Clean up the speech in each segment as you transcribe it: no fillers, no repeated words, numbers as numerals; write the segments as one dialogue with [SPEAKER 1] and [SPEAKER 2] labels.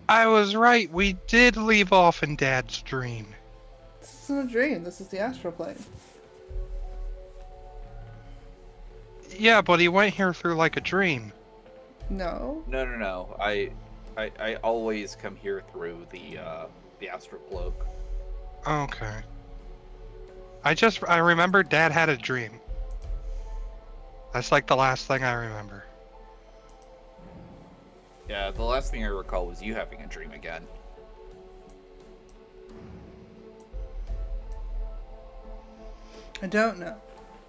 [SPEAKER 1] I was right. We did leave off in Dad's dream.
[SPEAKER 2] This isn't a dream. This is the astral plane.
[SPEAKER 1] Yeah, but he went here through like a dream.
[SPEAKER 2] No.
[SPEAKER 3] No. I always come here through the astral cloak.
[SPEAKER 1] Okay. I remember Dad had a dream. That's like the last thing I remember.
[SPEAKER 3] Yeah, the last thing I recall was you having a dream again.
[SPEAKER 2] I don't know.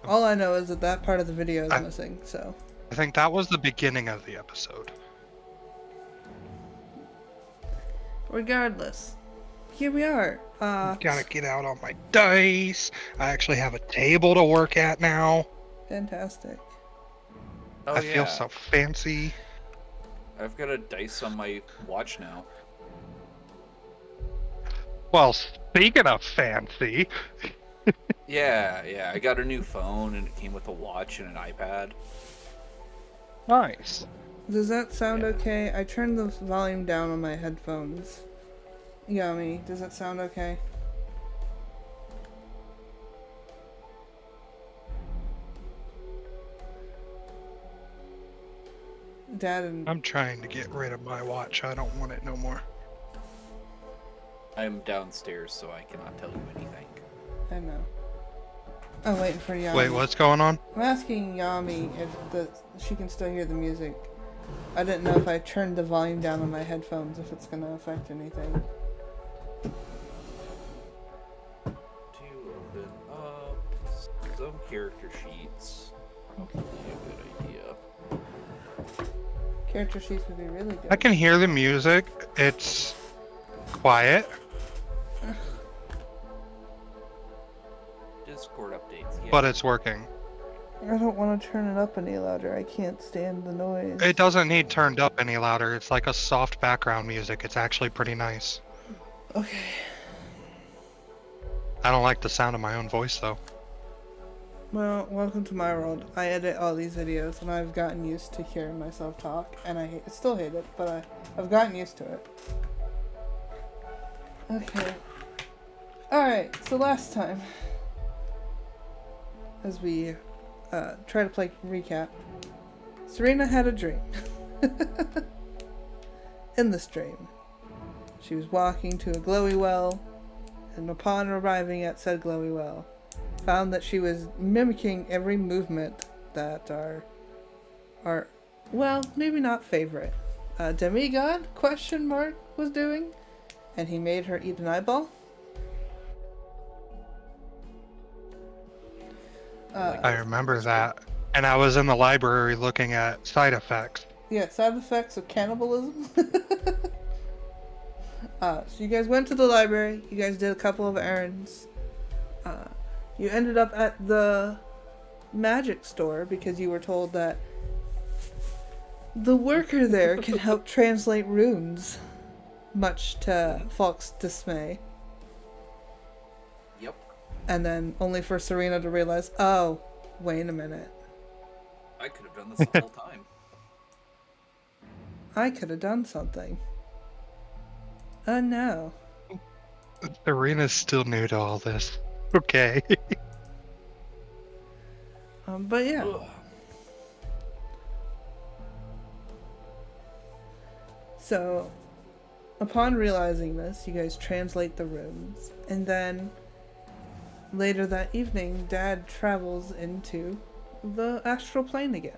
[SPEAKER 2] All I know is that that part of the video is missing, so.
[SPEAKER 1] I think that was the beginning of the episode.
[SPEAKER 2] Regardless, here we are.
[SPEAKER 1] Gotta get out on my dice. I actually have a table to work at now.
[SPEAKER 2] Fantastic.
[SPEAKER 3] Oh,
[SPEAKER 1] I feel so fancy.
[SPEAKER 3] I've got a dice on my watch now.
[SPEAKER 1] Well, speaking of fancy.
[SPEAKER 3] Yeah, I got a new phone and it came with a watch and an iPad.
[SPEAKER 1] Nice.
[SPEAKER 2] Does that sound okay? I turned the volume down on my headphones. Yummy. Does that sound okay? Dad and...
[SPEAKER 1] I'm trying to get rid of my watch. I don't want it no more.
[SPEAKER 3] I'm downstairs, so I cannot tell you anything.
[SPEAKER 2] I know. I'm waiting for Yami.
[SPEAKER 1] Wait, what's going on?
[SPEAKER 2] I'm asking Yami if she can still hear the music. I didn't know if I turned the volume down on my headphones, if it's going to affect anything.
[SPEAKER 3] To open up some character sheets. Probably a good idea.
[SPEAKER 2] Character sheets would be really good.
[SPEAKER 1] I can hear the music. It's quiet.
[SPEAKER 3] Discord updates. Yeah.
[SPEAKER 1] But it's working.
[SPEAKER 2] I don't want to turn it up any louder. I can't stand the noise.
[SPEAKER 1] It doesn't need turned up any louder. It's like a soft background music. It's actually pretty nice.
[SPEAKER 2] Okay.
[SPEAKER 1] I don't like the sound of my own voice though.
[SPEAKER 2] Well, welcome to my world. I edit all these videos, and I've gotten used to hearing myself talk, and I still hate it, but I've gotten used to it. Okay. Alright, so last time, as we try to play recap, Serena had a dream. In this dream, she was walking to a glowy well, and upon arriving at said glowy well, found that she was mimicking every movement that our well, maybe not favorite, demigod, was doing, and he made her eat an eyeball.
[SPEAKER 1] I remember that. And I was in the library looking at side effects.
[SPEAKER 2] Yeah, side effects of cannibalism. So you guys went to the library, you guys did a couple of errands. You ended up at the magic store because you were told that the worker there can help translate runes, much to Falk's dismay.
[SPEAKER 3] Yep.
[SPEAKER 2] And then only for Serena to realize, oh, wait a minute.
[SPEAKER 3] I could have done this the whole time.
[SPEAKER 2] I could have done something. Oh no.
[SPEAKER 1] Serena's still new to all this. Okay.
[SPEAKER 2] But yeah.
[SPEAKER 3] Ugh.
[SPEAKER 2] So, upon realizing this, you guys translate the runes, and then later that evening, Dad travels into the astral plane again.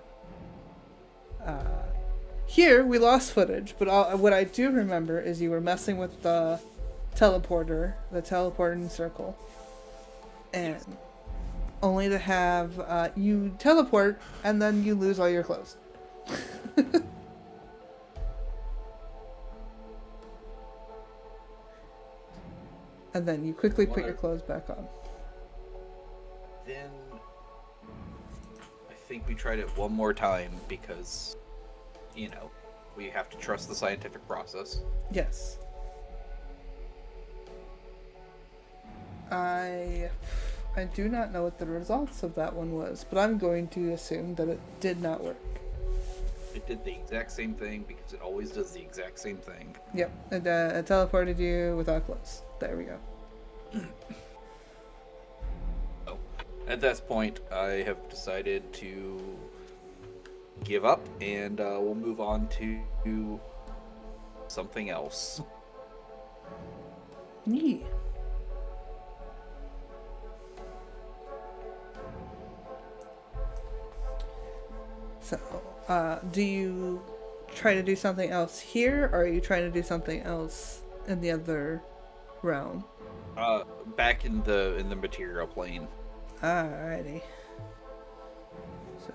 [SPEAKER 2] Here, we lost footage, but what I do remember is you were messing with the teleporting circle, and only to have you teleport, and then you lose all your clothes. And then you quickly put your clothes back on.
[SPEAKER 3] Then I think we tried it one more time because, you know, we have to trust the scientific process.
[SPEAKER 2] Yes. I do not know what the results of that one was, but I'm going to assume that it did not work.
[SPEAKER 3] It it did the exact same thing because it always does the exact same thing.
[SPEAKER 2] Yep, it teleported you without clothes. There we go.
[SPEAKER 3] So, at this point, I have decided to give up, and we'll move on to something else.
[SPEAKER 2] Yeah. So, do you try to do something else here, or are you trying to do something else in the other realm?
[SPEAKER 3] Back in the material plane.
[SPEAKER 2] Alrighty. So.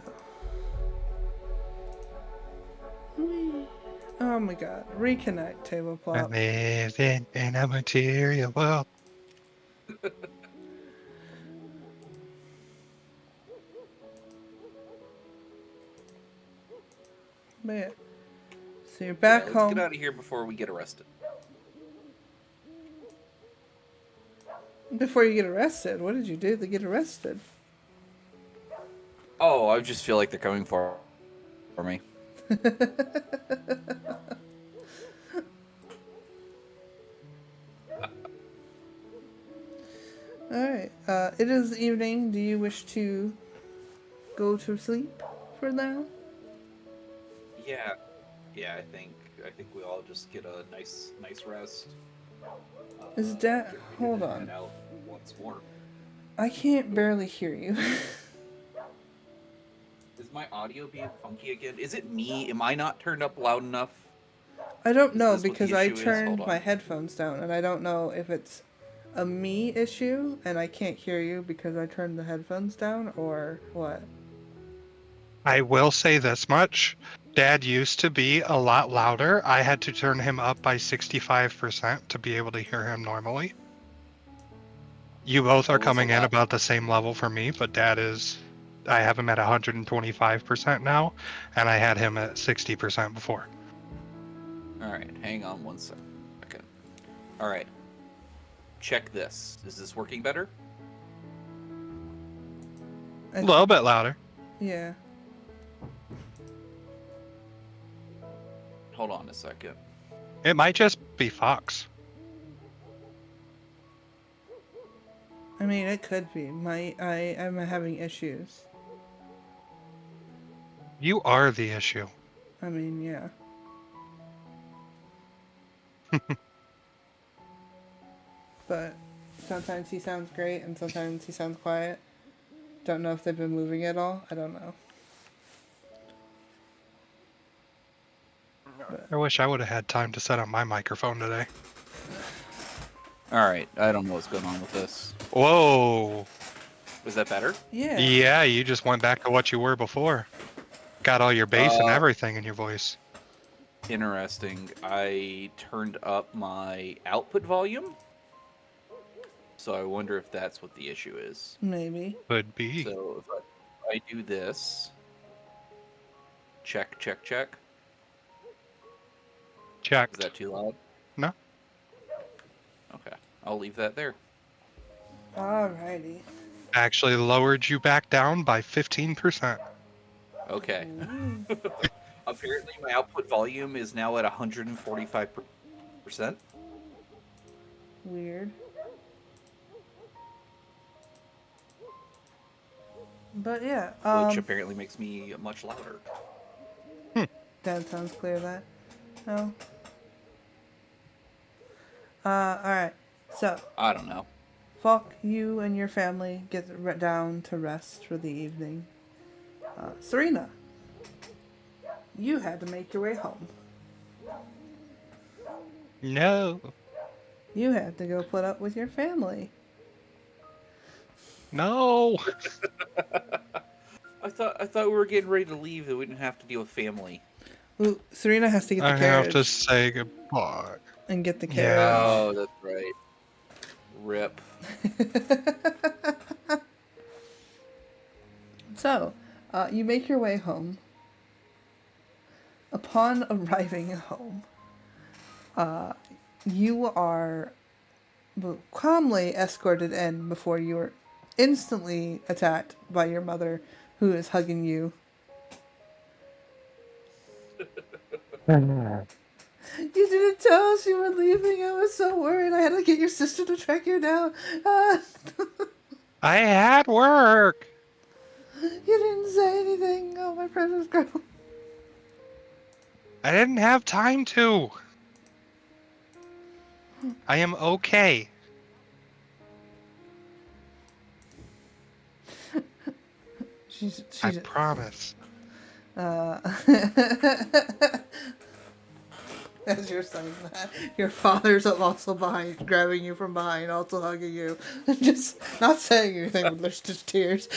[SPEAKER 2] Oh my god. Reconnect table plot.
[SPEAKER 1] Living in a material world.
[SPEAKER 2] But yeah. So you're back
[SPEAKER 3] Let's
[SPEAKER 2] home.
[SPEAKER 3] get out of here before we get arrested.
[SPEAKER 2] Before you get arrested, what did you do to get arrested?
[SPEAKER 3] Oh, I just feel like they're coming for me.
[SPEAKER 2] Alright. It is evening. Do you wish to go to sleep for now?
[SPEAKER 3] Yeah, I think we all just get a nice rest.
[SPEAKER 2] Is that...
[SPEAKER 3] Get ready
[SPEAKER 2] Hold
[SPEAKER 3] to
[SPEAKER 2] on.
[SPEAKER 3] head out once more.
[SPEAKER 2] I can't barely hear you.
[SPEAKER 3] Is my audio being funky again? Is it me? Am I not turned up loud enough?
[SPEAKER 2] I don't
[SPEAKER 3] Is
[SPEAKER 2] know
[SPEAKER 3] this what the
[SPEAKER 2] because I
[SPEAKER 3] issue is?
[SPEAKER 2] turned
[SPEAKER 3] Hold
[SPEAKER 2] my
[SPEAKER 3] on.
[SPEAKER 2] headphones down and I don't know if it's a me issue and I can't hear you because I turned the headphones down or what.
[SPEAKER 1] I will say this much. Dad used to be a lot louder. I had to turn him up by 65% to be able to hear him normally. You both
[SPEAKER 3] It
[SPEAKER 1] are
[SPEAKER 3] was a
[SPEAKER 1] coming in
[SPEAKER 3] lot.
[SPEAKER 1] about the same level for me, but Dad is. I have him at 125% now, and I had him at 60% before.
[SPEAKER 3] All right, hang on one second. All right, check this. Is this working better?
[SPEAKER 1] A little bit louder.
[SPEAKER 2] Yeah.
[SPEAKER 3] Hold on a second.
[SPEAKER 1] It might just be Fox.
[SPEAKER 2] I mean, it could be. I am having issues.
[SPEAKER 1] You are the issue.
[SPEAKER 2] I mean, yeah. But sometimes he sounds great and sometimes he sounds quiet. Don't know if they've been moving at all. I don't know.
[SPEAKER 1] I wish I would have had time to set up my microphone today.
[SPEAKER 3] All right, I don't know what's going on with this.
[SPEAKER 1] Whoa.
[SPEAKER 3] Was that better?
[SPEAKER 2] Yeah.
[SPEAKER 1] Yeah, you just went back to what you were before. Got all your bass and everything in your voice.
[SPEAKER 3] Interesting. I turned up my output volume, so I wonder if that's what the issue is.
[SPEAKER 2] Maybe.
[SPEAKER 3] So
[SPEAKER 1] Could be.
[SPEAKER 3] if I do this, check.
[SPEAKER 1] Checked.
[SPEAKER 3] Is that too loud?
[SPEAKER 1] No.
[SPEAKER 3] Okay, I'll leave that there.
[SPEAKER 2] Alrighty.
[SPEAKER 1] Actually lowered you back down by 15%.
[SPEAKER 3] Okay. Apparently, my output volume is now at 145%.
[SPEAKER 2] Weird. But yeah,
[SPEAKER 3] Which apparently makes me much louder.
[SPEAKER 2] that sounds clear that. No. Alright. So,
[SPEAKER 3] I don't know.
[SPEAKER 2] Falk, you and your family get down to rest for the evening. Serena, you had to make your way home.
[SPEAKER 1] No.
[SPEAKER 2] You had to go put up with your family.
[SPEAKER 1] No.
[SPEAKER 3] I thought we were getting ready to leave, that we didn't have to deal with family.
[SPEAKER 2] Ooh, Serena has to get the
[SPEAKER 1] I
[SPEAKER 2] carriage
[SPEAKER 1] have to say goodbye.
[SPEAKER 2] and get the
[SPEAKER 1] Yeah.
[SPEAKER 2] carriage.
[SPEAKER 3] Oh, that's right. Rip.
[SPEAKER 2] So, you make your way home. Upon arriving home, you are calmly escorted in before you are instantly attacked by your mother, who is hugging you. You didn't tell us you were leaving. I was so worried. I had to get your sister to track you down.
[SPEAKER 1] I had work.
[SPEAKER 2] You didn't say anything. Oh, my precious girl.
[SPEAKER 1] I didn't have time to. I am okay.
[SPEAKER 2] She's
[SPEAKER 1] I promise.
[SPEAKER 2] uh, as you're saying that, your father's also behind, grabbing you from behind, also hugging you, just not saying anything, but there's just tears.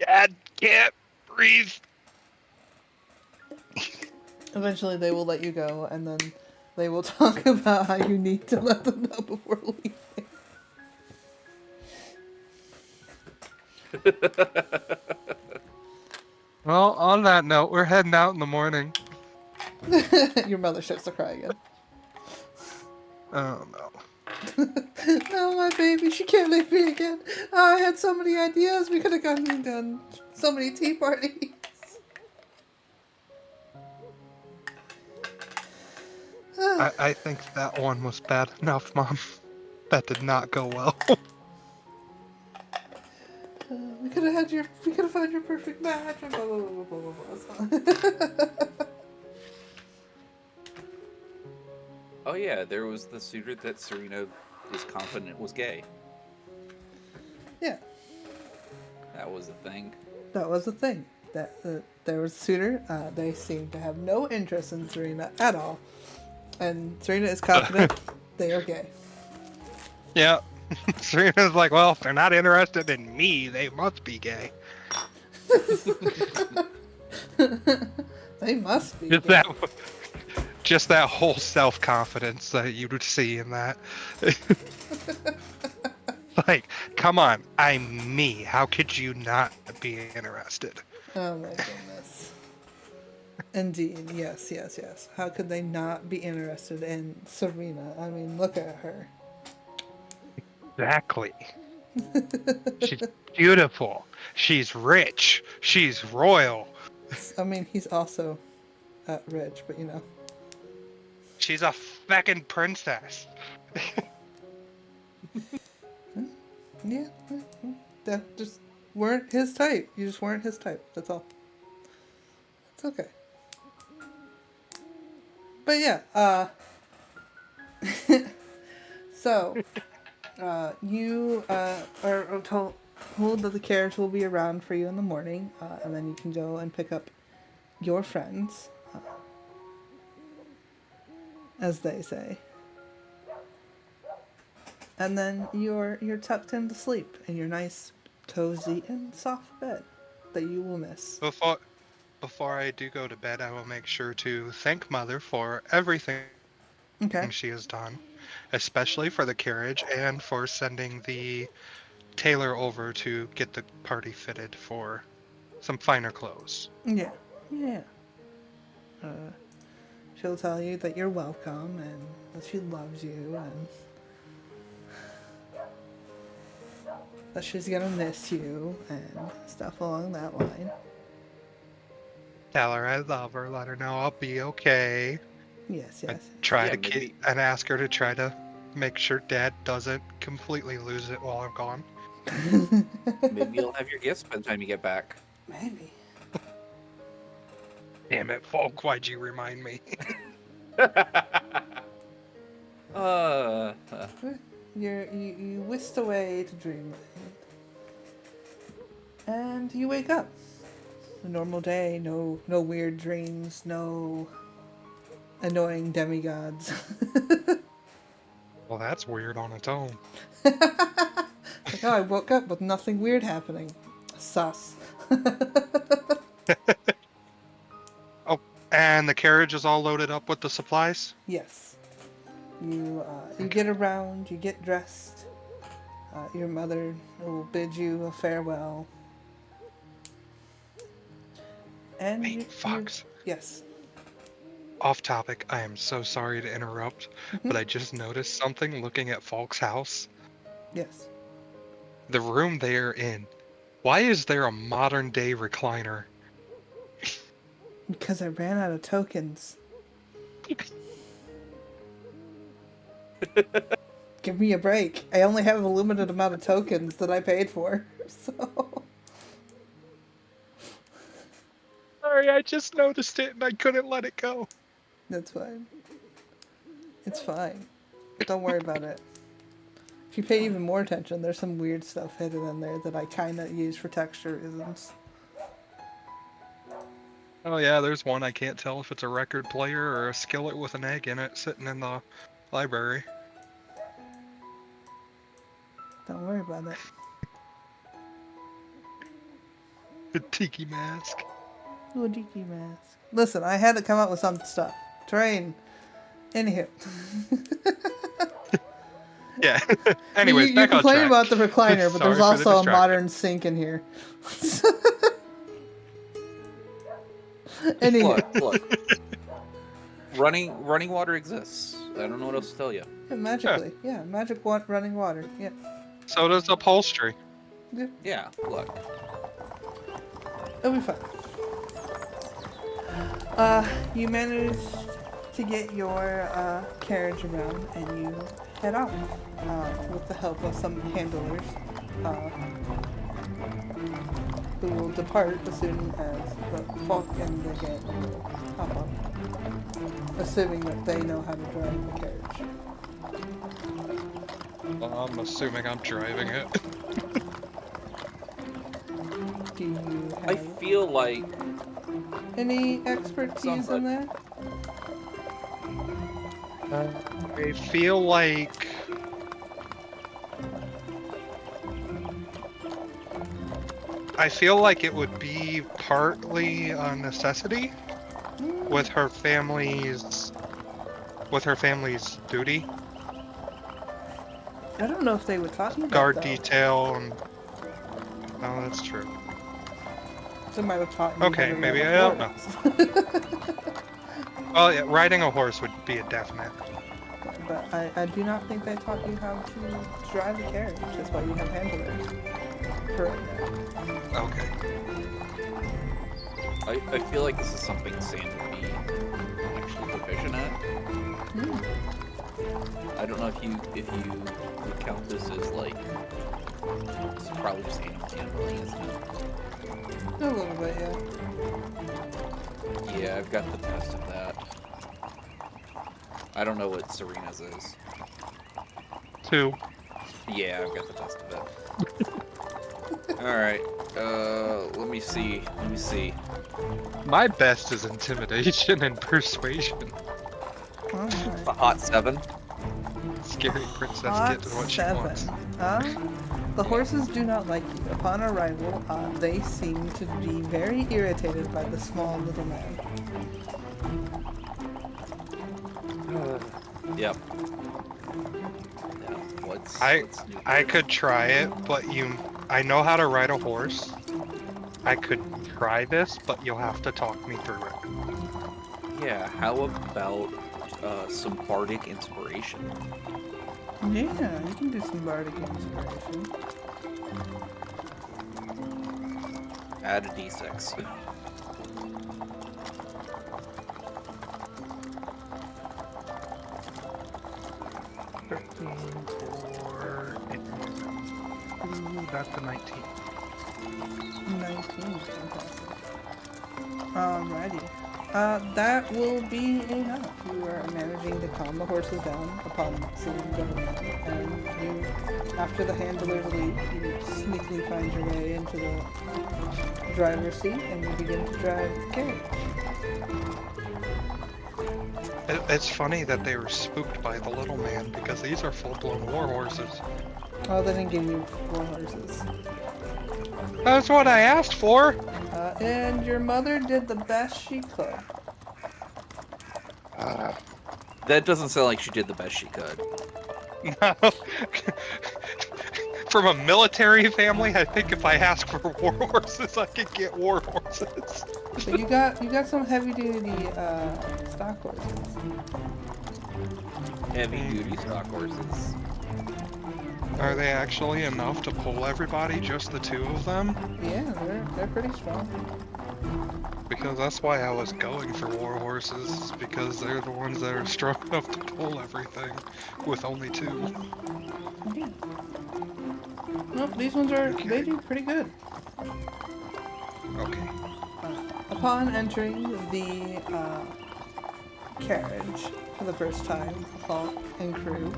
[SPEAKER 1] Dad can't breathe.
[SPEAKER 2] Eventually, they will let you go, and then they will talk about how you need to let them know before leaving.
[SPEAKER 1] Well, on that note, we're heading out in the morning.
[SPEAKER 2] Your mother starts to cry again.
[SPEAKER 1] Oh no.
[SPEAKER 2] No, my baby, she can't leave me again. Oh, I had so many ideas. We could have gotten and done so many tea parties.
[SPEAKER 1] I think that one was bad enough, Mom. That did not go well.
[SPEAKER 2] We could have had your. We could have found your perfect match. Blah, blah, blah, blah, blah, blah.
[SPEAKER 3] Oh yeah, there was the suitor that Serena was confident was gay.
[SPEAKER 2] Yeah,
[SPEAKER 3] That was a thing.
[SPEAKER 2] that was the thing. That there was a suitor. They seem to have no interest in Serena at all, and Serena is confident they are gay.
[SPEAKER 1] Yeah. Serena's like, well, if they're not interested in me, they must be gay.
[SPEAKER 2] They must be
[SPEAKER 1] Just
[SPEAKER 2] gay.
[SPEAKER 1] that, just that whole self-confidence that you would see in that. Like, come on, I'm me. How could you not be interested?
[SPEAKER 2] Oh my goodness. Indeed, yes, yes, yes. How could they not be interested in Serena? I mean, look at her.
[SPEAKER 1] Exactly. She's beautiful. She's rich. She's royal.
[SPEAKER 2] I mean, he's also rich, but you know.
[SPEAKER 1] She's a feckin' princess.
[SPEAKER 2] Yeah, that just weren't his type. You just weren't his type. That's all. It's okay. But yeah, so you are told that the carriage will be around for you in the morning, and then you can go and pick up your friends, as they say. And then you're tucked into sleep in your nice, cozy, and soft bed that you will miss.
[SPEAKER 1] Before I do go to bed, I will make sure to thank Mother for everything
[SPEAKER 2] Okay.
[SPEAKER 1] she has done, especially for the carriage and for sending the tailor over to get the party fitted for some finer clothes.
[SPEAKER 2] Yeah. Yeah. Uh, she'll tell you that you're welcome and that she loves you and that she's gonna miss you and stuff along that line.
[SPEAKER 1] Tell her I love her, let her know I'll be okay.
[SPEAKER 2] Yes,
[SPEAKER 1] I
[SPEAKER 2] yes.
[SPEAKER 1] try
[SPEAKER 3] Yeah,
[SPEAKER 1] to
[SPEAKER 3] maybe
[SPEAKER 1] and ask her to try to make sure Dad doesn't completely lose it while I'm gone.
[SPEAKER 3] maybe you'll have your gifts by the time you get back.
[SPEAKER 2] Maybe.
[SPEAKER 1] Damn it, Folk, why'd you remind me?
[SPEAKER 3] uh,
[SPEAKER 2] You whisked away to dreamland. And you wake up. A normal day, no weird dreams, no annoying demigods.
[SPEAKER 1] Well, that's weird on its own.
[SPEAKER 2] Like, oh, I woke up with nothing weird happening. Sus.
[SPEAKER 1] Oh, and the carriage is all loaded up with the supplies?
[SPEAKER 2] Yes. You
[SPEAKER 1] Okay.
[SPEAKER 2] get around, you get dressed. Your mother will bid you a farewell. And
[SPEAKER 1] Wait, Fox.
[SPEAKER 2] yes.
[SPEAKER 1] Off topic, I am so sorry to interrupt, but I just noticed something looking at Falk's house.
[SPEAKER 2] Yes.
[SPEAKER 1] The room they are in Why is there a modern day recliner?
[SPEAKER 2] Because I ran out of tokens. Give me a break. I only have a limited amount of tokens that I paid for, so...
[SPEAKER 1] Sorry, I just noticed it and I couldn't let it go.
[SPEAKER 2] That's fine. It's fine. Don't worry about it. If you pay even more attention, there's some weird stuff hidden in there that I kind of use for texture reasons.
[SPEAKER 1] Oh yeah, there's one I can't tell if it's a record player or a skillet with an egg in it sitting in the library.
[SPEAKER 2] Don't worry about it.
[SPEAKER 1] A tiki mask.
[SPEAKER 2] Little Diki mask. Listen, I had to come up with some stuff. Terrain. Anywho.
[SPEAKER 1] Yeah. Anyways,
[SPEAKER 2] you
[SPEAKER 1] back on
[SPEAKER 2] complain
[SPEAKER 1] track.
[SPEAKER 2] about the recliner, but there's
[SPEAKER 1] Sorry for the
[SPEAKER 2] also a
[SPEAKER 1] distraction.
[SPEAKER 2] modern sink in here. Anywho.
[SPEAKER 3] Look. Running water exists. I don't know what else to tell you.
[SPEAKER 2] Yeah, magically. Yeah, magic running water. Yeah.
[SPEAKER 1] So does upholstery.
[SPEAKER 3] Yeah, look.
[SPEAKER 2] It'll be fun. You managed to get your carriage around and you head off with the help of some handlers who will depart as soon as the folk and the gang hop up, assuming that they know how to drive the carriage.
[SPEAKER 1] I'm assuming I'm driving it.
[SPEAKER 2] Do you
[SPEAKER 3] I
[SPEAKER 2] have
[SPEAKER 3] feel like
[SPEAKER 2] any expertise in there?
[SPEAKER 1] I feel like it would be partly a necessity with her family's duty,
[SPEAKER 2] I don't know if they would talk about
[SPEAKER 1] guard
[SPEAKER 2] that.
[SPEAKER 1] detail, and oh, that's true.
[SPEAKER 2] They might have taught you.
[SPEAKER 1] Okay,
[SPEAKER 2] how to
[SPEAKER 1] maybe,
[SPEAKER 2] ride
[SPEAKER 1] I
[SPEAKER 2] a
[SPEAKER 1] don't
[SPEAKER 2] horse.
[SPEAKER 1] Well, yeah, riding a horse would be a definite.
[SPEAKER 2] But I do not think they taught you how to drive a carriage. That's why you have handlers. For right now.
[SPEAKER 1] Okay.
[SPEAKER 3] I feel like this is something Sam would be actually proficient at. I don't know if you would count this as like it's probably just animal handling, isn't it?
[SPEAKER 2] A little bit, yeah.
[SPEAKER 3] Yeah, I've got the best of that. I don't know what Serena's is.
[SPEAKER 1] 2.
[SPEAKER 3] Yeah, I've got the best of it. Alright, let me see.
[SPEAKER 1] My best is intimidation and persuasion.
[SPEAKER 2] Alright.
[SPEAKER 3] A hot 7.
[SPEAKER 1] Scary princess
[SPEAKER 2] Hot
[SPEAKER 1] getting what she
[SPEAKER 2] 7.
[SPEAKER 1] wants.
[SPEAKER 2] The horses do not like you. Upon arrival, they seem to be very irritated by the small little man.
[SPEAKER 3] Yep. Yeah, what's new?
[SPEAKER 1] I could try it, but I know how to ride a horse. I could try this, but you'll have to talk me through it.
[SPEAKER 3] Yeah, how about some bardic inspiration?
[SPEAKER 2] Yeah, you can do some bardic inspiration.
[SPEAKER 3] Add a d6.
[SPEAKER 1] Ooh, that's a 19.
[SPEAKER 2] 19, fantastic. Alrighty. That will be enough. You are managing to calm the horses down upon seeing them go around, and you, after the handlers leave, you sneakily find your way into the driver's seat and you begin to drive the carriage.
[SPEAKER 1] It's funny that they were spooked by the little man, because these are full-blown war horses.
[SPEAKER 2] Oh, they didn't give you 4 horses.
[SPEAKER 1] That's what I asked for!
[SPEAKER 2] And your mother did the best she could.
[SPEAKER 3] That doesn't sound like she did the best she could.
[SPEAKER 1] No. From a military family, I think if I ask for war horses, I could get war horses.
[SPEAKER 2] But you got some heavy duty stock horses.
[SPEAKER 3] Heavy duty stock horses.
[SPEAKER 1] Are they actually enough to pull everybody, just the two of them?
[SPEAKER 2] Yeah, they're pretty strong.
[SPEAKER 1] Because that's why I was going for war horses, is because they're the ones that are strong enough to pull everything with only two.
[SPEAKER 2] Yeah. Nope, these ones are,
[SPEAKER 1] Okay.
[SPEAKER 2] they do pretty good.
[SPEAKER 1] Okay.
[SPEAKER 2] Upon entering the carriage for the first time, Falk and crew,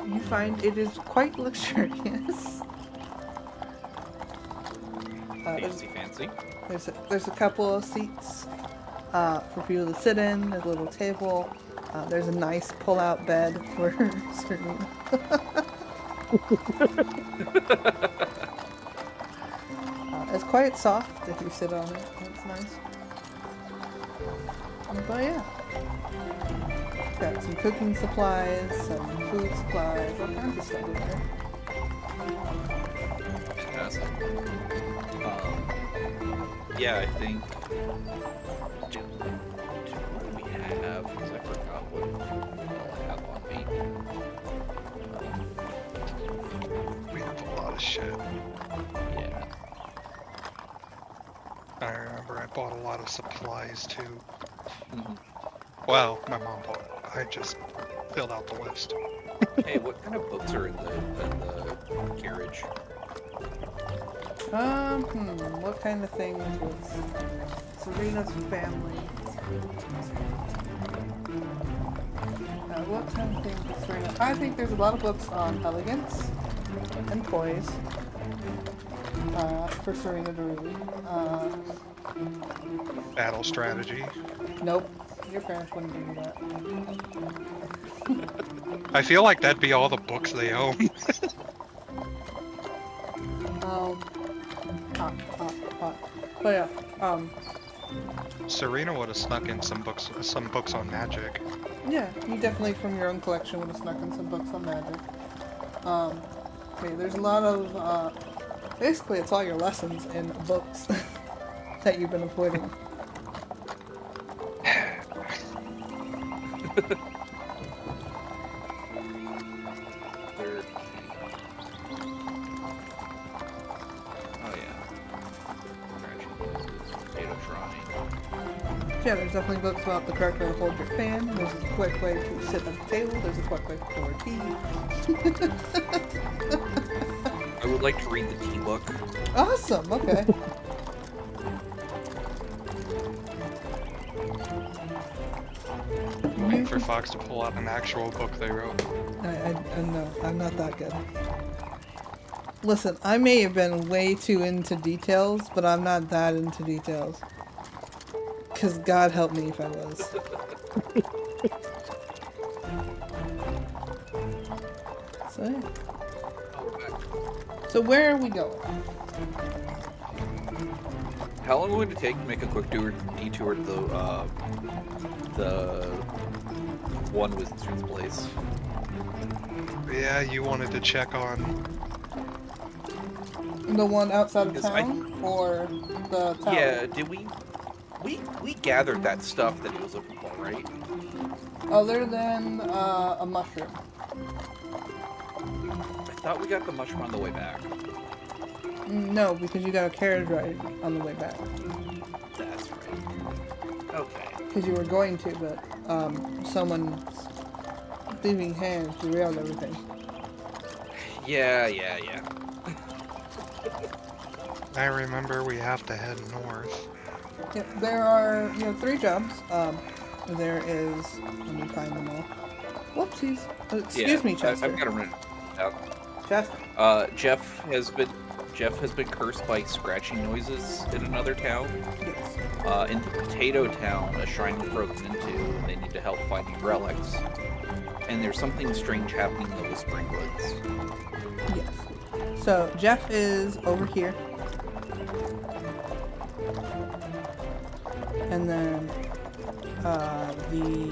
[SPEAKER 2] you find it is quite luxurious.
[SPEAKER 3] Fancy.
[SPEAKER 2] There's a couple of seats for people to sit in. There's a little table. There's a nice pull-out bed for Serena. It's quite soft if you sit on it. That's nice. But yeah. Got some cooking supplies, some food supplies, all kinds of stuff in there.
[SPEAKER 3] Yeah, I think. What do we have? Because I forgot what all I have on me.
[SPEAKER 1] We have a lot of shit.
[SPEAKER 3] Yeah.
[SPEAKER 1] I remember I bought a lot of supplies too.
[SPEAKER 3] Mhm.
[SPEAKER 1] Well, my mom bought it. I just filled out the list.
[SPEAKER 3] Hey, what kind of books are in the carriage?
[SPEAKER 2] What kind of things was Serena's family? What kind of things was Serena? I think there's a lot of books on elegance and poise for Serena to read.
[SPEAKER 1] Battle strategy.
[SPEAKER 2] Nope, your parents wouldn't give you that.
[SPEAKER 1] I feel like that'd be all the books they own.
[SPEAKER 2] But yeah,
[SPEAKER 1] Serena would have snuck in some books on magic.
[SPEAKER 2] yeah, you definitely from your own collection would have snuck in some books on magic. Okay, there's a lot of, basically it's all your lessons in books that you've been avoiding. Yeah, there's definitely books about the correct way to hold your fan. There's a quick way to sit at the table. There's a quick way to pour tea.
[SPEAKER 3] I would like to read the tea book.
[SPEAKER 2] Awesome, okay.
[SPEAKER 1] Waiting for Fox to pull out an actual book they wrote.
[SPEAKER 2] I know, I'm not that good. Listen, I may have been way too into details, but I'm not that into details. Because God help me if I was. So, yeah. So where are we going?
[SPEAKER 3] How long would it take to make a quick detour to the one wizard's place?
[SPEAKER 1] Yeah, you wanted to check on.
[SPEAKER 2] The one outside of
[SPEAKER 3] Because
[SPEAKER 2] town? Or the tower?
[SPEAKER 3] Yeah, did we gathered that stuff that he was looking for, right?
[SPEAKER 2] Other than a mushroom.
[SPEAKER 3] I thought we got the mushroom on the way back.
[SPEAKER 2] No, because you got a carriage ride on the way back.
[SPEAKER 3] That's right. Okay.
[SPEAKER 2] Because you were going to, but someone's thieving hands derailed everything.
[SPEAKER 3] Yeah.
[SPEAKER 1] I remember we have to head north.
[SPEAKER 2] Yeah, there are, 3 jobs. There is, let me find them all. Whoopsies. Excuse me, Chester.
[SPEAKER 3] I've got to run it out.
[SPEAKER 2] Chester.
[SPEAKER 3] Jeff has been cursed by scratching noises in another town.
[SPEAKER 2] Yes.
[SPEAKER 3] In Potato Town, a shrine was broken into, and they need to help finding relics. And there's something strange happening in the Whispering Woods.
[SPEAKER 2] Yes. So, Jeff is over here. And then, the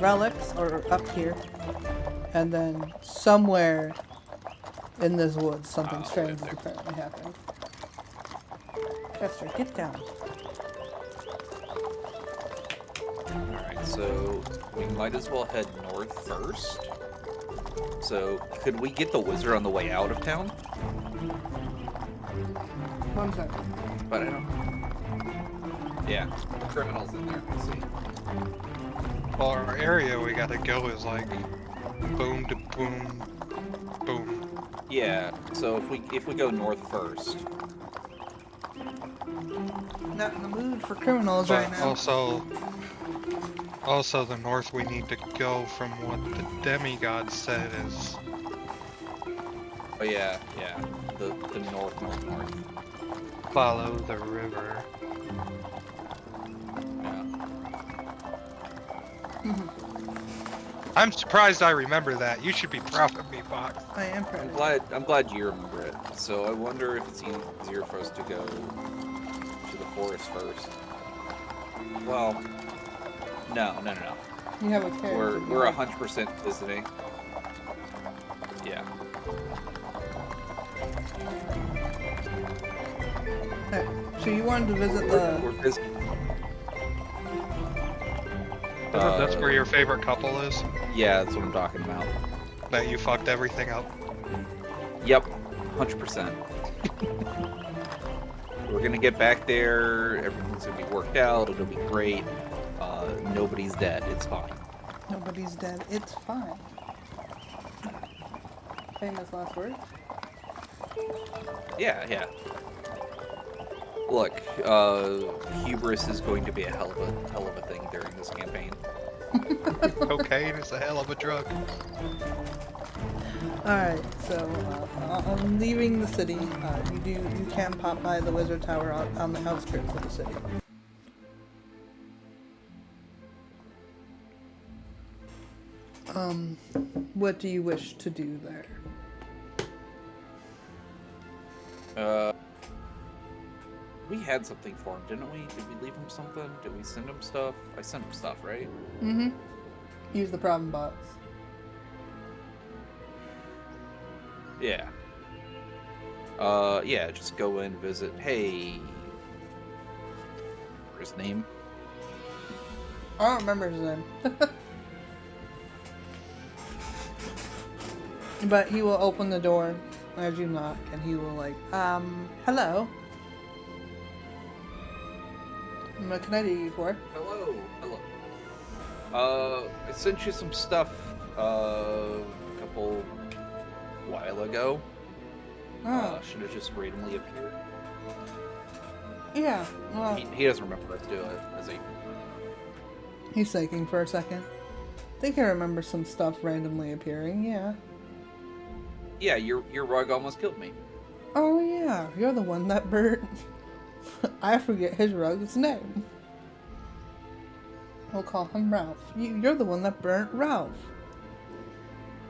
[SPEAKER 2] relics are up here. And then, somewhere in this woods, something strange is apparently happening. Chester, get down.
[SPEAKER 3] Alright, so we might as well head north first. So, could we get the wizard on the way out of town?
[SPEAKER 2] 1 second.
[SPEAKER 3] But I don't. Yeah, the criminal's in there. Let's see.
[SPEAKER 1] Well, our area we gotta go is like boom to boom, boom.
[SPEAKER 3] Yeah. So if we go north first.
[SPEAKER 2] Not in the mood for criminals
[SPEAKER 1] But
[SPEAKER 2] right now.
[SPEAKER 1] also the north we need to go from what the demigod said is
[SPEAKER 3] Oh yeah, yeah. The north.
[SPEAKER 1] follow the river.
[SPEAKER 3] Yeah.
[SPEAKER 2] Mm-hmm.
[SPEAKER 1] I'm surprised I remember that. You should be proud of me, Fox.
[SPEAKER 2] I am proud.
[SPEAKER 3] I'm glad you remember it. So I wonder if it's easier for us to go to the forest first. Well, no.
[SPEAKER 2] You have a character.
[SPEAKER 3] We're 100% visiting. Yeah.
[SPEAKER 2] Okay. So you wanted to visit the.
[SPEAKER 3] We're visiting.
[SPEAKER 1] That's where your favorite couple is?
[SPEAKER 3] Yeah, that's what I'm talking about.
[SPEAKER 1] That you fucked everything up?
[SPEAKER 3] Yep, 100%. We're gonna get back there. Everything's gonna be worked out. It'll be great. Nobody's dead. It's fine.
[SPEAKER 2] Nobody's dead. It's fine. Famous last words.
[SPEAKER 3] Yeah. Look, hubris is going to be a hell of a thing during this campaign.
[SPEAKER 1] Cocaine is a hell of a drug.
[SPEAKER 2] Alright, so on leaving the city, you can pop by the wizard tower on the outskirts of the city. What do you wish to do there?
[SPEAKER 3] We had something for him, didn't we? Did we leave him something? Did we send him stuff? I sent him stuff, right?
[SPEAKER 2] Mm-hmm. Use the problem box.
[SPEAKER 3] Yeah. Yeah, just go in, visit. Hey. What's his name?
[SPEAKER 2] I don't remember his name. But he will open the door as you knock, and he will like, hello. What can I do you for?
[SPEAKER 3] Hello. I sent you some stuff, a couple while ago.
[SPEAKER 2] Oh,
[SPEAKER 3] Should have just randomly appeared.
[SPEAKER 2] yeah. Well,
[SPEAKER 3] He doesn't remember to do it, does he?
[SPEAKER 2] he's thinking for a second. They can remember some stuff randomly appearing, yeah.
[SPEAKER 3] Yeah, your rug almost killed me.
[SPEAKER 2] Oh yeah, you're the one that burnt. I forget his rug's name. We'll call him Ralph. You're the one that burnt Ralph.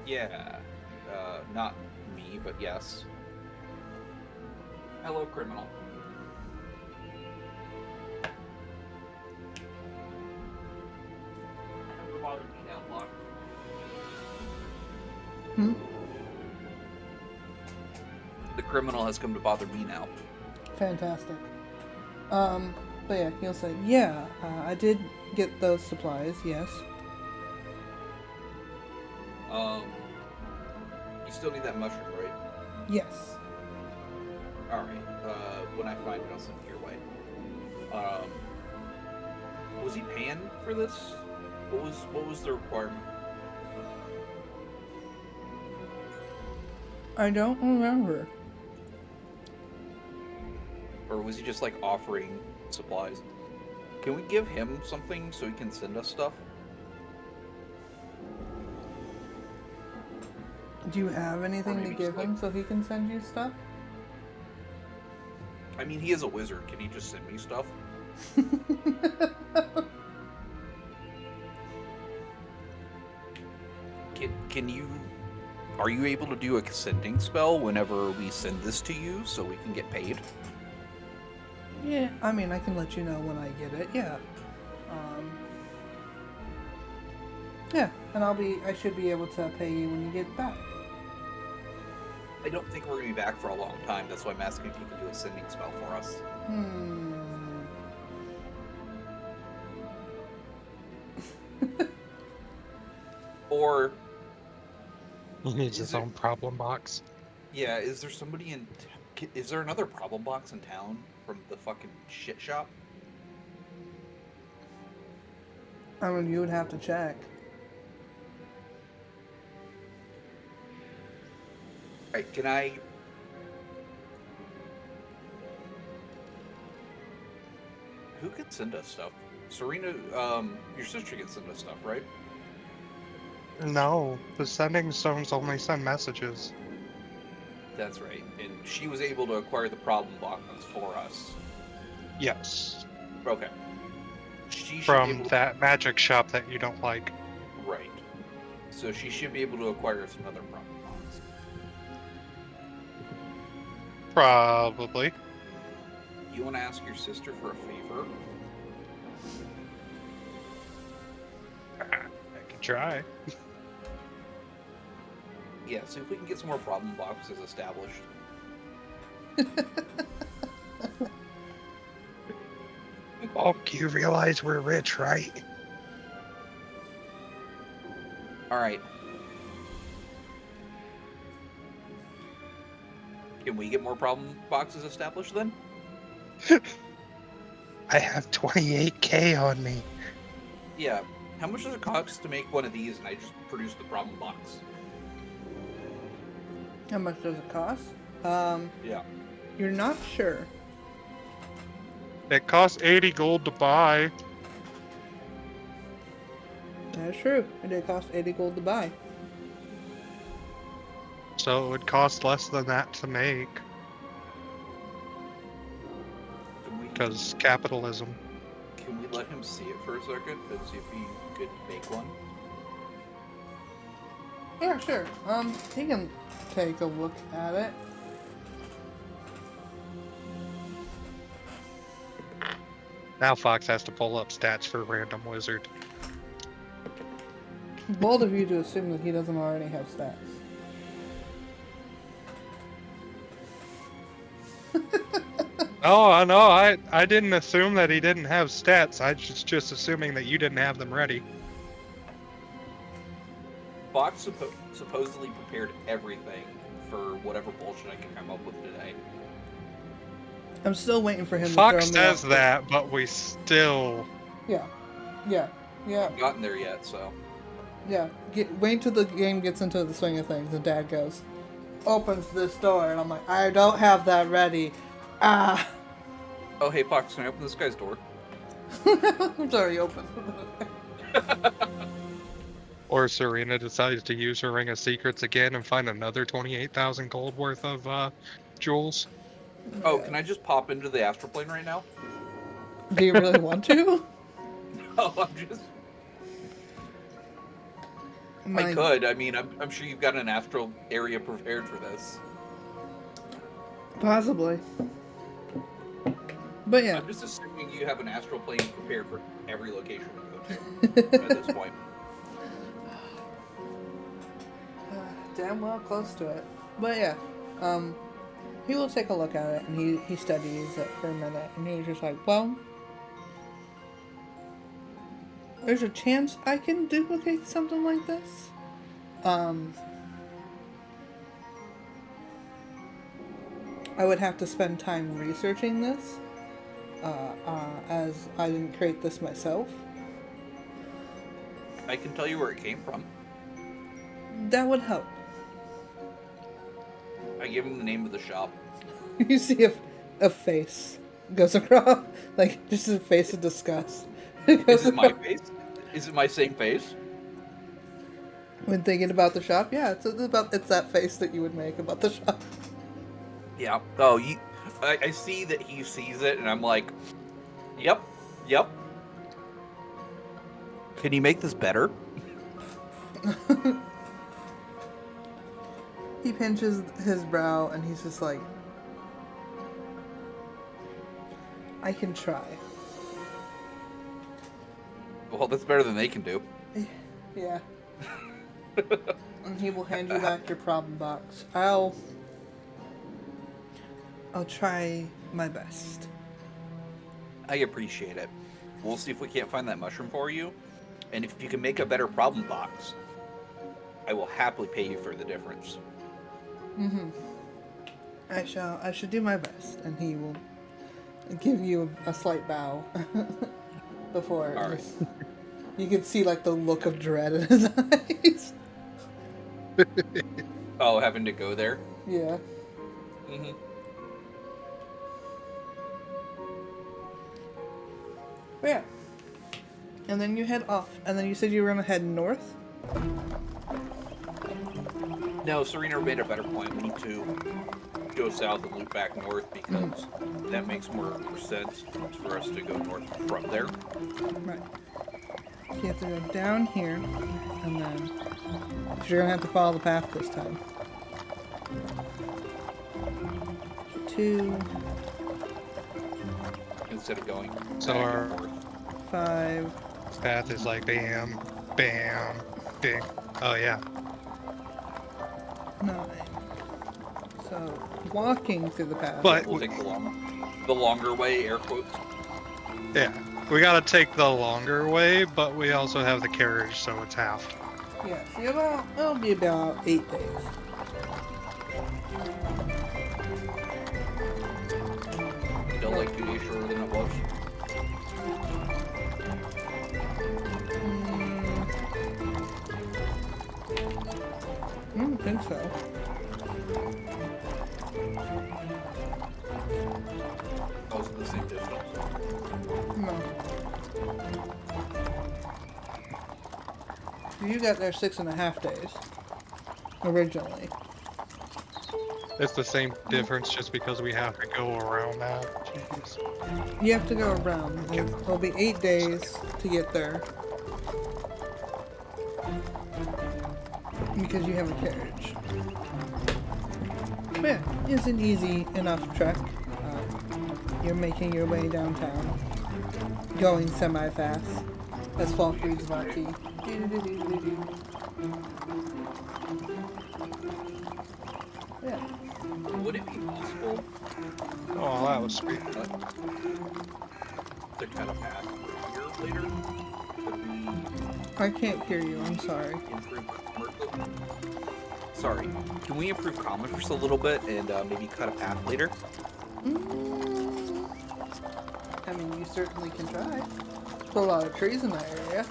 [SPEAKER 3] Yeah. Not me, but yes. Hello, criminal. Never bothered me that long.
[SPEAKER 2] Hmm?
[SPEAKER 3] The criminal has come to bother me now.
[SPEAKER 2] Fantastic. But yeah, he'll say, yeah, I did get those supplies, yes.
[SPEAKER 3] You still need that mushroom, right?
[SPEAKER 2] Yes.
[SPEAKER 3] Alright, when I find it, I'll send it your way. Was he paying for this? What was the requirement?
[SPEAKER 2] I don't remember.
[SPEAKER 3] Or was he just like offering supplies? Can we give him something so he can send us stuff?
[SPEAKER 2] Do you have anything to
[SPEAKER 3] maybe
[SPEAKER 2] give
[SPEAKER 3] just,
[SPEAKER 2] him so he can send you stuff?
[SPEAKER 3] I mean, he is a wizard. Can he just send me stuff? Can you... Are you able to do a sending spell whenever we send this to you so we can get paid?
[SPEAKER 2] Yeah, I mean, I can let you know when I get it, yeah. Yeah, and I should be able to pay you when you get back.
[SPEAKER 3] I don't think we're going to be back for a long time. That's why I'm asking if you can do a sending spell for us. Or
[SPEAKER 1] He needs
[SPEAKER 3] Is
[SPEAKER 1] his
[SPEAKER 3] there?
[SPEAKER 1] own problem box.
[SPEAKER 3] Yeah. Is there somebody in? Is there another problem box in town from the fucking shit shop?
[SPEAKER 2] I mean, you would have to check.
[SPEAKER 3] Right? Can I? Who can send us stuff? Serena, your sister can send us stuff, right?
[SPEAKER 1] No, the sending stones only send messages.
[SPEAKER 3] That's right. And she was able to acquire the problem box for us.
[SPEAKER 1] Yes.
[SPEAKER 3] Okay. She should be
[SPEAKER 1] From
[SPEAKER 3] able to.
[SPEAKER 1] that magic shop that you don't like.
[SPEAKER 3] Right. So she should be able to acquire us another problem box.
[SPEAKER 1] Probably.
[SPEAKER 3] You want to ask your sister for a favor?
[SPEAKER 1] I could try.
[SPEAKER 3] Yeah, see if we can get some more problem boxes established.
[SPEAKER 1] Oh, you realize we're rich, right?
[SPEAKER 3] Alright. Can we get more problem boxes established then?
[SPEAKER 1] I have 28K on me.
[SPEAKER 3] Yeah. How much does it cost to make one of these and I just produce the problem box?
[SPEAKER 2] How much does it cost?
[SPEAKER 3] Yeah.
[SPEAKER 2] You're not sure.
[SPEAKER 1] It costs 80 gold to buy.
[SPEAKER 2] That's true. It did cost 80 gold to buy.
[SPEAKER 1] So it would cost less than that to make. Because capitalism.
[SPEAKER 3] Can we let him see it for a second and see if he could make one?
[SPEAKER 2] Yeah, sure. He can take a look at it.
[SPEAKER 1] Now Fox has to pull up stats for random wizard.
[SPEAKER 2] Bold of you to assume that he doesn't already have stats.
[SPEAKER 1] Oh, I know. I didn't assume that he didn't have stats. I was just assuming that you didn't have them ready.
[SPEAKER 3] Fox supposedly prepared everything for whatever bullshit I can come up with today.
[SPEAKER 2] I'm still waiting for him
[SPEAKER 1] Fox
[SPEAKER 2] to throw me
[SPEAKER 1] says
[SPEAKER 2] off.
[SPEAKER 1] that, but we still...
[SPEAKER 2] Yeah. Yeah. Yeah.
[SPEAKER 3] Haven't gotten there yet, so.
[SPEAKER 2] Yeah. Wait till the game gets into the swing of things. And Dad goes, opens this door, and I'm like, I don't have that ready. Ah.
[SPEAKER 3] Oh, hey, Fox, can I open this guy's door?
[SPEAKER 2] It's already open.
[SPEAKER 1] Or Serena decides to use her Ring of Secrets again and find another 28,000 gold worth of jewels.
[SPEAKER 3] Oh,
[SPEAKER 2] Yeah.
[SPEAKER 3] can I just pop into the astral plane right now?
[SPEAKER 2] Do you really want to?
[SPEAKER 3] Oh, I'm just. I could. I mean, I'm sure you've got an astral area prepared for this.
[SPEAKER 2] Possibly. But yeah.
[SPEAKER 3] I'm just assuming you have an astral plane prepared for every location we go to at this point.
[SPEAKER 2] Damn well close to it. But yeah. He will take a look at it, and he studies it for a minute, and he's just like, well, there's a chance I can duplicate something like this. I would have to spend time researching this, as I didn't create this myself.
[SPEAKER 3] I can tell you where it came from.
[SPEAKER 2] That would help.
[SPEAKER 3] I give him the name of the shop.
[SPEAKER 2] You see a face goes across, like just a face of disgust.
[SPEAKER 3] Is it my face? Is it my same face?
[SPEAKER 2] When thinking about the shop, yeah, it's that face that you would make about the shop.
[SPEAKER 3] Yeah. Oh, I see that he sees it, and I'm like, yep. Can you make this better?
[SPEAKER 2] He pinches his brow and he's just like, I can try.
[SPEAKER 3] Well, that's better than they can do.
[SPEAKER 2] Yeah. And he will hand you back your problem box. I'll try my best.
[SPEAKER 3] I appreciate it. We'll see if we can't find that mushroom for you. And if you can make a better problem box, I will happily pay you for the difference.
[SPEAKER 2] Mm-hmm. I should do my best, and he will give you a slight bow before
[SPEAKER 3] All right.
[SPEAKER 2] this. You can see like the look of dread in his eyes.
[SPEAKER 3] Oh, having to go there?
[SPEAKER 2] Yeah.
[SPEAKER 3] Mm-hmm.
[SPEAKER 2] But yeah. And then you head off, and then you said you were gonna head north.
[SPEAKER 3] No, Serena made a better point. We need to go south and loop back north because that makes more sense for us to go north from there.
[SPEAKER 2] Right. So you have to go down here, and then 'cause you're gonna have to follow the path this time. 2,
[SPEAKER 3] Instead of going
[SPEAKER 1] So
[SPEAKER 3] back
[SPEAKER 1] our
[SPEAKER 3] and forth.
[SPEAKER 2] 5.
[SPEAKER 1] path is like bam, bam, bing. Oh yeah.
[SPEAKER 2] 9. So, walking through the path.
[SPEAKER 1] But
[SPEAKER 3] We'll take the longer way, air quotes.
[SPEAKER 1] yeah, we gotta take the longer way, but we also have the carriage, so it's half.
[SPEAKER 2] Yeah, see, it'll be about 8 days.
[SPEAKER 3] Still like 2 days shorter than it was.
[SPEAKER 2] I don't think so.
[SPEAKER 3] Most of the same distance.
[SPEAKER 2] No. You got there 6.5 days. Originally.
[SPEAKER 1] It's the same difference just because we have to go around that. Jeez.
[SPEAKER 2] You have to go around. It'll be 8 days to get there. Because you have a carriage. But yeah, it's an easy enough trek. You're making your way downtown. Going semi-fast. As Falk reads Marquee. Yeah.
[SPEAKER 3] Would it be possible
[SPEAKER 1] Oh, that was sweet.
[SPEAKER 3] to kind of pass here later? Could we
[SPEAKER 2] I can't hear you, I'm sorry.
[SPEAKER 3] improve commercial? Sorry. Can we improve commerce a little bit and maybe cut a path later?
[SPEAKER 2] I mean, you certainly can try. Put a lot of trees in that area.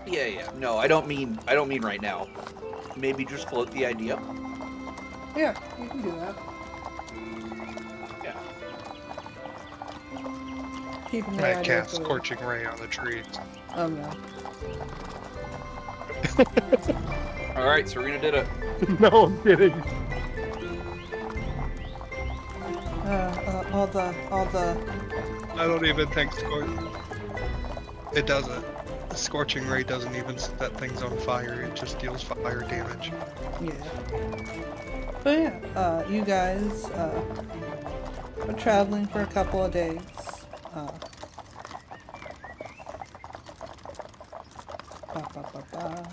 [SPEAKER 3] Yeah. No, I don't mean right now. Maybe just float the idea.
[SPEAKER 2] Yeah, you can do that.
[SPEAKER 3] Yeah.
[SPEAKER 2] Keeping the
[SPEAKER 1] Might
[SPEAKER 2] idea
[SPEAKER 1] cast
[SPEAKER 2] for the-
[SPEAKER 1] Scorching Ray on the trees.
[SPEAKER 2] Oh no.
[SPEAKER 3] All right, Serena did it.
[SPEAKER 1] No, I'm kidding.
[SPEAKER 2] All the.
[SPEAKER 1] I don't even think it doesn't. The Scorching Ray doesn't even set things on fire, it just deals fire damage.
[SPEAKER 2] Yeah. But yeah, you guys are traveling for a couple of days. Ba, ba, ba, ba.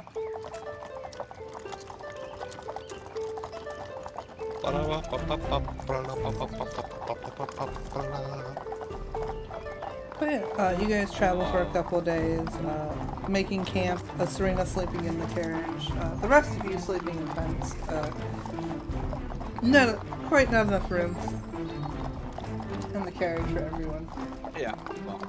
[SPEAKER 2] But yeah, you guys travel for a couple of days, making camp, Serena sleeping in the carriage, the rest of you sleeping in tents. Quite not enough room in the carriage for everyone.
[SPEAKER 3] Yeah. Well,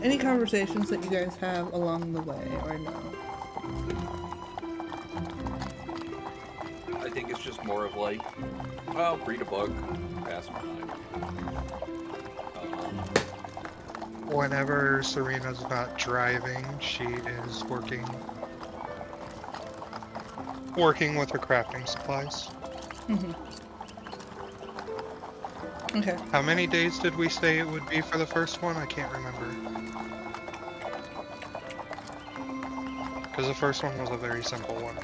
[SPEAKER 2] Any conversations that you guys have along the way, or no?
[SPEAKER 3] I think it's just more of like, oh, read a book, pass my time.
[SPEAKER 1] Whenever Serena's not driving, she is working with her crafting supplies.
[SPEAKER 2] Okay.
[SPEAKER 1] How many days did we say it would be for the first one? I can't remember. Because the first one was a very simple one.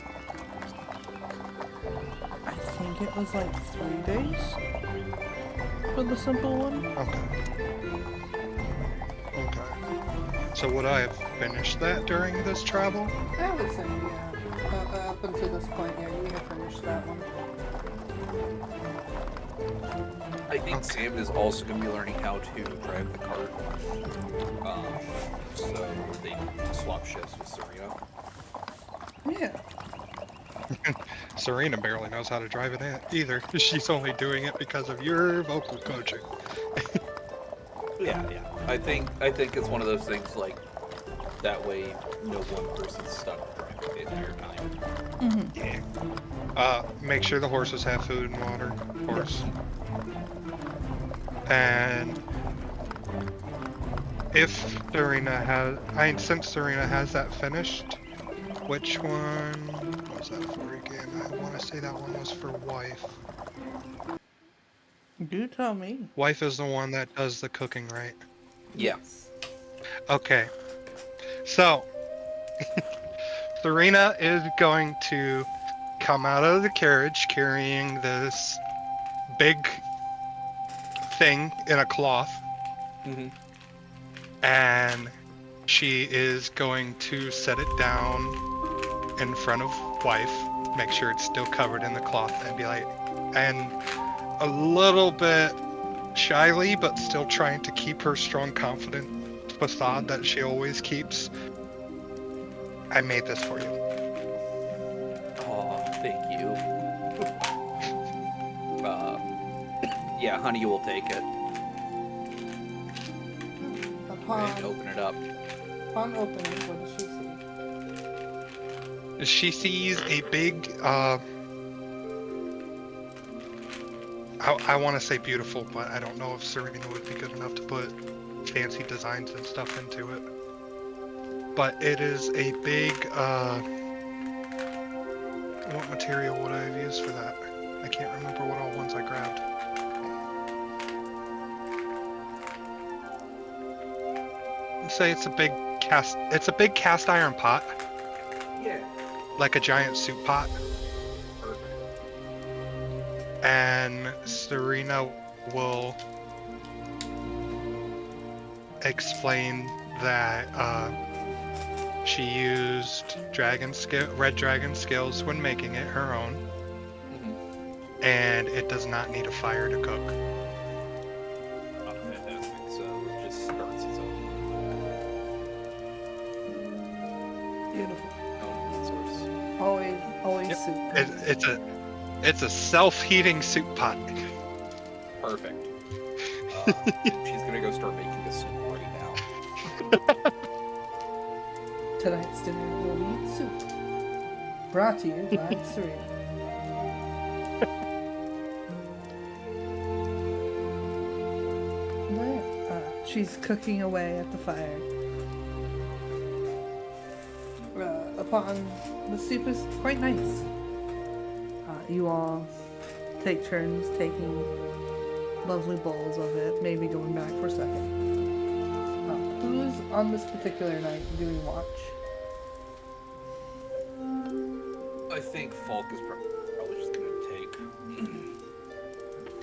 [SPEAKER 2] I think it was like 3 days for the simple one.
[SPEAKER 1] Okay. So would I have finished that during this travel?
[SPEAKER 2] I would say, yeah. Up until this point, yeah, you have finished that one.
[SPEAKER 3] I think
[SPEAKER 1] Okay.
[SPEAKER 3] Sam is also going to be learning how to drive the cart. So they swap shifts with Serena.
[SPEAKER 2] Yeah.
[SPEAKER 1] Serena barely knows how to drive it either. She's only doing it because of your vocal coaching.
[SPEAKER 3] Yeah. I think it's one of those things like that way no one person's stuck driving the entire time.
[SPEAKER 1] Yeah. Make sure the horses have food and water, of course. And if Serena since Serena has that finished, which one was that for again? I want to say that one was for wife.
[SPEAKER 2] Do tell me.
[SPEAKER 1] Wife is the one that does the cooking, right?
[SPEAKER 3] Yeah.
[SPEAKER 2] Yes.
[SPEAKER 1] Okay. So, Serena is going to come out of the carriage carrying this big thing in a cloth,
[SPEAKER 3] Mm-hmm.
[SPEAKER 1] and she is going to set it down in front of wife, make sure it's still covered in the cloth, and be like, and a little bit shyly, but still trying to keep her strong, confident facade that she always keeps. I made this for you.
[SPEAKER 3] Oh, thank you. Yeah, honey will take it and open it up.
[SPEAKER 2] Upon opening, what does she see?
[SPEAKER 1] She sees a big, I want to say beautiful, but I don't know if Serena would be good enough to put fancy designs and stuff into it. But it is a big, what material would I have used for that? I can't remember what all ones I grabbed. Let's say it's a big cast iron pot,
[SPEAKER 3] Yeah.
[SPEAKER 1] like a giant soup pot.
[SPEAKER 3] Perfect.
[SPEAKER 1] And Serena will explain that she used red dragon scales when making it her own,
[SPEAKER 3] Mm-hmm.
[SPEAKER 1] and it does not need a fire to cook.
[SPEAKER 3] Oh, fantastic. So it just starts its own
[SPEAKER 2] Beautiful.
[SPEAKER 3] source.
[SPEAKER 2] Always
[SPEAKER 1] Yep.
[SPEAKER 2] soup.
[SPEAKER 1] It's a self-heating soup pot.
[SPEAKER 3] Perfect. She's gonna go start making a soup right now.
[SPEAKER 2] Tonight's dinner will be soup. Brought to you by Serena. She's cooking away at the fire. The soup is quite nice. You all take turns taking lovely bowls of it, maybe going back for a second. Who's on this particular night doing watch?
[SPEAKER 3] I think Falk is probably just gonna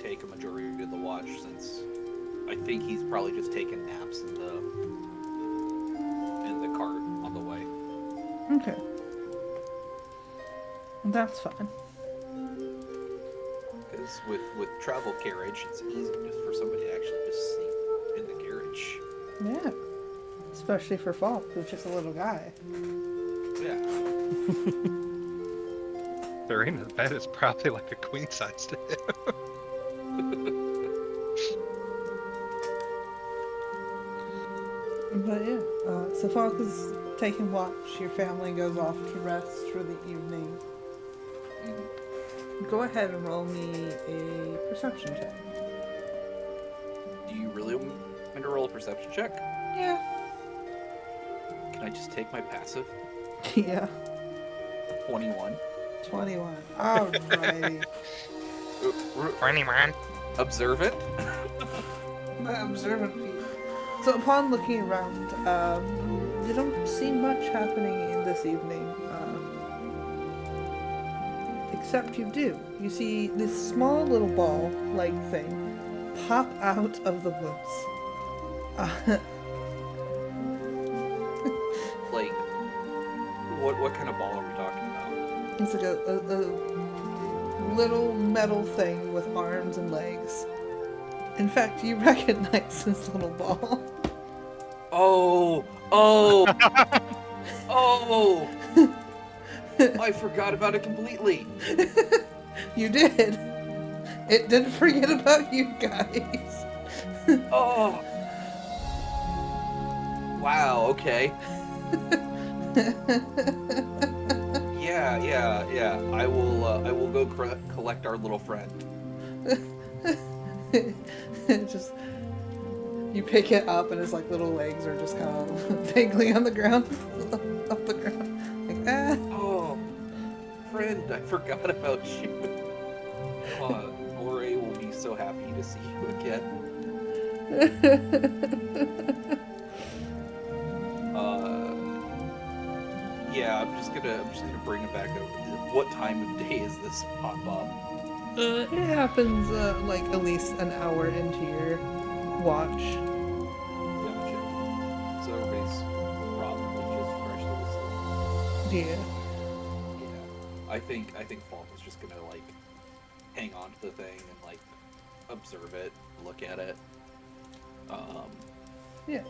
[SPEAKER 3] take a majority of the watch, since I think he's probably just taking naps in the cart on the way.
[SPEAKER 2] Okay. That's fine.
[SPEAKER 3] Because with travel carriage, it's easy just for somebody to actually just sleep in the carriage.
[SPEAKER 2] Yeah. Especially for Falk, who's just a little guy.
[SPEAKER 3] Yeah.
[SPEAKER 1] Serena's bed is probably like a queen size to him.
[SPEAKER 2] But yeah, so Falk is taking watch. Your family goes off to rest for the evening. Go ahead and roll me a perception check.
[SPEAKER 3] Do you really want me to roll a perception check?
[SPEAKER 2] Yeah.
[SPEAKER 3] Can I just take my passive?
[SPEAKER 2] Yeah.
[SPEAKER 3] 21.
[SPEAKER 2] 21. Alrighty.
[SPEAKER 1] 21.
[SPEAKER 3] Observant?
[SPEAKER 2] My observant feet. So upon looking around, you don't see much happening in this evening. Except you do. You see this small little ball-like thing pop out of the woods.
[SPEAKER 3] Like, what kind of ball are we talking about?
[SPEAKER 2] It's like a little metal thing with arms and legs. In fact, you recognize this little ball.
[SPEAKER 3] Oh, oh, oh! I forgot about it completely.
[SPEAKER 2] You did. It didn't forget about you guys.
[SPEAKER 3] Oh, wow. Okay. Yeah. I will go collect our little friend.
[SPEAKER 2] Just you pick it up and its like little legs are just kind of dangling on the ground, up the ground. Like
[SPEAKER 3] Oh, friend, I forgot about you. Moray will be so happy to see you again. Yeah, I'm just gonna bring it back over. What time of day is this pop up?
[SPEAKER 2] It happens like at least an hour into your watch.
[SPEAKER 3] Gotcha. So everybody's probably just freshly asleep.
[SPEAKER 2] Yeah.
[SPEAKER 3] Yeah. I think Falk is just gonna like hang on to the thing and like observe it, look at it.
[SPEAKER 2] Yeah.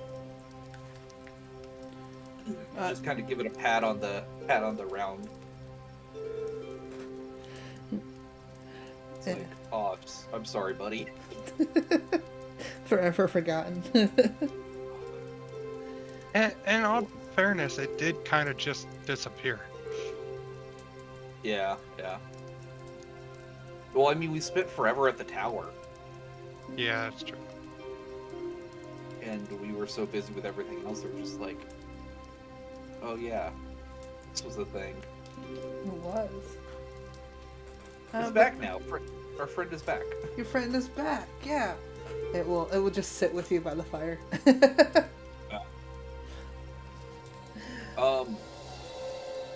[SPEAKER 3] Just kind of give it a pat on the round. It's like, oh, I'm sorry, buddy.
[SPEAKER 2] Forever forgotten.
[SPEAKER 1] And in all fairness, it did kind of just disappear.
[SPEAKER 3] Yeah. Well, I mean, we spent forever at the tower,
[SPEAKER 1] Yeah, that's true.
[SPEAKER 3] and we were so busy with everything else that we're just like, oh yeah, this was the thing.
[SPEAKER 2] It was.
[SPEAKER 3] It's back now. Our friend is back.
[SPEAKER 2] Your friend is back. Yeah. It will just sit with you by the fire.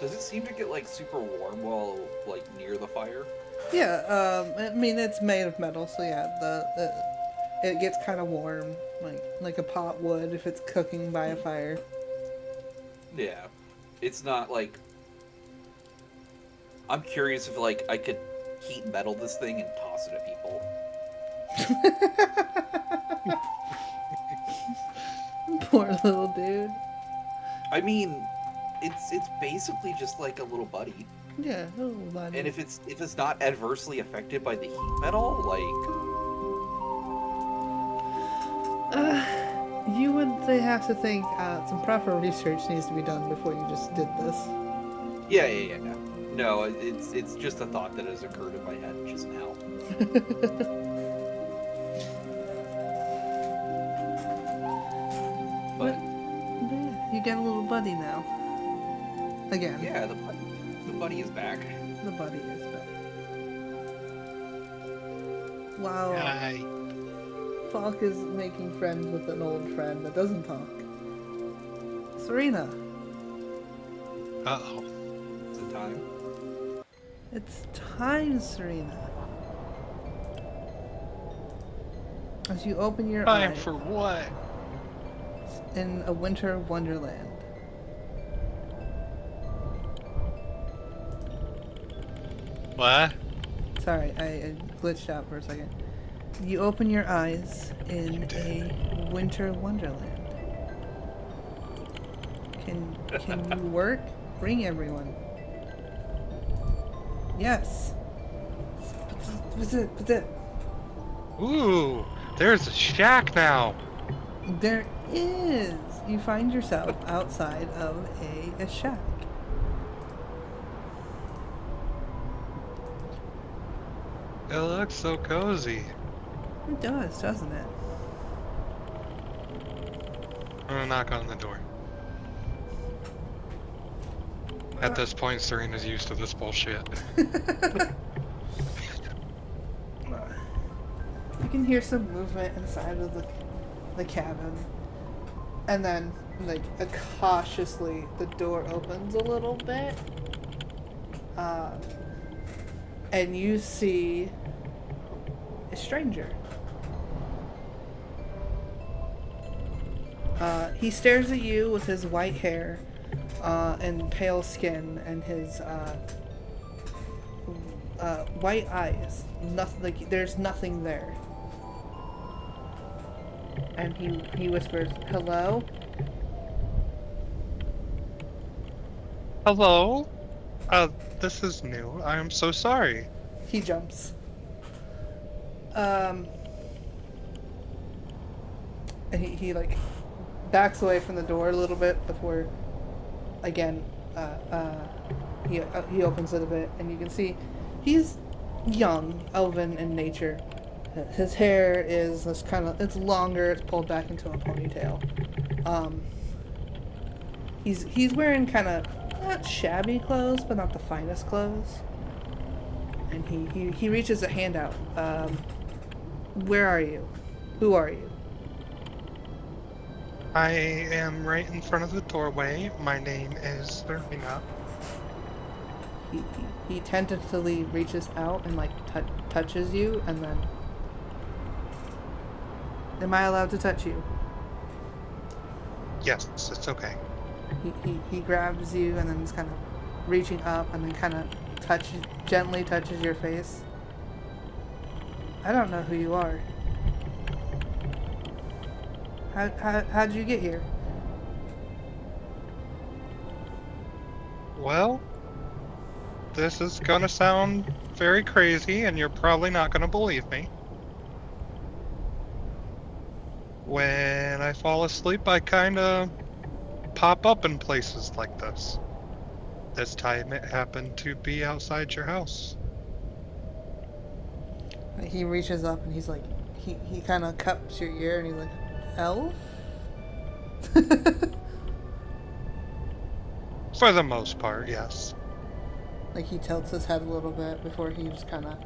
[SPEAKER 3] Does it seem to get like super warm while like near the fire?
[SPEAKER 2] Yeah. I mean, it's made of metal, so yeah, it gets kind of warm, like a pot would if it's cooking by a fire.
[SPEAKER 3] Yeah. It's not like. I'm curious if like I could heat metal this thing and toss it at people.
[SPEAKER 2] Poor little dude.
[SPEAKER 3] I mean, it's basically just like a little buddy.
[SPEAKER 2] Yeah, a little buddy.
[SPEAKER 3] And if it's not adversely affected by the heat metal, like
[SPEAKER 2] you would have to think some proper research needs to be done before you just did this.
[SPEAKER 3] yeah. No, it's just a thought that has occurred in my head just now.
[SPEAKER 2] But yeah, you get a little buddy now. Again.
[SPEAKER 3] Yeah, the buddy is back.
[SPEAKER 2] The buddy is back. Wow.
[SPEAKER 1] Hi.
[SPEAKER 2] Falk is making friends with an old friend that doesn't talk. Serena.
[SPEAKER 1] Uh-oh.
[SPEAKER 3] Is it time?
[SPEAKER 2] It's time, Serena. As you open your
[SPEAKER 1] Time
[SPEAKER 2] eyes
[SPEAKER 1] for what?
[SPEAKER 2] in a winter wonderland.
[SPEAKER 1] What?
[SPEAKER 2] Sorry, I glitched out for a second. You open your eyes in a winter wonderland. Can you work? Bring everyone. Yes. What's it?
[SPEAKER 1] Ooh, there's a shack now.
[SPEAKER 2] There is. You find yourself outside of a shack.
[SPEAKER 1] It looks so cozy.
[SPEAKER 2] It does, doesn't it?
[SPEAKER 1] I'm gonna knock on the door. At this point, Serena's used to this bullshit.
[SPEAKER 2] You can hear some movement inside of the cabin. And then, like, cautiously, the door opens a little bit. And you see a stranger. He stares at you with his white hair and pale skin and his white eyes. Nothing, like, there's nothing there. and he whispers, "Hello."
[SPEAKER 1] Hello? This is new. I'm so sorry.
[SPEAKER 2] He jumps. Um, and he like backs away from the door a little bit before, again, uh, uh, he opens it a bit, and you can see he's young, elven in nature. His hair is this kind of, it's longer, it's pulled back into a ponytail. Um, he's wearing kind of not shabby clothes, but not the finest clothes. And he reaches a hand out. Where are you? Who are you?
[SPEAKER 1] I am right in front of the doorway. My name is Serena.
[SPEAKER 2] He tentatively reaches out and like touches you, and then, am I allowed to touch you?
[SPEAKER 1] Yes, it's okay.
[SPEAKER 2] He grabs you and then is kind of reaching up and then kind of gently touches your face. I don't know who you are. How'd you get here?
[SPEAKER 1] Well, this is gonna sound very crazy, and you're probably not gonna believe me. When I fall asleep, I kinda pop up in places like this. This time it happened to be outside your house.
[SPEAKER 2] He reaches up and he's like, he kind of cups your ear and he's like, elf?
[SPEAKER 1] For the most part, yes.
[SPEAKER 2] Like he tilts his head a little bit before he just kind of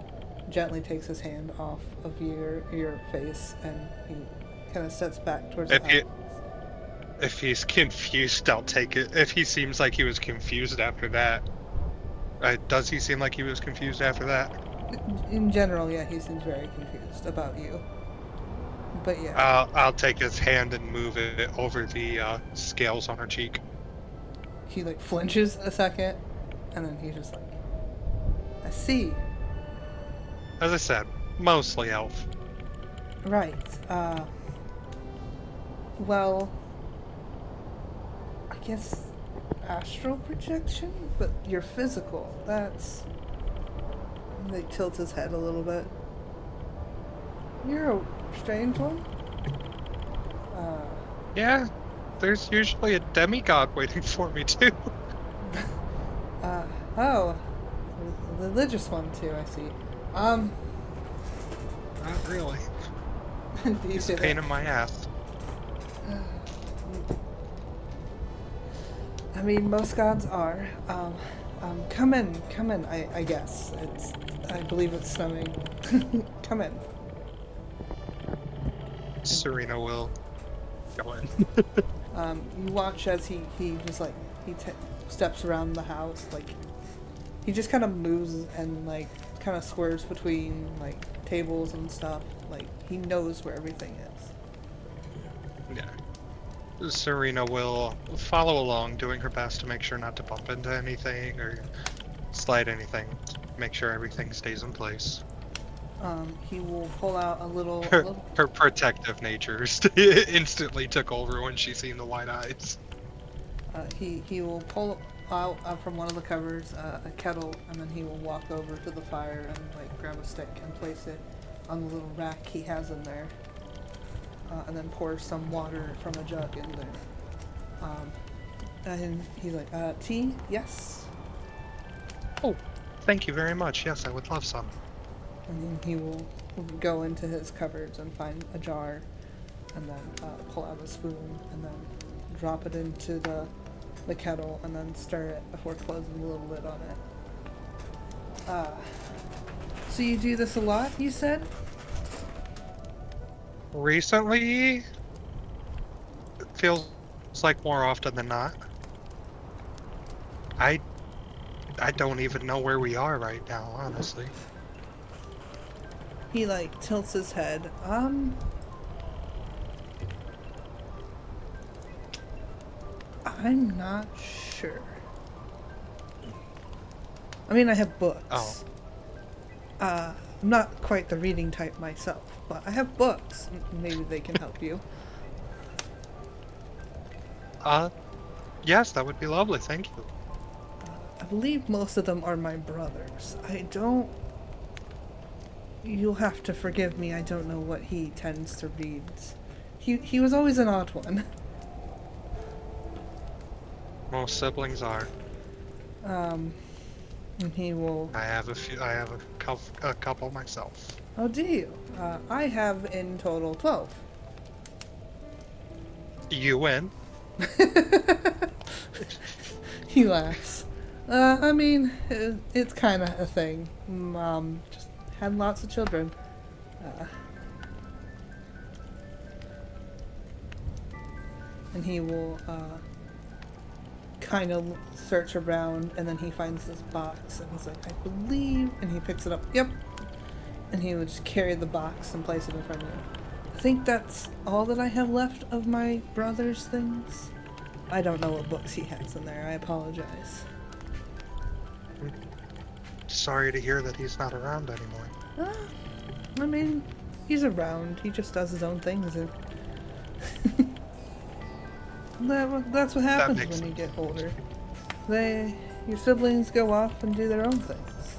[SPEAKER 2] gently takes his hand off of your face, and he kind of steps back towards
[SPEAKER 1] If
[SPEAKER 2] the
[SPEAKER 1] he,
[SPEAKER 2] elf.
[SPEAKER 1] if he's confused, I'll take it. If he seems like he was confused after that, does he seem like he was confused after that?
[SPEAKER 2] In general, yeah, he seems very confused about you. But yeah,
[SPEAKER 1] I'll take his hand and move it over the scales on her cheek.
[SPEAKER 2] he like flinches a second, and then he's just like, I see.
[SPEAKER 1] As I said, mostly elf.
[SPEAKER 2] Right. Well, I guess astral projection, but you're physical. That's. He like tilts his head a little bit. You're a strange one.
[SPEAKER 1] Yeah, there's usually a demigod waiting for me too.
[SPEAKER 2] Oh, a religious one too. I see.
[SPEAKER 1] Not really.
[SPEAKER 2] Do you
[SPEAKER 1] He's
[SPEAKER 2] say
[SPEAKER 1] a pain
[SPEAKER 2] that?
[SPEAKER 1] in my ass.
[SPEAKER 2] I mean, most gods are. Come in, come in. I guess I believe it's snowing. Come in.
[SPEAKER 1] Serena will go in.
[SPEAKER 2] You watch as he just like steps around the house, like he just kind of moves and like kind of swerves between like tables and stuff. Like he knows where everything is.
[SPEAKER 1] Yeah. Serena will follow along, doing her best to make sure not to bump into anything or slide anything. Make sure everything stays in place.
[SPEAKER 2] He will pull out a little.
[SPEAKER 1] Her protective nature instantly took over when she seen the white eyes.
[SPEAKER 2] He will pull out from one of the cupboards a kettle, and then he will walk over to the fire and like grab a stick and place it on the little rack he has in there, and then pour some water from a jug in there. And he's like, tea? Yes.
[SPEAKER 1] Oh, thank you very much. Yes, I would love some.
[SPEAKER 2] And then he will go into his cupboards and find a jar, and then pull out a spoon, and then drop it into the kettle, and then stir it before closing the little lid on it. So you do this a lot, you said?
[SPEAKER 1] Recently, it feels like more often than not. I don't even know where we are right now, honestly.
[SPEAKER 2] He like tilts his head. I'm not sure. I mean, I have books.
[SPEAKER 1] Oh.
[SPEAKER 2] I'm not quite the reading type myself, but I have books. Maybe they can help you.
[SPEAKER 1] Yes, that would be lovely. Thank you.
[SPEAKER 2] I believe most of them are my brothers. I don't. You'll have to forgive me. I don't know what he tends to read. He was always an odd one.
[SPEAKER 1] Most siblings are.
[SPEAKER 2] And he will.
[SPEAKER 1] I have a few. I have a couple myself.
[SPEAKER 2] Oh, do you? I have in total 12.
[SPEAKER 1] You win.
[SPEAKER 2] He laughs. I mean, it's kind of a thing. Mom just had lots of children. And he will kind of search around, and then he finds this box, and he's like, I believe, and he picks it up. Yep. And he would just carry the box and place it in front of you. I think that's all that I have left of my brother's things. I don't know what books he has in there. I apologize.
[SPEAKER 1] Sorry to hear that he's not around anymore.
[SPEAKER 2] I mean, he's around. He just does his own things. And that's what happens when you get older. Your siblings go off and do their own things.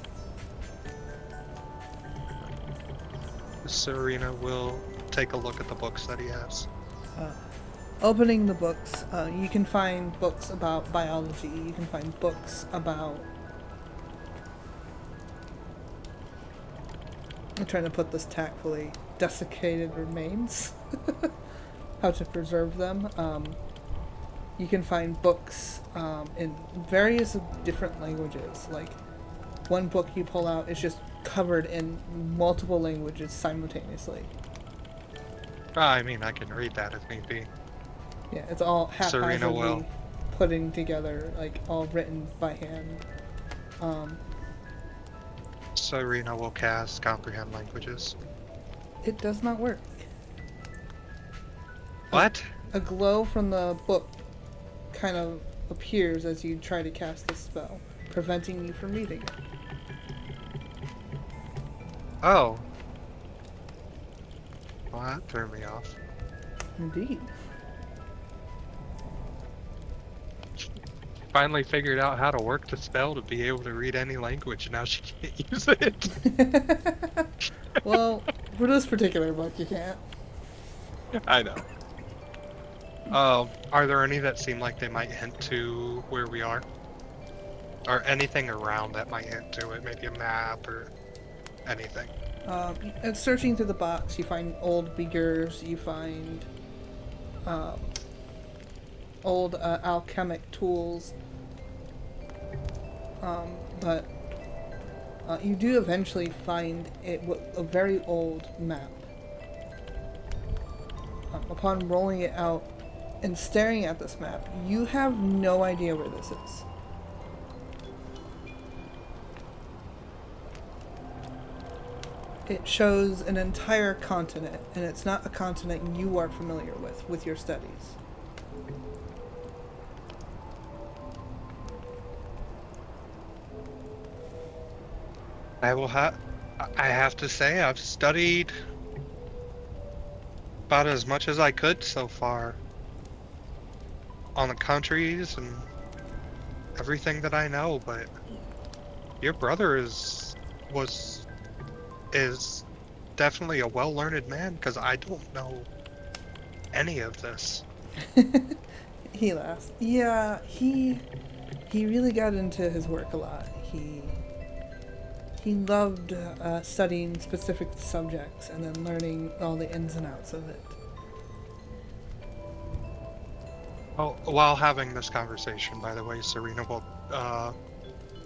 [SPEAKER 1] Serena will take a look at the books that he has.
[SPEAKER 2] Opening the books, you can find books about biology. You can find books about... I'm trying to put this tactfully. Desiccated remains. How to preserve them. You can find books in various different languages. Like, one book you pull out is just covered in multiple languages simultaneously.
[SPEAKER 1] I mean, I can read that if need be.
[SPEAKER 2] Yeah, it's all
[SPEAKER 1] Serena
[SPEAKER 2] haphazardly
[SPEAKER 1] will.
[SPEAKER 2] putting together, like, all written by hand.
[SPEAKER 1] Serena will cast Comprehend Languages.
[SPEAKER 2] It does not work.
[SPEAKER 1] What?
[SPEAKER 2] A glow from the book kind of appears as you try to cast the spell, preventing you from reading it.
[SPEAKER 1] Oh. Well, that threw me off.
[SPEAKER 2] Indeed.
[SPEAKER 1] Finally figured out how to work the spell to be able to read any language, and now she can't use it.
[SPEAKER 2] Well, for this particular book, you can't.
[SPEAKER 1] I know. Are there any that seem like they might hint to where we are? Or anything around that might hint to it? Maybe a map or anything?
[SPEAKER 2] And searching through the box, you find old beakers, you find old alchemic tools, but you do eventually find a very old map. Upon rolling it out and staring at this map, you have no idea where this is. It shows an entire continent, and it's not a continent you are familiar with your studies.
[SPEAKER 1] I have to say I've studied about as much as I could so far on the countries and everything that I know, but your brother is definitely a well-learned man, because I don't know any of this.
[SPEAKER 2] He laughs. Yeah, he really got into his work a lot. He loved studying specific subjects and then learning all the ins and outs of it.
[SPEAKER 1] Oh, while having this conversation, by the way, Serena will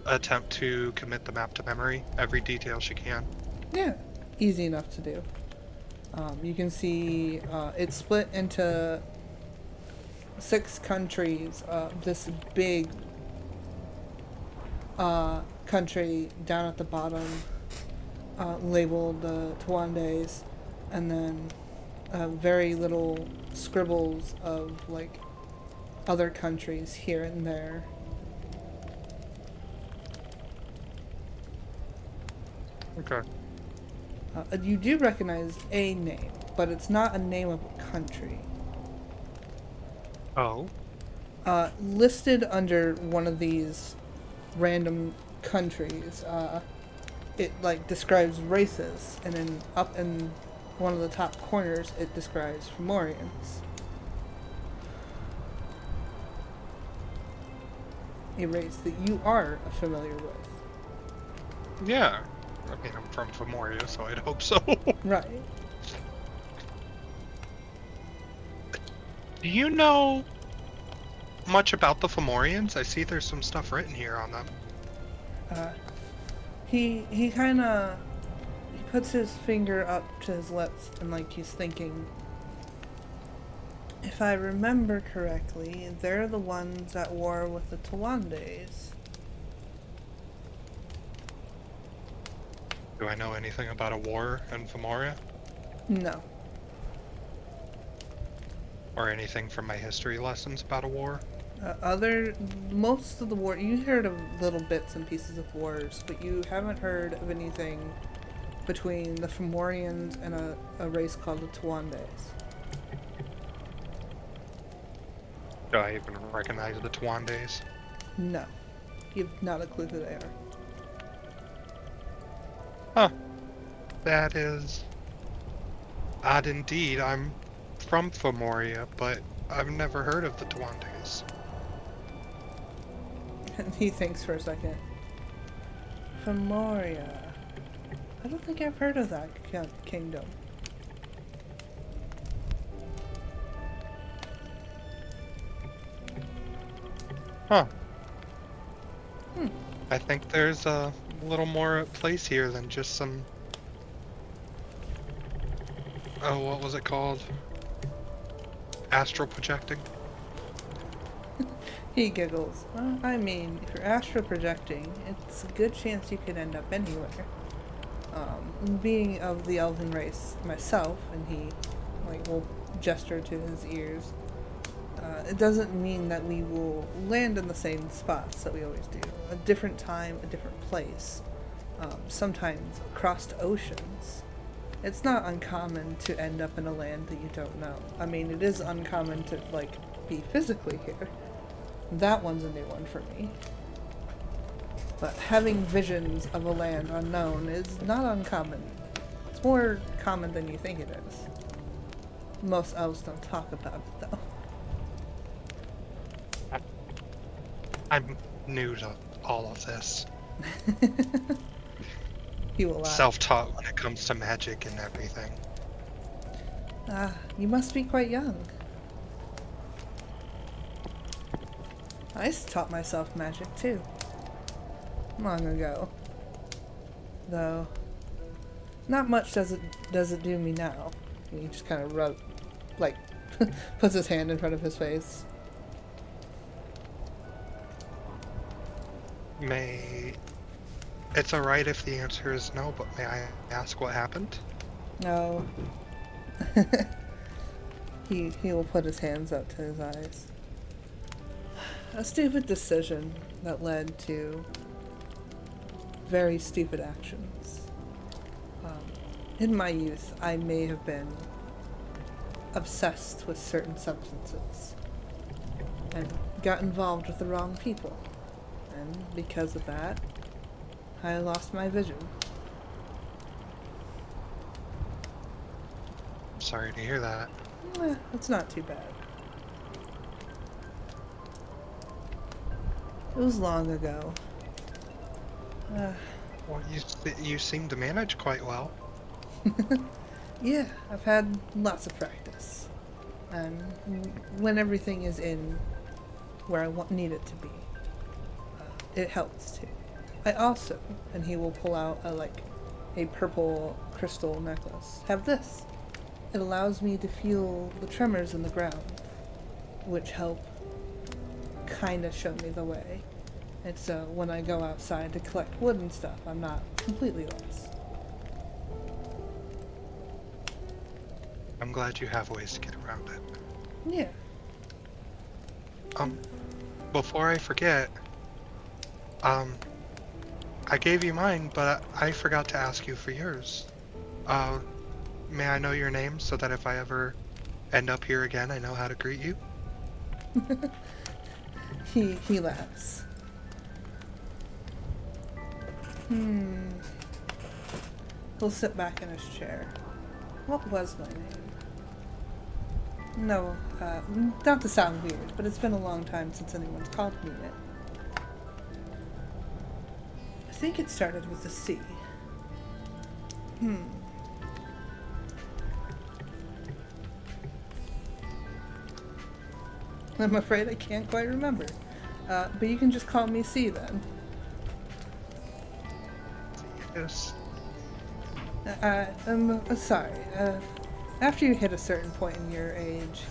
[SPEAKER 1] attempt to commit the map to memory, every detail she can.
[SPEAKER 2] Yeah, easy enough to do. You can see it's split into 6 countries. This big country down at the bottom labeled the Twandes, and then very little scribbles of like other countries here and there.
[SPEAKER 1] Okay.
[SPEAKER 2] You do recognize a name, but it's not a name of a country.
[SPEAKER 1] Oh,
[SPEAKER 2] Listed under one of these random countries, it like describes races, and then up in one of the top corners, it describes Fomorians. A race that you are familiar with.
[SPEAKER 1] yeah. I mean, I'm from Femoria, so I'd hope so.
[SPEAKER 2] Right.
[SPEAKER 1] Do you know much about the Fomorians? I see there's some stuff written here on them.
[SPEAKER 2] He kind of he puts his finger up to his lips and like he's thinking. If I remember correctly, they're the ones at war with the Tawandes.
[SPEAKER 1] Do I know anything about a war in Femoria?
[SPEAKER 2] No.
[SPEAKER 1] Or anything from my history lessons about a war?
[SPEAKER 2] Most of the war, you heard of little bits and pieces of wars, but you haven't heard of anything between the Fomorians and a race called the Tawandes.
[SPEAKER 1] Do I even recognize the Tawandes?
[SPEAKER 2] No. You've not a clue who they are.
[SPEAKER 1] Huh. That is odd indeed. I'm from Femoria, but I've never heard of the Tawandes.
[SPEAKER 2] And he thinks for a second. Femoria. I don't think I've heard of that kingdom.
[SPEAKER 1] Huh. I think there's a little more at place here than just some... Oh, what was it called? Astral projecting?
[SPEAKER 2] He giggles. Well, I mean, if you're astral projecting, it's a good chance you could end up anywhere. Being of the elven race myself, and he will gesture to his ears, it doesn't mean that we will land in the same spots that we always do. A different time, a different place. Sometimes across oceans. It's not uncommon to end up in a land that you don't know. I mean, it is uncommon to, be physically here. That one's a new one for me. But having visions of a land unknown is not uncommon. It's more common than you think it is. Most elves don't talk about it, though.
[SPEAKER 1] I'm new to all of this.
[SPEAKER 2] He will laugh.
[SPEAKER 1] Self-taught when it comes to magic and everything.
[SPEAKER 2] You must be quite young. I taught myself magic too. Long ago. Though, not much does it do me now. He just kind of puts his hand in front of his face.
[SPEAKER 1] It's alright if the answer is no, but may I ask what happened?
[SPEAKER 2] No. He will put his hands up to his eyes. A stupid decision that led to very stupid actions. In my youth, I may have been obsessed with certain substances and got involved with the wrong people. And because of that, I lost my vision.
[SPEAKER 1] I'm sorry to hear that.
[SPEAKER 2] It's not too bad. It was long ago.
[SPEAKER 1] Well, you seem to manage quite well.
[SPEAKER 2] Yeah, I've had lots of practice. And when everything is in where I need it to be, it helps too. I also, and he will pull out a purple crystal necklace, have this. It allows me to feel the tremors in the ground, which help kind of show me the way. And so when I go outside to collect wood and stuff, I'm not completely lost.
[SPEAKER 1] I'm glad you have ways to get around it.
[SPEAKER 2] Yeah.
[SPEAKER 1] Before I forget, I gave you mine, but I forgot to ask you for yours. May I know your name so that if I ever end up here again, I know how to greet you?
[SPEAKER 2] He laughs. He'll sit back in his chair. What was my name? No, not to sound weird, but it's been a long time since anyone's called me it. I think it started with a C. I'm afraid I can't quite remember. But you can just call me C then.
[SPEAKER 1] Yes.
[SPEAKER 2] I'm sorry. After you hit a certain point in your age,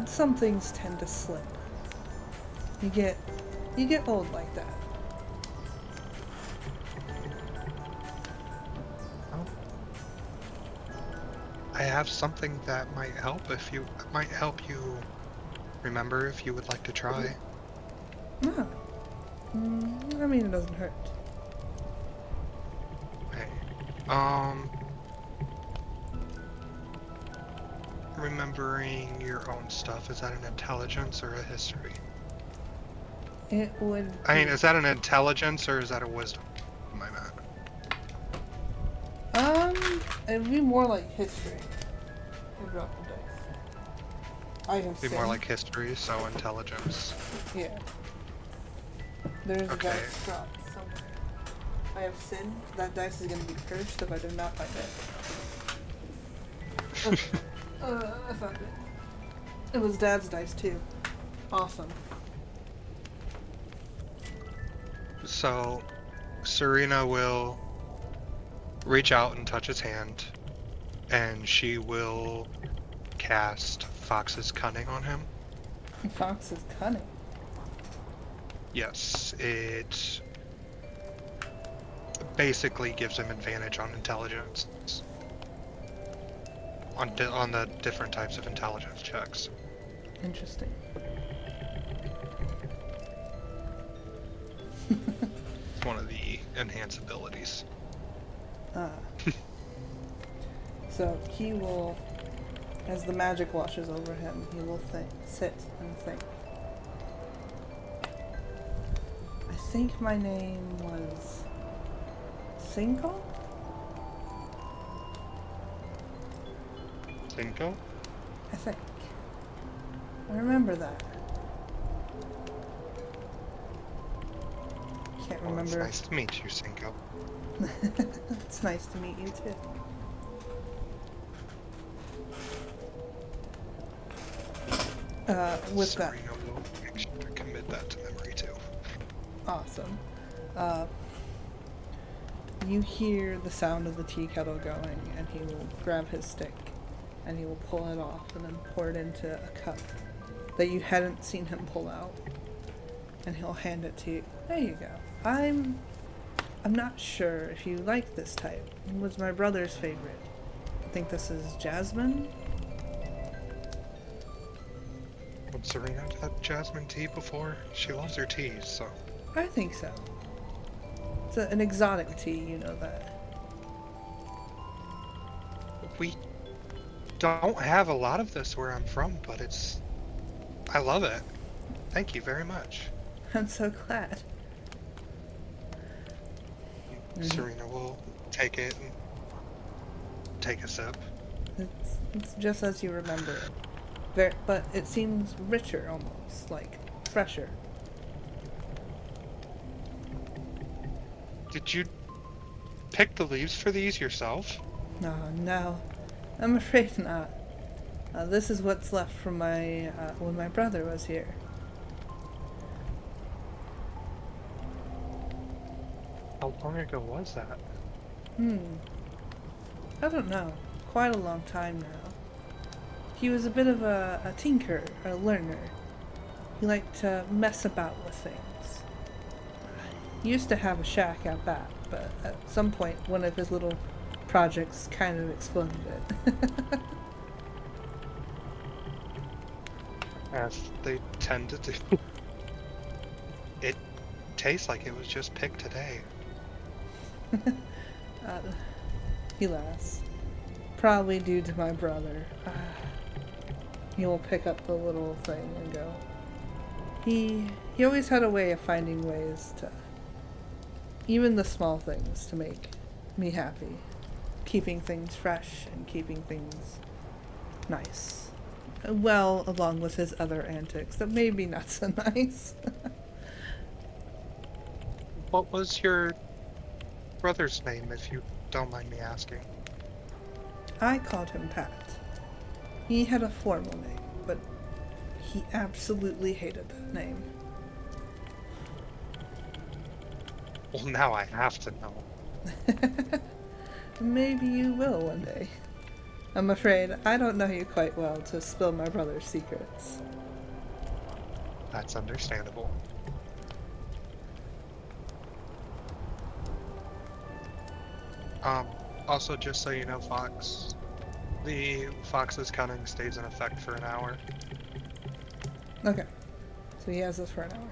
[SPEAKER 2] some things tend to slip. You get old like that.
[SPEAKER 1] Oh. I have something that might help you remember if you would like to try.
[SPEAKER 2] Ah. I mean, it doesn't hurt.
[SPEAKER 1] Okay. Remembering your own stuff, is that an intelligence or a history?
[SPEAKER 2] It would.
[SPEAKER 1] I mean, is that an intelligence or is that a wisdom? My bad.
[SPEAKER 2] It'd be more like history. I dropped the dice. I have
[SPEAKER 1] Be more
[SPEAKER 2] sinned.
[SPEAKER 1] like history, so intelligence.
[SPEAKER 2] Yeah. There's a
[SPEAKER 1] Okay.
[SPEAKER 2] dice dropped somewhere. I have sinned. That dice is going to be cursed if I do not find it. I found it. It was Dad's dice too. Awesome.
[SPEAKER 1] So, Serena will reach out and touch his hand, and she will cast Fox's Cunning on him.
[SPEAKER 2] Fox is cunning.
[SPEAKER 1] Yes, it basically gives him advantage on intelligence. On the different types of intelligence checks.
[SPEAKER 2] Interesting.
[SPEAKER 1] It's one of the enhanced abilities.
[SPEAKER 2] So he will, as the magic washes over him, he will sit and think. I think my name was Cinco?
[SPEAKER 1] Cinco?
[SPEAKER 2] I think. I remember that. Can't
[SPEAKER 1] Well, it's
[SPEAKER 2] remember.
[SPEAKER 1] nice to meet you, Cinco.
[SPEAKER 2] It's nice to meet you too. With that,
[SPEAKER 1] Serena will make sure to commit that to memory too.
[SPEAKER 2] awesome. You hear the sound of the tea kettle going, and he will grab his stick, and he will pull it off, and then pour it into a cup that you hadn't seen him pull out, and he'll hand it to you. There you go. I'm not sure if you like this type. It was my brother's favorite. I think this is jasmine.
[SPEAKER 1] Would Serena have had jasmine tea before? She loves her teas, so.
[SPEAKER 2] I think so. It's an exotic tea, you know that.
[SPEAKER 1] We don't have a lot of this where I'm from, but I love it. Thank you very much.
[SPEAKER 2] I'm so glad.
[SPEAKER 1] Serena will take it and take a sip.
[SPEAKER 2] It's just as you remember it. But it seems richer almost, like fresher.
[SPEAKER 1] Did you pick the leaves for these yourself?
[SPEAKER 2] No, I'm afraid not. This is what's left from when my brother was here.
[SPEAKER 1] How long ago was that?
[SPEAKER 2] I don't know. Quite a long time now. He was a bit of a tinker, a learner. He liked to mess about with things. He used to have a shack out back, but at some point one of his little projects kind of exploded it.
[SPEAKER 1] As they tend to do. It tastes like it was just picked today.
[SPEAKER 2] He laughs. Probably due to my brother. He will pick up the little thing and go. He always had a way of finding ways to, even the small things, to make me happy. Keeping things fresh and keeping things nice. Well, along with his other antics that may be not so nice.
[SPEAKER 1] What was your brother's name, if you don't mind me asking?
[SPEAKER 2] I called him Pat. He had a formal name, but he absolutely hated that name.
[SPEAKER 1] Well, now I have to know.
[SPEAKER 2] Maybe you will one day. I'm afraid I don't know you quite well to spill my brother's secrets.
[SPEAKER 1] That's understandable. Also, just so you know, Fox, the Fox's cunning stays in effect for an hour.
[SPEAKER 2] Okay. So he has this for an hour.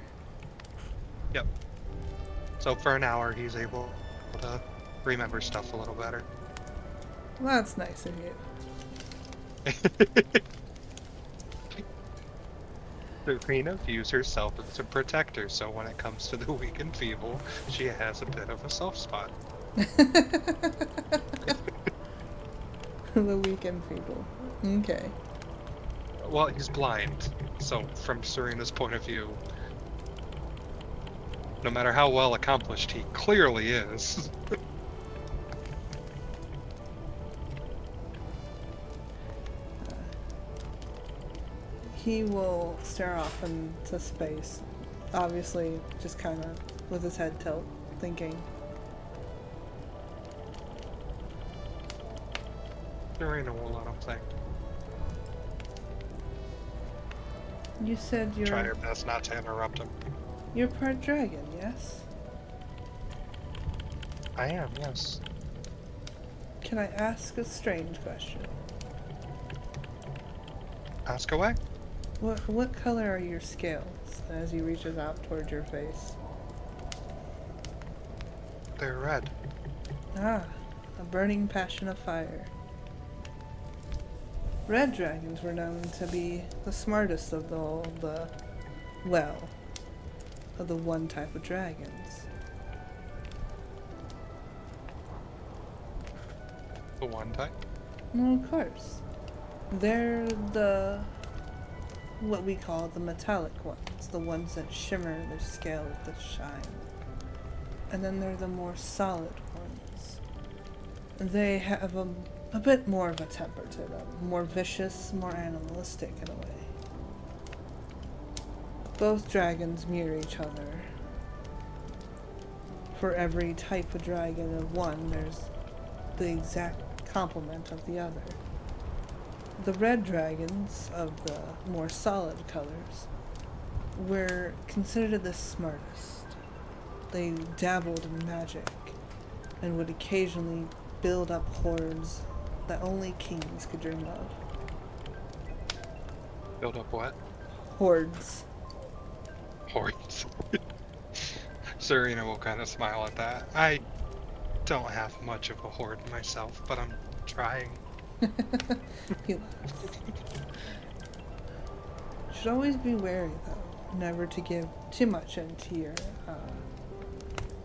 [SPEAKER 1] Yep. So for an hour, he's able to remember stuff a little better.
[SPEAKER 2] Well, that's nice of you.
[SPEAKER 1] Serena views herself as a protector, so when it comes to the weak and feeble, she has a bit of a soft spot.
[SPEAKER 2] The weekend people. Okay.
[SPEAKER 1] Well, he's blind, so from Serena's point of view, no matter how well accomplished he clearly is.
[SPEAKER 2] He will stare off into space, obviously just kind of with his head tilt, thinking.
[SPEAKER 1] Serena will let him think.
[SPEAKER 2] You said
[SPEAKER 1] Try your best not to interrupt him.
[SPEAKER 2] you're part dragon, yes?
[SPEAKER 1] I am, yes.
[SPEAKER 2] Can I ask a strange question?
[SPEAKER 1] Ask away.
[SPEAKER 2] What color are your scales as he reaches out towards your face?
[SPEAKER 1] They're red.
[SPEAKER 2] Ah, a burning passion of fire. Red dragons were known to be the smartest of of the one type of dragons.
[SPEAKER 1] The one type?
[SPEAKER 2] Well, of course. They're what we call the metallic ones, the ones that shimmer their scales that shine. And then they're the more solid ones. They have a bit more of a temper to them, more vicious, more animalistic in a way. Both dragons mirror each other. For every type of dragon of one, there's the exact complement of the other. The red dragons, of the more solid colors, were considered the smartest. They dabbled in magic and would occasionally build up hordes that only kings could dream of.
[SPEAKER 1] Build up what?
[SPEAKER 2] Hordes.
[SPEAKER 1] Hordes. Serena will kind of smile at that. I don't have much of a horde myself, but I'm trying.
[SPEAKER 2] He laughs. Should always be wary, though, never to give too much into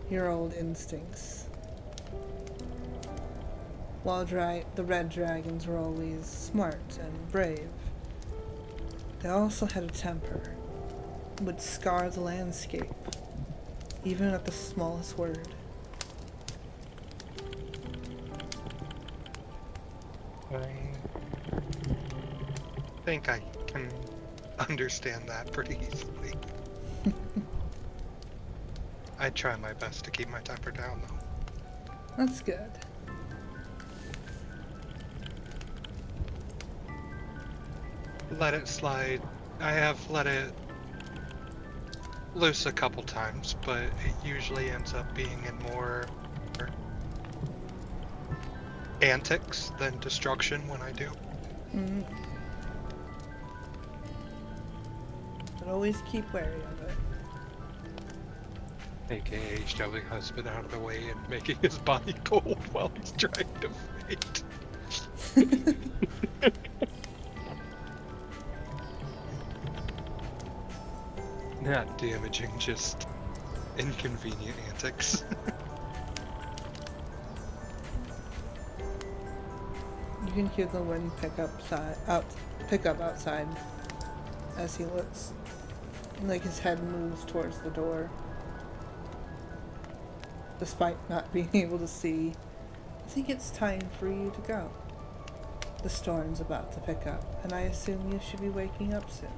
[SPEAKER 2] your old instincts. While the red dragons were always smart and brave, they also had a temper, would scar the landscape, even at the smallest word.
[SPEAKER 1] I think I can understand that pretty easily. I try my best to keep my temper down, though.
[SPEAKER 2] That's good.
[SPEAKER 1] Let it slide. I have let it loose a couple times, but it usually ends up being in more antics than destruction when I do.
[SPEAKER 2] Mm-hmm. But always keep wary of it.
[SPEAKER 1] AKA shoving husband out of the way and making his body cold while he's trying to fight. Not damaging, just inconvenient antics.
[SPEAKER 2] You can hear the wind pick up outside as he looks, like his head moves towards the door, despite not being able to see. I think it's time for you to go. The storm's about to pick up, and I assume you should be waking up soon.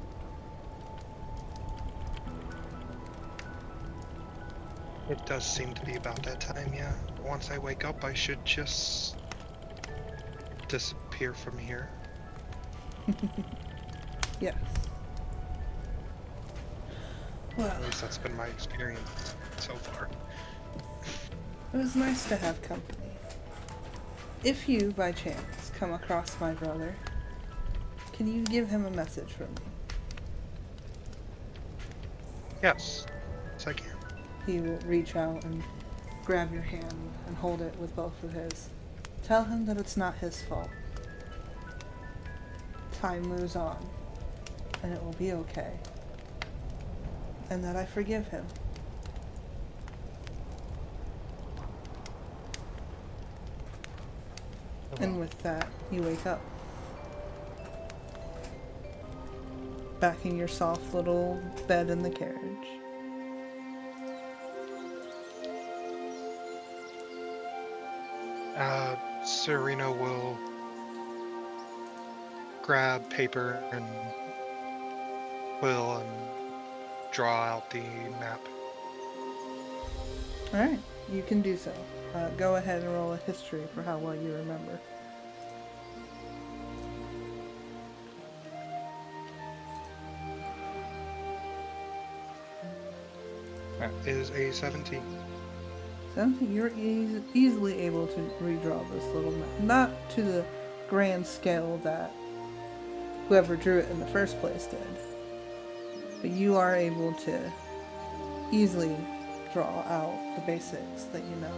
[SPEAKER 1] It does seem to be about that time, yeah. Once I wake up, I should just disappear from here.
[SPEAKER 2] Yes. Well,
[SPEAKER 1] At least that's been my experience so far.
[SPEAKER 2] it was nice to have company. If you, by chance, come across my brother, can you give him a message from me?
[SPEAKER 1] Yes, yes I can.
[SPEAKER 2] He will reach out and grab your hand and hold it with both of his. Tell him that it's not his fault. Time moves on, and it will be okay. And that I forgive him. And with that, you wake up. Back in your soft little bed in the carriage.
[SPEAKER 1] Serena will grab paper and quill and draw out the map.
[SPEAKER 2] Alright, you can do so. Go ahead and roll a history for how well you remember.
[SPEAKER 1] That is a 17.
[SPEAKER 2] So you're easily able to redraw this little map. Not to the grand scale that whoever drew it in the first place did. But you are able to easily draw out the basics that you know.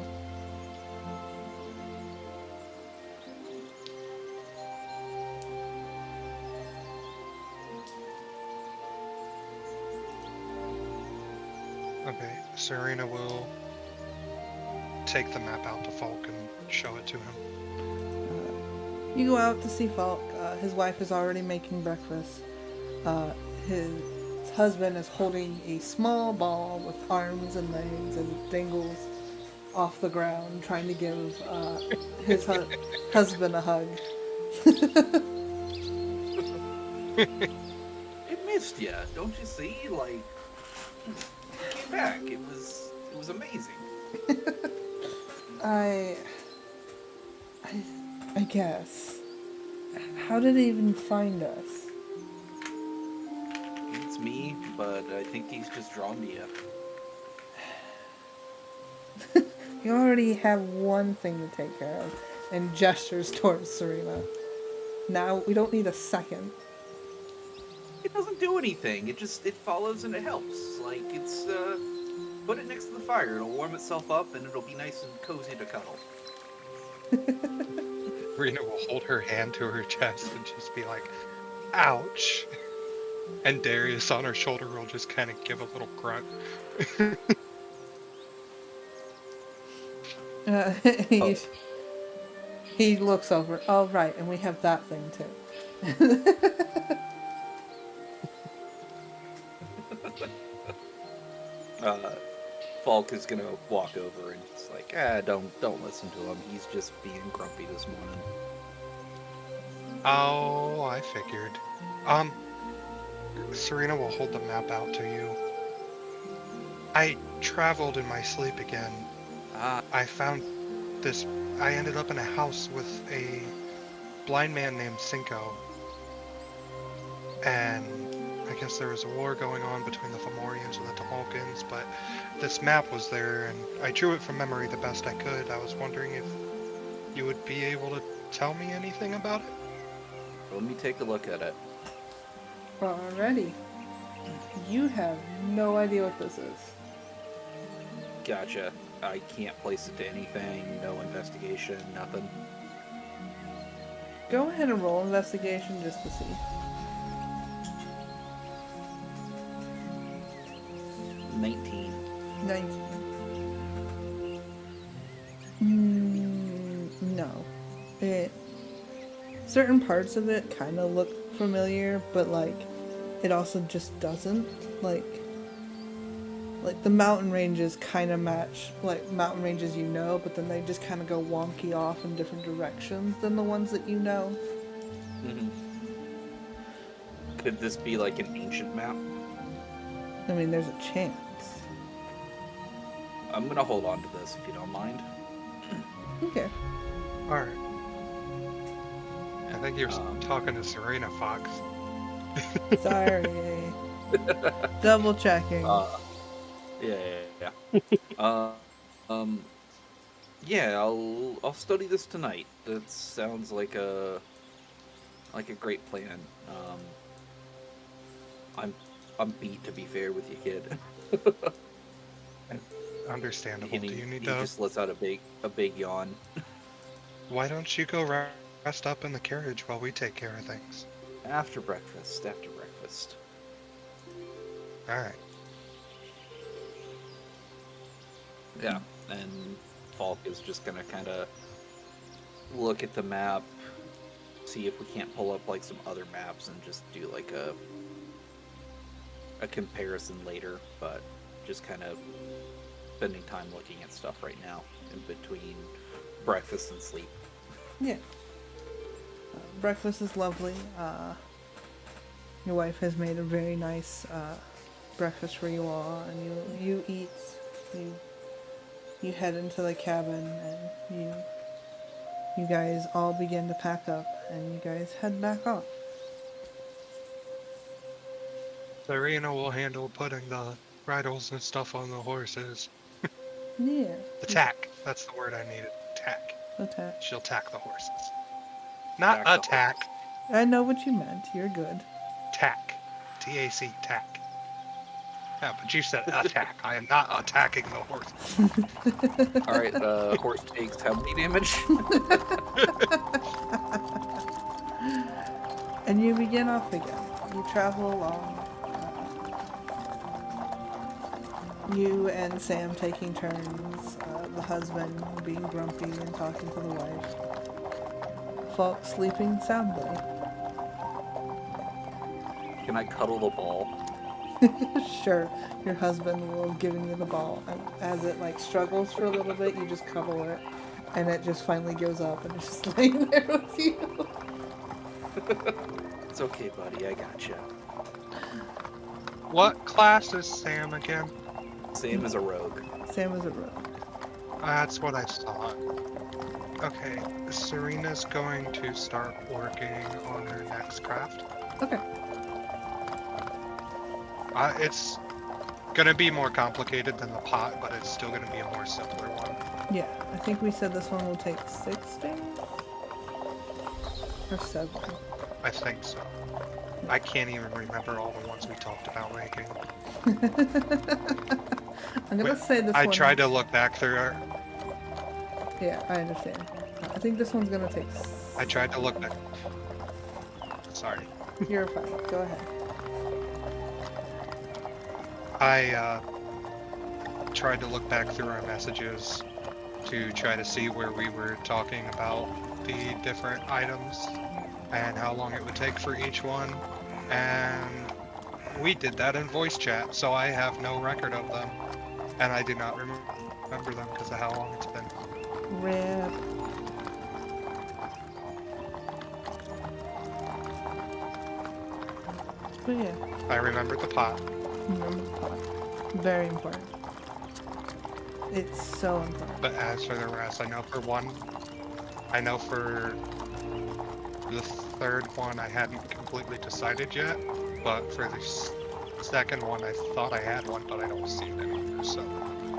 [SPEAKER 1] Okay, Serena will take the map out to Falk and show it to him.
[SPEAKER 2] You go out to see Falk. His wife is already making breakfast. His husband is holding a small ball with arms and legs and dangles off the ground, trying to give his husband a hug.
[SPEAKER 3] It missed ya, don't you see? Like, he came back. It was amazing.
[SPEAKER 2] I guess. How did he even find us?
[SPEAKER 3] It's me, but I think he's just drawn to you.
[SPEAKER 2] You already have one thing to take care of, and gestures towards Serena. Now we don't need a second.
[SPEAKER 3] It doesn't do anything. It follows and it helps. Like, it's put it next to the fire. It'll warm itself up and it'll be nice and cozy to cuddle.
[SPEAKER 1] Serena will hold her hand to her chest and just be like, ouch. And Darius on her shoulder will just kind of give a little grunt.
[SPEAKER 2] He, he looks over. Oh, right, and we have that thing too.
[SPEAKER 3] Falk is gonna walk over and just like, don't listen to him. He's just being grumpy this morning.
[SPEAKER 1] Oh, I figured. Serena will hold the map out to you. I traveled in my sleep again. I found this. I ended up in a house with a blind man named Cinco. And I guess there was a war going on between the Fomorians and the Tamolkans, but this map was there, and I drew it from memory the best I could. I was wondering if you would be able to tell me anything about it?
[SPEAKER 3] Let me take a look at it.
[SPEAKER 2] Alrighty. You have no idea what this is.
[SPEAKER 3] Gotcha. I can't place it to anything. No investigation. Nothing.
[SPEAKER 2] Go ahead and roll investigation just to see.
[SPEAKER 3] 19.
[SPEAKER 2] 19. No. Certain parts of it kind of look familiar, but like, it also just doesn't. Like the mountain ranges kind of match, like, mountain ranges you know, but then they just kind of go wonky off in different directions than the ones that you know.
[SPEAKER 3] Mm-hmm. Could this be like an ancient map?
[SPEAKER 2] I mean, there's a chance.
[SPEAKER 3] I'm gonna hold on to this if you don't mind.
[SPEAKER 2] Okay.
[SPEAKER 1] All right. I think you're talking to Serena Fox.
[SPEAKER 2] Sorry. Double checking.
[SPEAKER 3] Yeah. Yeah, I'll study this tonight. That sounds like a great plan. I'm beat, to be fair with you, kid.
[SPEAKER 1] Understandable. Do you need
[SPEAKER 3] He
[SPEAKER 1] to?
[SPEAKER 3] just lets out a big yawn.
[SPEAKER 1] Why don't you go rest up in the carriage while we take care of things?
[SPEAKER 3] After breakfast.
[SPEAKER 1] All right.
[SPEAKER 3] Yeah, and Falk is just gonna kind of look at the map, see if we can't pull up like some other maps and just do like a comparison later, but just kind of spending time looking at stuff right now in between breakfast and sleep.
[SPEAKER 2] Yeah. Breakfast is lovely. Your wife has made a very nice breakfast for you all, and you eat. You head into the cabin, and you guys all begin to pack up, and you guys head back off.
[SPEAKER 1] Serena will handle putting the bridles and stuff on the horses.
[SPEAKER 2] Yeah.
[SPEAKER 1] The tack. That's the word I needed. Tack.
[SPEAKER 2] Attack.
[SPEAKER 1] She'll tack the horses. Not
[SPEAKER 3] Tack the
[SPEAKER 1] attack.
[SPEAKER 2] I know what you meant. You're good.
[SPEAKER 1] Tack. T-A-C. Tack. Yeah, but you said attack. I am not attacking the horses.
[SPEAKER 3] All right, horse takes how many damage?
[SPEAKER 2] And you begin off again. You travel along. You and Sam taking turns. The husband being grumpy and talking to the wife. Falk sleeping soundly.
[SPEAKER 3] Can I cuddle the ball?
[SPEAKER 2] Sure, your husband will give you the ball, and as it like struggles for a little bit, you just cuddle it, and it just finally goes up and it's just laying there with you.
[SPEAKER 3] It's okay, buddy. I gotcha.
[SPEAKER 1] What class is Sam again?
[SPEAKER 3] Sam is a rogue.
[SPEAKER 2] Sam is a rogue.
[SPEAKER 1] That's what I thought. Okay, Serena's going to start working on her next craft.
[SPEAKER 2] Okay.
[SPEAKER 1] It's gonna be more complicated than the pot, but it's still gonna be a more simpler one.
[SPEAKER 2] Yeah, I think we said this one will take 6 days? Or 7.
[SPEAKER 1] I think so. I can't even remember all the ones we talked about making.
[SPEAKER 2] I'm gonna say this one.
[SPEAKER 1] I tried to look back through her.
[SPEAKER 2] Yeah, I understand. I think this one's gonna take.
[SPEAKER 1] I tried to look back. Sorry.
[SPEAKER 2] You're fine. Go ahead.
[SPEAKER 1] I tried to look back through our messages to try to see where we were talking about the different items and how long it would take for each one. And we did that in voice chat, so I have no record of them. And I do not remember them because of how long it's been.
[SPEAKER 2] Rip. But yeah,
[SPEAKER 1] I remember the pot.
[SPEAKER 2] remember the pot. Very important. It's so important.
[SPEAKER 1] But as for the rest, I know for the third one I hadn't completely decided yet, but for the second one I thought I had one, but I don't see it anymore, so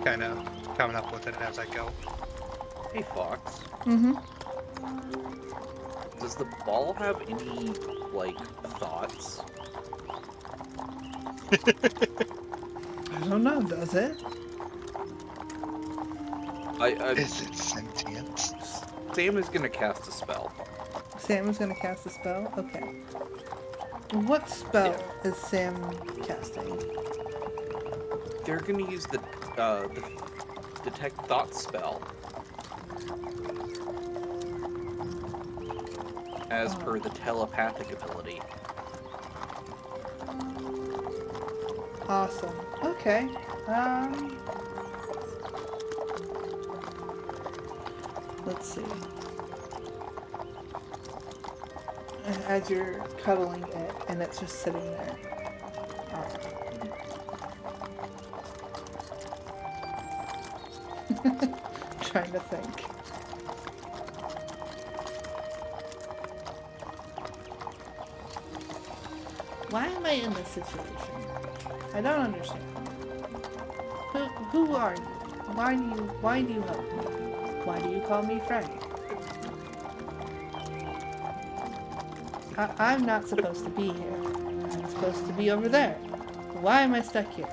[SPEAKER 1] kind of coming up with it as I go.
[SPEAKER 3] Hey, Fox.
[SPEAKER 2] Mm-hmm.
[SPEAKER 3] Does the ball have any, like, thoughts?
[SPEAKER 2] I don't know, does it?
[SPEAKER 3] I
[SPEAKER 1] Is it sentient?
[SPEAKER 3] Sam is gonna cast a spell.
[SPEAKER 2] Sam is going to cast a spell? Okay. What spell is Sam casting?
[SPEAKER 3] They're gonna use the detect thoughts spell as per the telepathic ability.
[SPEAKER 2] Awesome. Okay. Let's see. As you're cuddling it, and it's just sitting there. Trying to think. Why am I in this situation? I don't understand. Who are you? Why do you help me? Why do you call me friend? I'm not supposed to be here. I'm supposed to be over there. Why am I stuck here?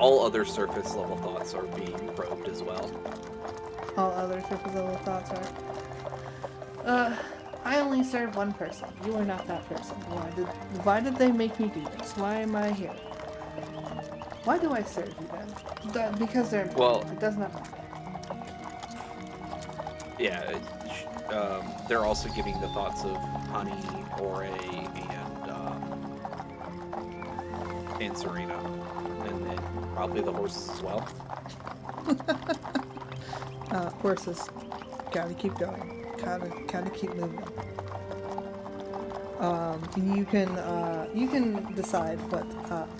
[SPEAKER 3] All other surface level thoughts are being probed as well.
[SPEAKER 2] All other surface level thoughts are. I only serve one person. You are not that person. Why did they make me do this? Why am I here? Why do I serve you then? Because they're
[SPEAKER 3] Well,
[SPEAKER 2] it does not matter.
[SPEAKER 3] yeah, they're also giving the thoughts of Honey, Ore, and Serena, and then probably the horses as well.
[SPEAKER 2] Horses. Gotta keep going. Gotta keep moving. You can decide what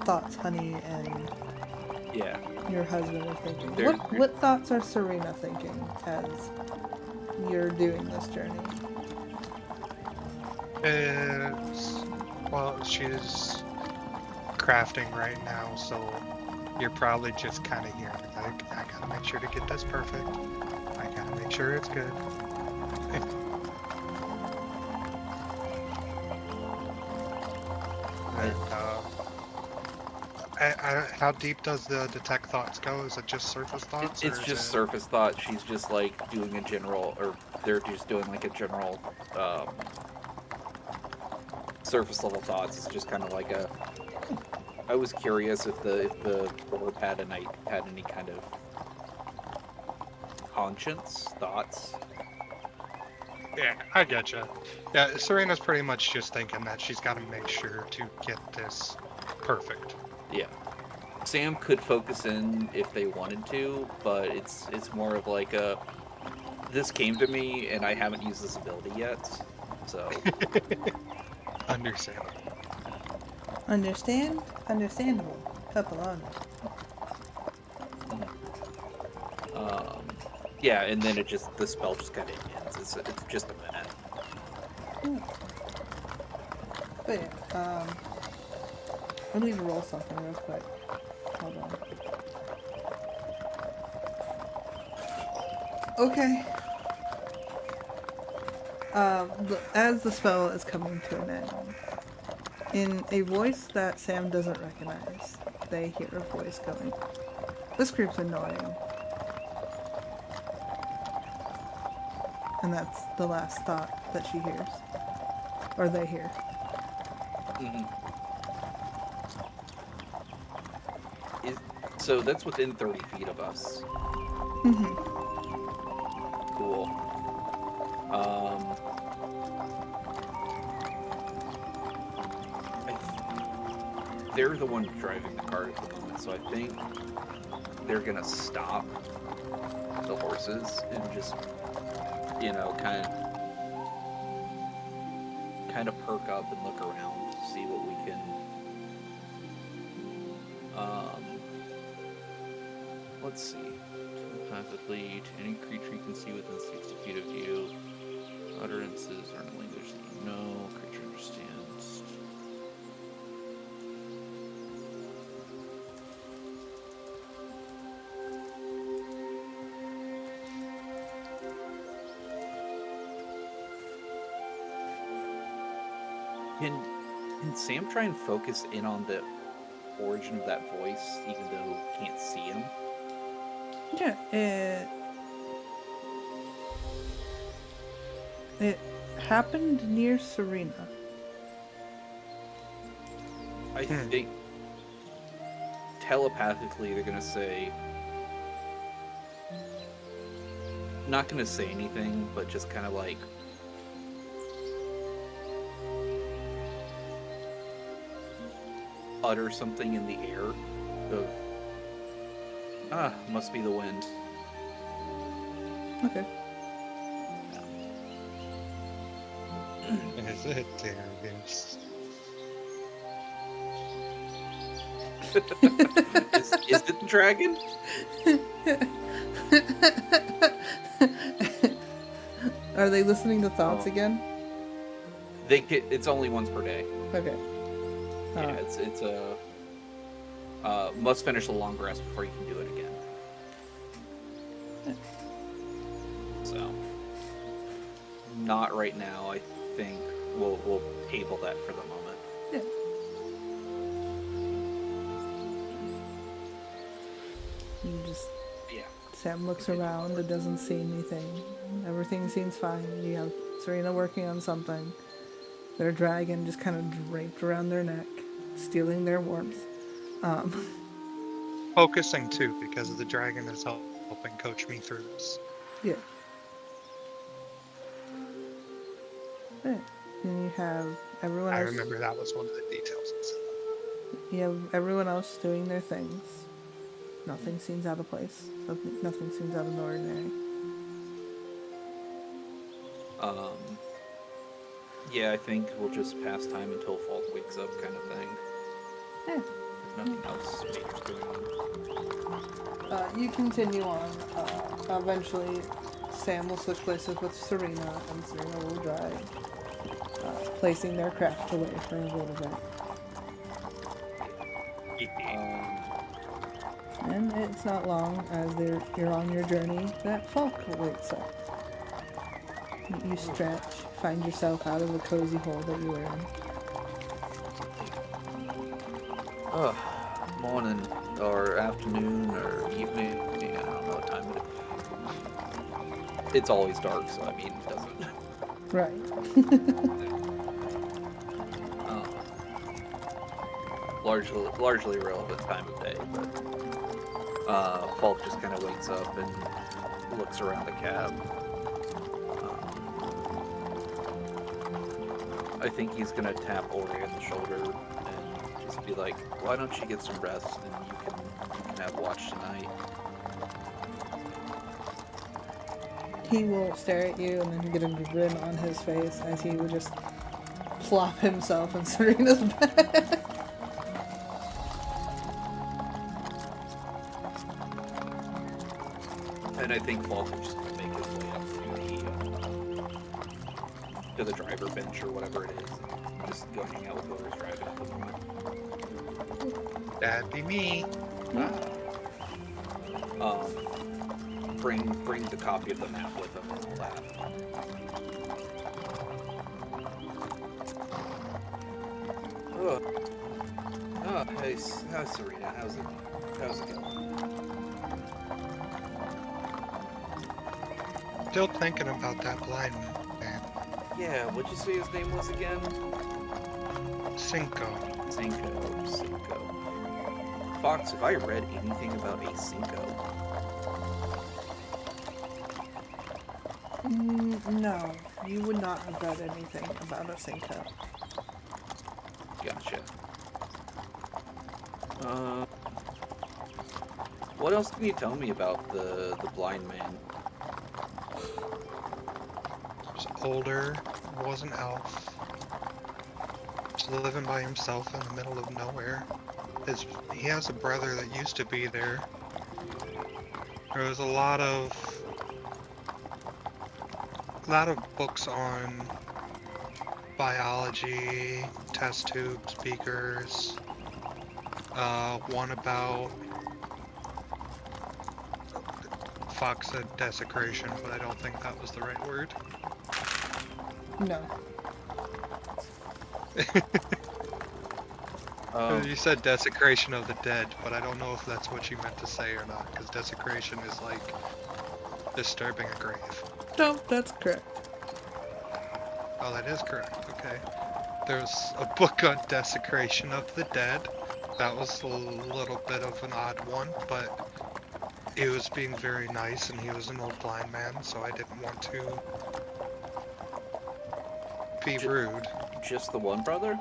[SPEAKER 2] thoughts Honey and your husband are thinking. What thoughts are Serena thinking as you're doing this journey?
[SPEAKER 1] Well, she's crafting right now, so you're probably just kind of here. I gotta make sure to get this perfect. I gotta make sure it's good. How deep does the detect thoughts go? Is it just surface thoughts?
[SPEAKER 3] It's just surface thought. She's just like doing a general, or they're just doing like a general surface level thoughts. It's just kind of like a. I was curious if the orb had any kind of conscience thoughts.
[SPEAKER 1] Yeah, I getcha. Yeah, Serena's pretty much just thinking that she's got to make sure to get this perfect.
[SPEAKER 3] Yeah. Sam could focus in if they wanted to, but it's more of like a this came to me and I haven't used this ability yet. So
[SPEAKER 1] Understandable.
[SPEAKER 2] Understandable. Papalana.
[SPEAKER 3] Yeah, and then the spell just kind of ends. It's just a minute.
[SPEAKER 2] Ooh. But yeah, I need to roll something real quick. Hold on. Okay. As the spell is coming to an end, in a voice that Sam doesn't recognize, they hear a voice going, "This group's annoying." And that's the last thought that she hears. Or they hear.
[SPEAKER 3] Mm-hmm. So that's within 30 feet of us.
[SPEAKER 2] Mm-hmm.
[SPEAKER 3] Cool. They're the one driving the cart at the moment, so I think they're gonna stop the horses and just, kind of perk up and look around to see what we can. Let's see. Telepathically, to any creature you can see within 60 feet of you. Utterances are in a language that you know. Creature understands. Can Sam try and focus in on origin of that voice, even though you can't see him?
[SPEAKER 2] Yeah, it happened near Serena.
[SPEAKER 3] I think telepathically they're gonna say, not gonna say anything, but just kind of like utter something in the air of must be the wind.
[SPEAKER 2] Okay.
[SPEAKER 1] Is it Darius?
[SPEAKER 3] Is it the dragon?
[SPEAKER 2] Are they listening to thoughts
[SPEAKER 3] Oh.
[SPEAKER 2] again?
[SPEAKER 3] It's only once per day.
[SPEAKER 2] Okay.
[SPEAKER 3] Yeah, it's a must finish the long rest before you can do it again. So, not right now. I think we'll table that for the moment.
[SPEAKER 2] Yeah. You just
[SPEAKER 3] Yeah.
[SPEAKER 2] Sam looks around and doesn't see anything. Everything seems fine. You have Serena working on something. Their dragon just kind of draped around their neck, stealing their warmth.
[SPEAKER 1] Focusing too, because the dragon is helping coach me through this.
[SPEAKER 2] Yeah. Right. And you have everyone
[SPEAKER 1] I
[SPEAKER 2] else.
[SPEAKER 1] remember that was one of the details.
[SPEAKER 2] You have everyone else doing their things. Nothing seems out of place. Nothing seems out of the ordinary.
[SPEAKER 3] Yeah, I think we'll just pass time until Falk wakes up, kind of thing.
[SPEAKER 2] Yeah.
[SPEAKER 3] If nothing else major's going on.
[SPEAKER 2] You continue on. Eventually, Sam will switch places with Serena, and Serena will drive, placing their craft away for a little bit. And it's not long as you're on your journey that Falk wakes up. You stretch, find yourself out of the cozy hole that you were in.
[SPEAKER 3] Morning, or afternoon, or evening. I don't know what time it is. It's always dark, so I mean, it doesn't.
[SPEAKER 2] Right.
[SPEAKER 3] Largely irrelevant time of day, but Falk just kind of wakes up and looks around the cab. I think he's gonna tap Ori on the shoulder and just be like, "Why don't you get some rest and you can have watch tonight?"
[SPEAKER 2] He will stare at you and then get a grin on his face as he would just plop himself in Serena's bed.
[SPEAKER 3] And I think Falk will just make his way up to the driver bench or whatever it is, and just go hang out with whoever's driving at the moment.
[SPEAKER 1] That'd be me.
[SPEAKER 3] Bring the copy of the map with him and all that. Hey, Serena, how's it going?
[SPEAKER 1] Still thinking about that blind man.
[SPEAKER 3] Yeah, what'd you say his name was again?
[SPEAKER 1] Cinco.
[SPEAKER 3] Cinco. Fox, have I read anything about a Cinco?
[SPEAKER 2] No, you would not have read anything about a Cinco.
[SPEAKER 3] Gotcha. What else can you tell me about the blind man?
[SPEAKER 1] Was older, was an elf. Was living by himself in the middle of nowhere. He has a brother that used to be there. There was a lot of books on biology, test tube speakers. One about Fox said desecration, but I don't think that was the right word.
[SPEAKER 2] No.
[SPEAKER 1] You said desecration of the dead, but I don't know if that's what you meant to say or not, because desecration is like disturbing a grave.
[SPEAKER 2] No, that's correct.
[SPEAKER 1] Oh, that is correct. Okay. There's a book on desecration of the dead. That was a little bit of an odd one, but he was being very nice, and he was an old blind man, so I didn't want to be rude.
[SPEAKER 3] Just the one brother?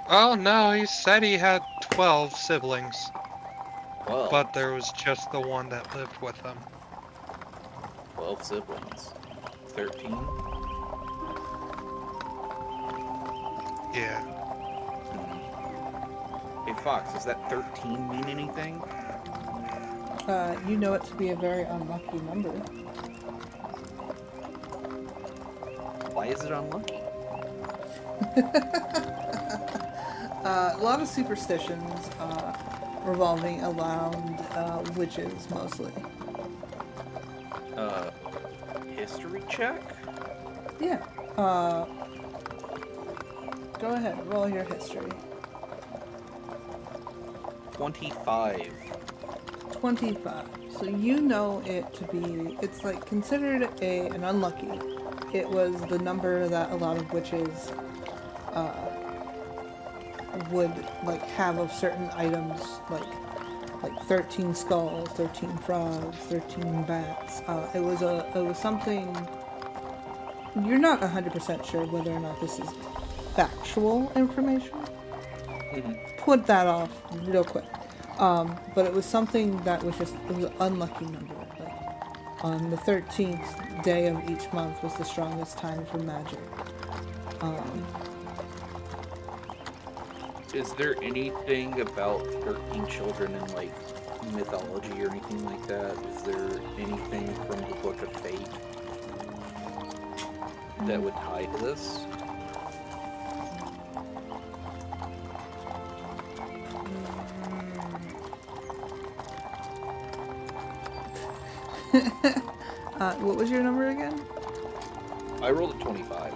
[SPEAKER 1] Oh no, he said he had 12 siblings,
[SPEAKER 3] Well,
[SPEAKER 1] but there was just the one that lived with him.
[SPEAKER 3] 12 siblings. 13?
[SPEAKER 1] Yeah.
[SPEAKER 3] Hey, Fox, does that 13 mean anything?
[SPEAKER 2] You know it to be a very unlucky number.
[SPEAKER 3] Why is it unlucky?
[SPEAKER 2] A lot of superstitions revolving around witches, mostly.
[SPEAKER 3] History check?
[SPEAKER 2] Yeah. Go ahead, roll your history.
[SPEAKER 3] 25.
[SPEAKER 2] 25. So you know it to be, it's like considered an unlucky. It was the number that a lot of witches would like have of certain items, like 13 skulls, 13 frogs, 13 bats. It was something. You're not 100% sure whether or not this is factual information. Put that off real quick. But it was something that was just, it was an unlucky number. Like, on the 13th day of each month was the strongest time for magic.
[SPEAKER 3] Is there anything about 13 children in, like, mythology or anything like that? Is there anything from the Book of Fate that would tie to this?
[SPEAKER 2] What was your number again?
[SPEAKER 3] I rolled a 25.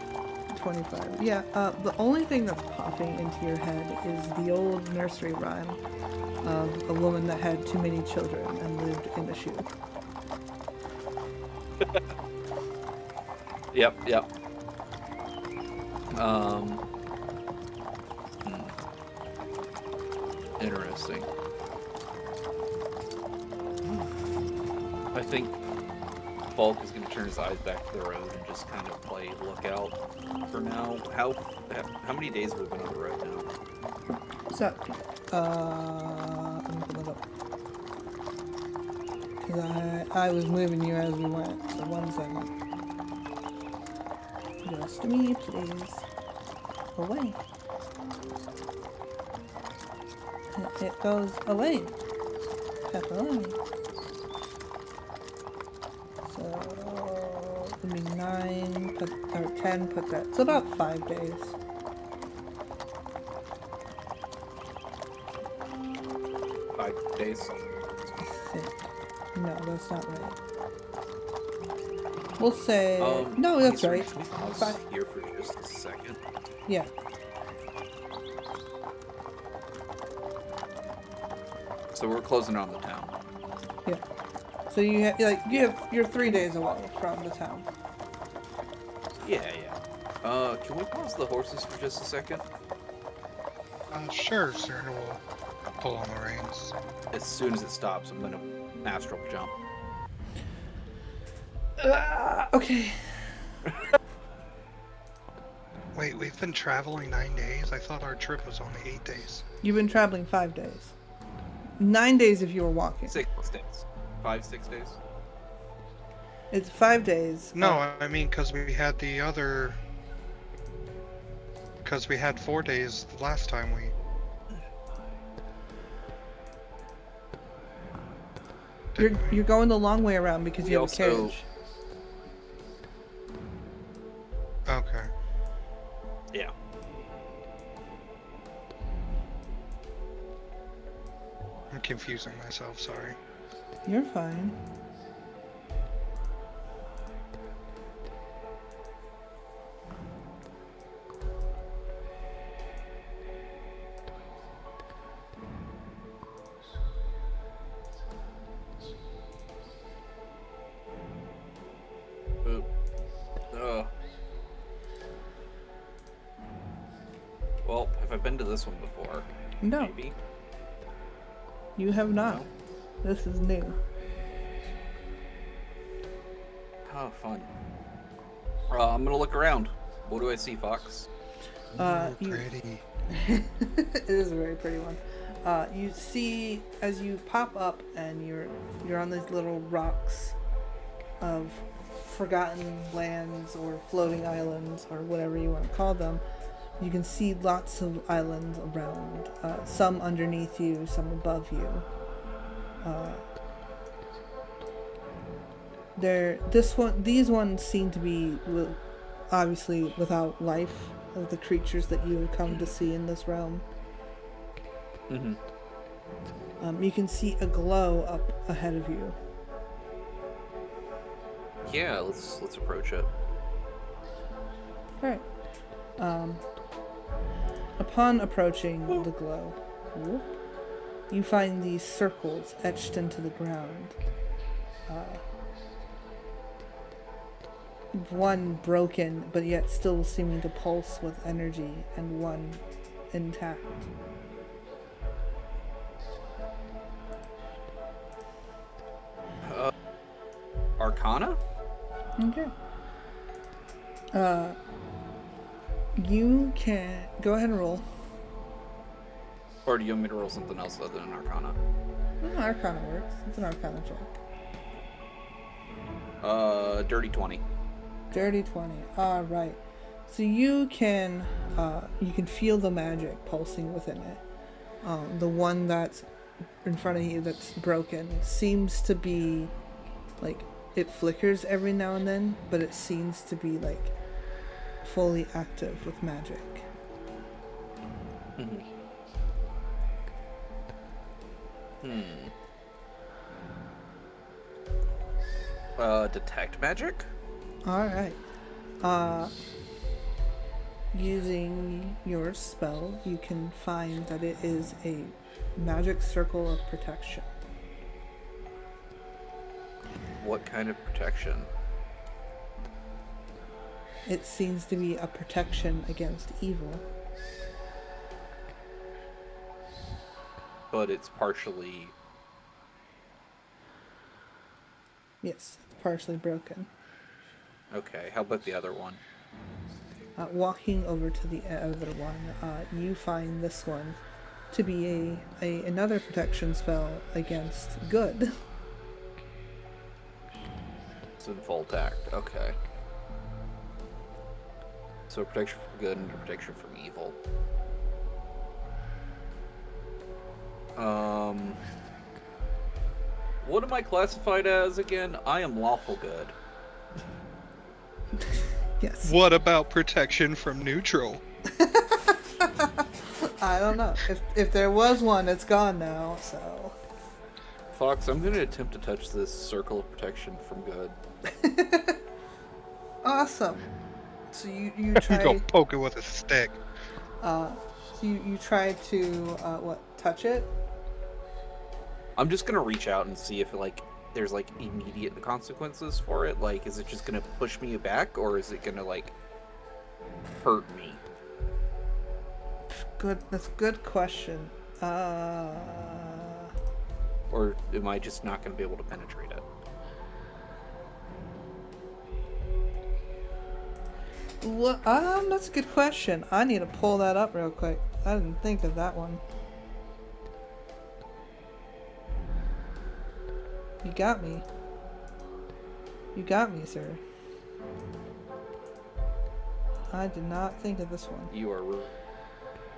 [SPEAKER 2] 25. Yeah, the only thing that's popping into your head is the old nursery rhyme of a woman that had too many children and lived in a shoe.
[SPEAKER 3] Yep. Interesting. I think Falk is going to turn his eyes back to the road and just kind of play lookout for now. How many days have we been on the road now?
[SPEAKER 2] So, let me pull it up. Because I was moving you as we went, so 1 second. Just me, please. Away. It goes away. Pep away. So, it'll be 9, or 10, put that. It's about 5 days.
[SPEAKER 3] 5 days.
[SPEAKER 2] I think. No, that's not right. We'll say... no, that's right.
[SPEAKER 3] Can we pause
[SPEAKER 2] 5.
[SPEAKER 3] here for just a second?
[SPEAKER 2] Yeah.
[SPEAKER 3] So we're closing on the town.
[SPEAKER 2] Yeah. So you're 3 days away from the town.
[SPEAKER 3] Yeah. Can we pause the horses for just a second?
[SPEAKER 1] Sure, sir. We'll pull on the reins.
[SPEAKER 3] As soon as it stops, I'm gonna astral jump.
[SPEAKER 2] Okay.
[SPEAKER 1] Wait, we've been traveling 9 days? I thought our trip was only 8 days.
[SPEAKER 2] You've been traveling 5 days. 9 days if you were walking.
[SPEAKER 3] 6 days. 5-6 days.
[SPEAKER 2] It's 5 days.
[SPEAKER 1] No, I mean, because we had the other... Because we had 4 days the last time we...
[SPEAKER 2] You're going the long way around because
[SPEAKER 3] We
[SPEAKER 2] you have
[SPEAKER 3] also-
[SPEAKER 2] a carriage.
[SPEAKER 1] Okay.
[SPEAKER 3] Yeah.
[SPEAKER 1] I'm confusing myself, sorry.
[SPEAKER 2] You're fine.
[SPEAKER 3] this one before.
[SPEAKER 2] No,
[SPEAKER 3] Maybe.
[SPEAKER 2] you have not.
[SPEAKER 3] No?
[SPEAKER 2] This is new.
[SPEAKER 3] Oh, fun. I'm gonna look around. What do I see, Fox?
[SPEAKER 1] Pretty.
[SPEAKER 2] It is a very pretty one. You see as you pop up and you're on these little rocks of forgotten lands or floating islands or whatever you want to call them. You can see lots of islands around, some underneath you, some above you. These ones seem to be obviously without life of the creatures that you have come to see in this realm.
[SPEAKER 3] Mm-hmm.
[SPEAKER 2] You can see a glow up ahead of you.
[SPEAKER 3] Yeah, let's approach it.
[SPEAKER 2] Alright. Upon approaching the glow, you find these circles etched into the ground. One broken, but yet still seeming to pulse with energy, and one intact.
[SPEAKER 3] Arcana?
[SPEAKER 2] Okay. You can go ahead and roll.
[SPEAKER 3] Or do you want me to roll something else other than Arcana?
[SPEAKER 2] Arcana works. It's an Arcana check.
[SPEAKER 3] Dirty 20.
[SPEAKER 2] Dirty 20. Alright. So you can feel the magic pulsing within it. The one that's in front of you that's broken seems to be like it flickers every now and then, but it seems to be like fully active with magic.
[SPEAKER 3] Mm-hmm. Detect magic?
[SPEAKER 2] Alright. Using your spell, you can find that it is a magic circle of protection.
[SPEAKER 3] What kind of protection?
[SPEAKER 2] It seems to be a protection against evil.
[SPEAKER 3] But it's partially...
[SPEAKER 2] Yes, partially broken.
[SPEAKER 3] Okay, how about the other one?
[SPEAKER 2] Walking over to the other one, you find this one to be another protection spell against good.
[SPEAKER 3] It's in full tact. Okay. So protection from good and protection from evil. What am I classified as again? I am lawful good.
[SPEAKER 2] Yes.
[SPEAKER 1] What about protection from neutral?
[SPEAKER 2] I don't know. If there was one, it's gone now, so...
[SPEAKER 3] Fox, I'm going to attempt to touch this circle of protection from good.
[SPEAKER 2] Awesome. So you try...
[SPEAKER 1] Go poke it with a stick.
[SPEAKER 2] So you try to, touch it?
[SPEAKER 3] I'm just going to reach out and see if, there's, immediate consequences for it. Like, is it just going to push me back, or is it going to, hurt me?
[SPEAKER 2] Good. That's a good question.
[SPEAKER 3] Or am I just not going to be able to penetrate it?
[SPEAKER 2] That's a good question. I need to pull that up real quick. I didn't think of that one. You got me. You got me, sir. I did not think of this one.
[SPEAKER 3] You are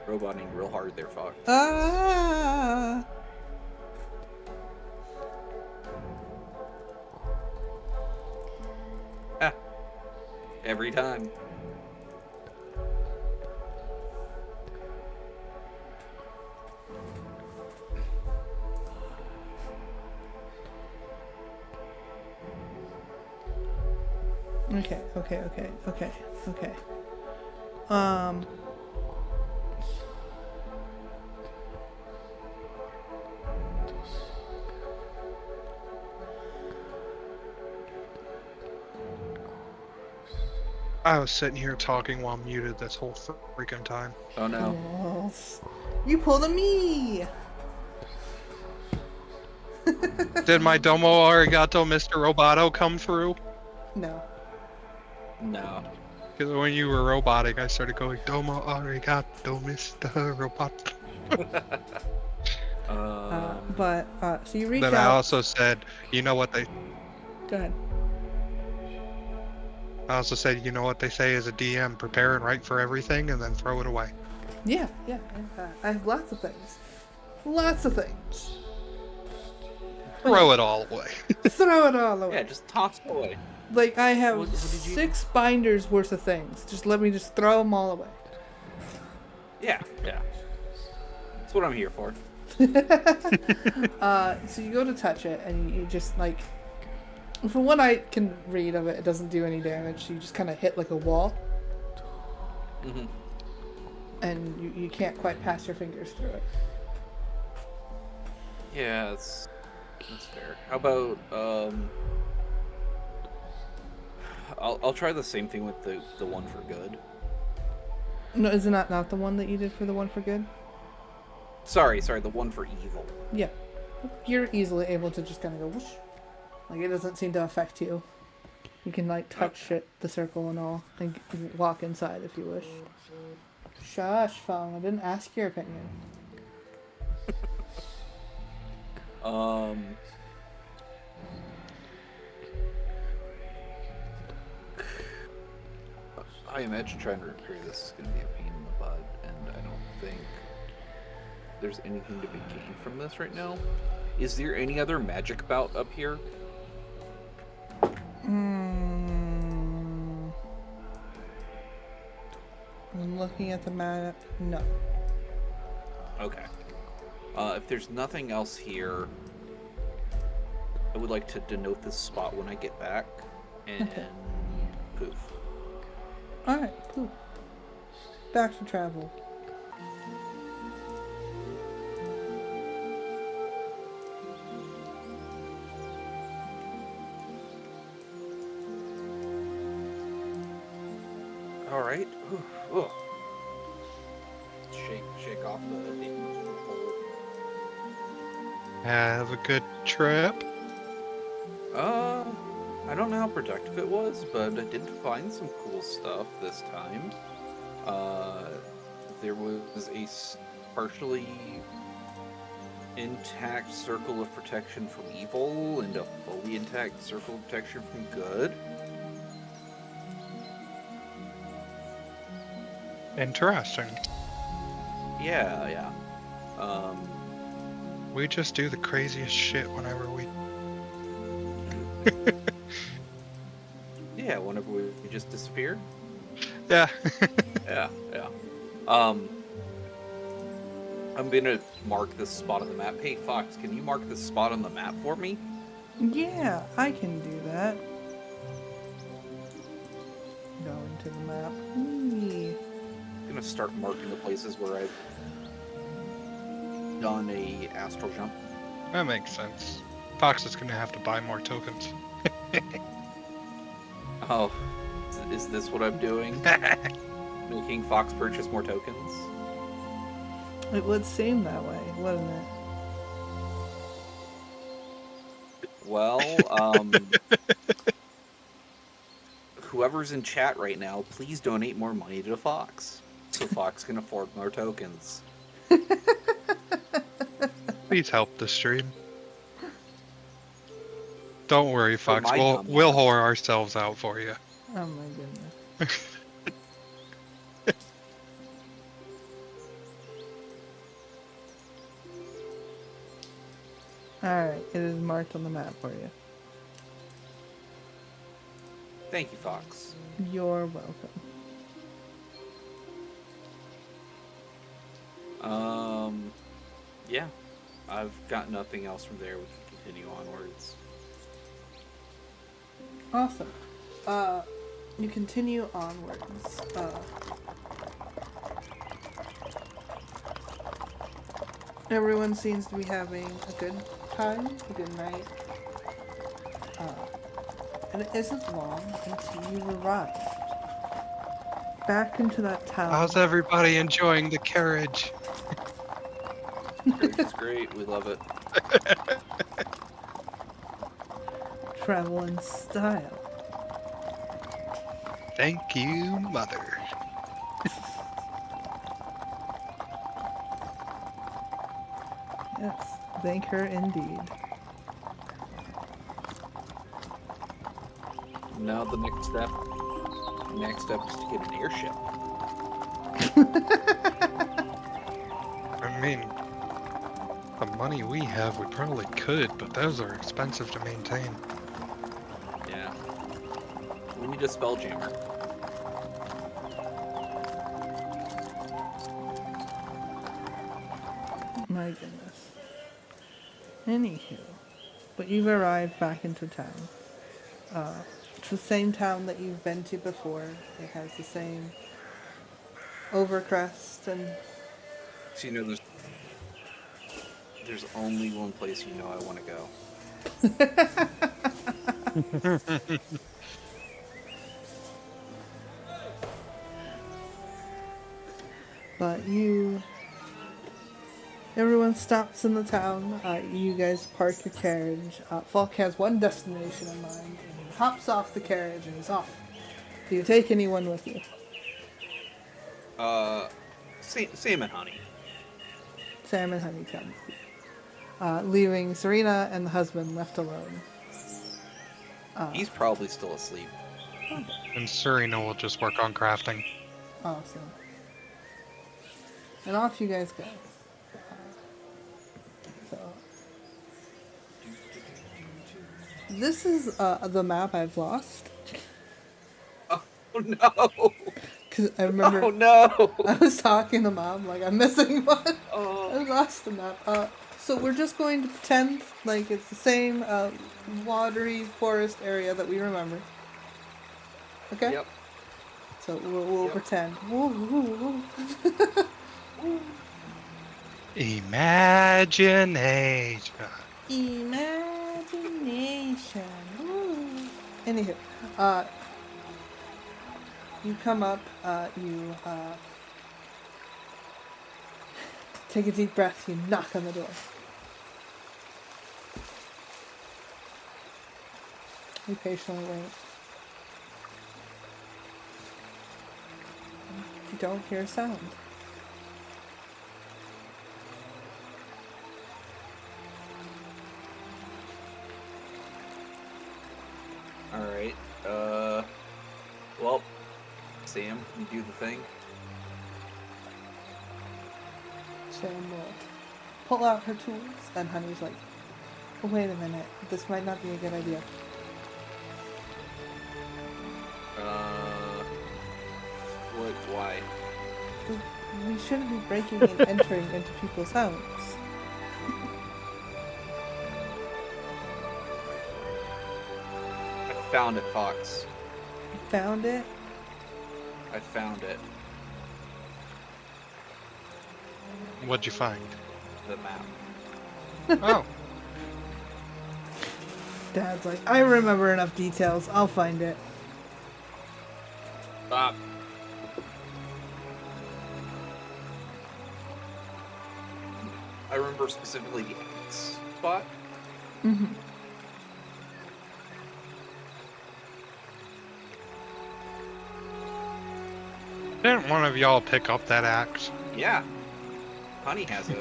[SPEAKER 3] roboting real hard there, Fox.
[SPEAKER 2] Ah!
[SPEAKER 3] Every time.
[SPEAKER 2] Okay.
[SPEAKER 1] I was sitting here talking while muted this whole freaking time.
[SPEAKER 3] Oh no.
[SPEAKER 2] Oh, you pulled a me!
[SPEAKER 1] Did my Domo Arigato Mr. Roboto come through?
[SPEAKER 2] No.
[SPEAKER 3] No.
[SPEAKER 1] Because when you were roboting, I started going, Domo Arigato Mr. Roboto.
[SPEAKER 2] So you reach
[SPEAKER 1] Then
[SPEAKER 2] out.
[SPEAKER 1] I also said, you know what they...
[SPEAKER 2] Go ahead.
[SPEAKER 1] I also said, you know what they say as a DM, prepare and write for everything, and then throw it away.
[SPEAKER 2] Yeah. I have lots of things. Lots of things.
[SPEAKER 1] Throw it all away.
[SPEAKER 2] Throw it all away.
[SPEAKER 3] Yeah, just toss it away.
[SPEAKER 2] Like, I have
[SPEAKER 3] What did you
[SPEAKER 2] 6 binders worth of things. Just let me just throw them all away.
[SPEAKER 3] Yeah. That's what I'm here for.
[SPEAKER 2] So you go to touch it, and you just, like... From what I can read of it, it doesn't do any damage. You just kind of hit, like, a wall.
[SPEAKER 3] Mm-hmm.
[SPEAKER 2] And you can't quite pass your fingers through it.
[SPEAKER 3] Yeah, that's fair. How about I'll try the same thing with the one for good.
[SPEAKER 2] No, is it not the one that you did for the one for good?
[SPEAKER 3] Sorry, the one for evil.
[SPEAKER 2] Yeah. You're easily able to just kind of go whoosh. Like, it doesn't seem to affect you. You can, like, touch it, the circle and all, and walk inside if you wish. Shush, Fong. I didn't ask your opinion.
[SPEAKER 3] I imagine trying to repair this is going to be a pain in the butt, and I don't think there's anything to be gained from this right now. Is there any other magic bout up here?
[SPEAKER 2] I'm looking at the map. No.
[SPEAKER 3] Okay. If there's nothing else here, I would like to denote this spot when I get back, and poof.
[SPEAKER 2] Alright, cool. Back to travel.
[SPEAKER 3] Alright. Shake off the damage in the hole.
[SPEAKER 1] Have a good trip.
[SPEAKER 3] I don't know how productive it was, but I did find some cool stuff this time. There was a partially intact circle of protection from evil and a fully intact circle of protection from good.
[SPEAKER 1] Interesting.
[SPEAKER 3] Yeah.
[SPEAKER 1] We just do the craziest shit whenever we...
[SPEAKER 3] Yeah, whenever we just disappear.
[SPEAKER 1] Yeah.
[SPEAKER 3] Yeah. I'm gonna mark this spot on the map. Hey, Fox, can you mark this spot on the map for me?
[SPEAKER 2] Yeah, I can do that. Going to the map. Whee.
[SPEAKER 3] I'm gonna start marking the places where I've done a astral jump.
[SPEAKER 1] That makes sense. Fox is gonna have to buy more tokens.
[SPEAKER 3] Oh, is this what I'm doing? Making Fox purchase more tokens?
[SPEAKER 2] It would seem that way, wouldn't it?
[SPEAKER 3] Well, whoever's in chat right now, please donate more money to Fox, so Fox can afford more tokens.
[SPEAKER 1] Please help the stream. Don't worry,
[SPEAKER 3] For
[SPEAKER 1] Fox.
[SPEAKER 3] my
[SPEAKER 1] We'll
[SPEAKER 3] dumb
[SPEAKER 1] whore ourselves out for you.
[SPEAKER 2] Oh my goodness. Alright, it is marked on the map for you.
[SPEAKER 3] Thank you, Fox.
[SPEAKER 2] You're welcome.
[SPEAKER 3] Yeah, I've got nothing else from there. We can continue onwards.
[SPEAKER 2] Awesome. You continue onwards. Everyone seems to be having a good time, a good night. And it isn't long until you arrive back into that town.
[SPEAKER 1] How's everybody enjoying the carriage?
[SPEAKER 3] Carriage is great. We love it.
[SPEAKER 2] Travel in style.
[SPEAKER 1] Thank you, Mother.
[SPEAKER 2] Yes, thank her indeed.
[SPEAKER 3] Now the next step. Next step is to get an airship.
[SPEAKER 1] I mean, the money we have, we probably could, but those are expensive to maintain.
[SPEAKER 3] Yeah. We need a spelljammer.
[SPEAKER 2] My goodness. Anywho, but you've arrived back into town. It's the same town that you've been to before. It has the same overcrest and
[SPEAKER 3] So there's only one place you know I want to go.
[SPEAKER 2] but everyone stops in the town. You guys park your carriage. Falk has one destination in mind, and he hops off the carriage and he's off. Do you take anyone with you?
[SPEAKER 3] Sam and Honey.
[SPEAKER 2] Sam and Honey come with you. Leaving Serena and the husband left alone.
[SPEAKER 3] He's probably still asleep.
[SPEAKER 1] And Serena will just work on crafting.
[SPEAKER 2] Awesome. And off you guys go. So this is the map I've lost.
[SPEAKER 3] Oh no!
[SPEAKER 2] Because I remember
[SPEAKER 3] Oh no!
[SPEAKER 2] I was talking to Mom like I'm missing one.
[SPEAKER 3] Oh.
[SPEAKER 2] I lost the map. So we're just going to pretend like it's the same watery forest area that we remember. Okay?
[SPEAKER 3] Yep.
[SPEAKER 2] So we'll
[SPEAKER 3] Yep.
[SPEAKER 2] pretend. Woo.
[SPEAKER 1] Imagination.
[SPEAKER 2] Imagination. Woo. Anywho, you come up, you take a deep breath, you knock on the door. You patiently wait. You don't hear a sound.
[SPEAKER 3] Alright. Well, Sam, you do the thing.
[SPEAKER 2] Sam will pull out her tools, and Honey's like, oh, wait a minute, this might not be a good idea.
[SPEAKER 3] What? Why?
[SPEAKER 2] We shouldn't be breaking and entering into people's homes.
[SPEAKER 3] I found it, Fox.
[SPEAKER 2] You found it?
[SPEAKER 3] I found it.
[SPEAKER 1] What'd you find?
[SPEAKER 3] The map.
[SPEAKER 1] Oh,
[SPEAKER 2] Dad's like, I remember enough details, I'll find it.
[SPEAKER 3] Stop. I remember specifically the X spot.
[SPEAKER 2] Mm-hmm.
[SPEAKER 1] didn't one of y'all pick up that axe?
[SPEAKER 3] Yeah. Honey has it.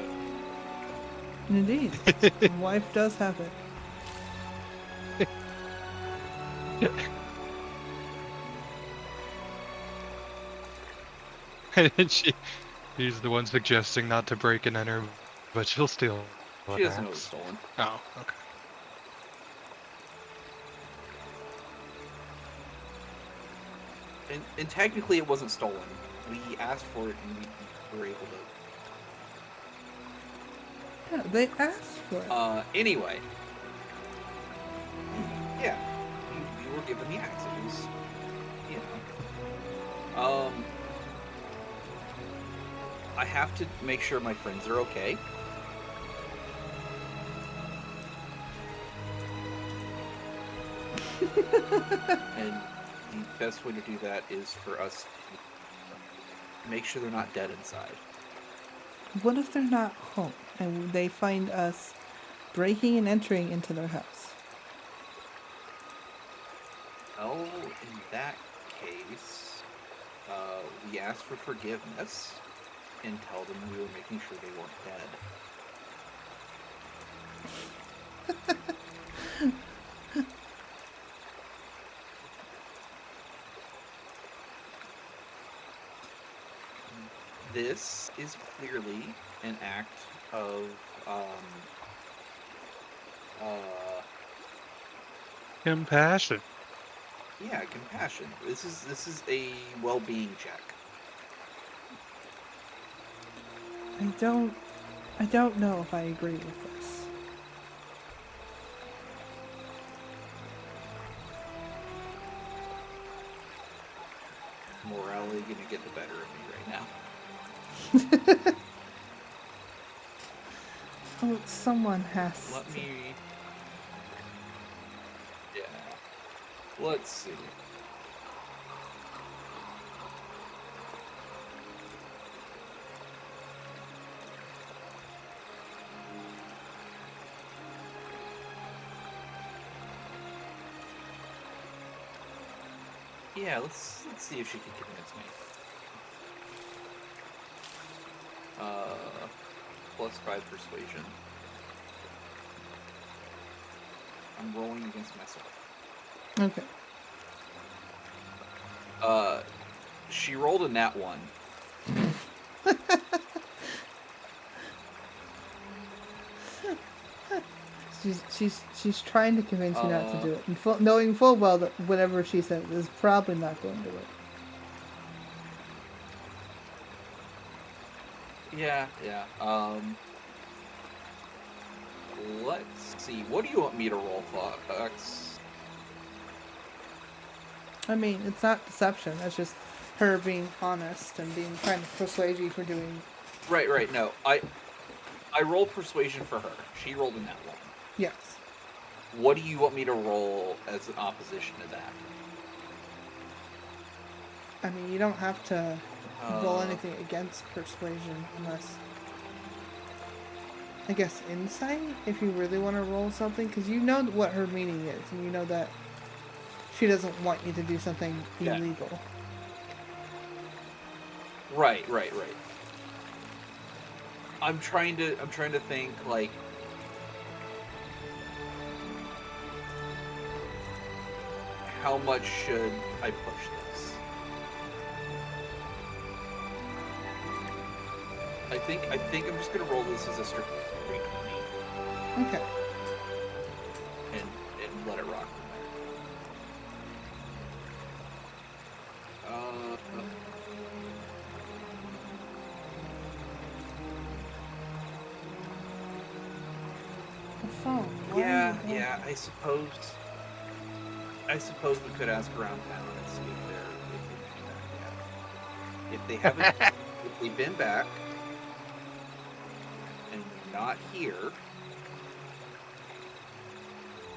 [SPEAKER 2] Indeed. My wife does have it.
[SPEAKER 1] And she's the one suggesting not to break and enter, but she'll steal.
[SPEAKER 3] She doesn't know it's stolen.
[SPEAKER 1] Oh, okay.
[SPEAKER 3] And technically it wasn't stolen. We asked for it and we were able to.
[SPEAKER 2] Yeah, they asked for it.
[SPEAKER 3] Anyway. Yeah. We were given the axe. It was, you know. I have to make sure my friends are okay. And the best way to do that is for us to make sure they're not dead inside.
[SPEAKER 2] What if they're not home and they find us breaking and entering into their house?
[SPEAKER 3] Well, in that case, we ask for forgiveness and tell them we were making sure they weren't dead. This is clearly an act of
[SPEAKER 1] Compassion.
[SPEAKER 3] yeah, compassion. This is a well-being check.
[SPEAKER 2] I don't know if I agree with this.
[SPEAKER 3] Morality gonna get the better of me right now.
[SPEAKER 2] Oh, someone has
[SPEAKER 3] Let
[SPEAKER 2] to.
[SPEAKER 3] me. Yeah. Let's see. Yeah, let's see if she can convince me. +5 persuasion. I'm rolling against myself.
[SPEAKER 2] Okay.
[SPEAKER 3] She rolled a nat 1.
[SPEAKER 2] She's trying to convince you not to do it, and knowing full well that whatever she says is probably not going to work.
[SPEAKER 3] Yeah. Let's see. What do you want me to roll, Fox?
[SPEAKER 2] I mean, it's not deception. It's just her being honest and trying to persuade you for doing.
[SPEAKER 3] Right. No, I rolled persuasion for her. She rolled a nat 1.
[SPEAKER 2] Yes.
[SPEAKER 3] What do you want me to roll as an opposition to that?
[SPEAKER 2] I mean, you don't have to roll anything against persuasion unless, I guess, insight, if you really want to roll something, because you know what her meaning is, and you know that she doesn't want you to do something illegal.
[SPEAKER 3] Right. I'm trying to think, like, how much should I push this? I think I'm just gonna roll this as a strict 320.
[SPEAKER 2] Okay.
[SPEAKER 3] And let it rock from there.
[SPEAKER 2] The phone.
[SPEAKER 3] Yeah. I suppose we could ask around town and see if they've been back yet. If they've been back and not here,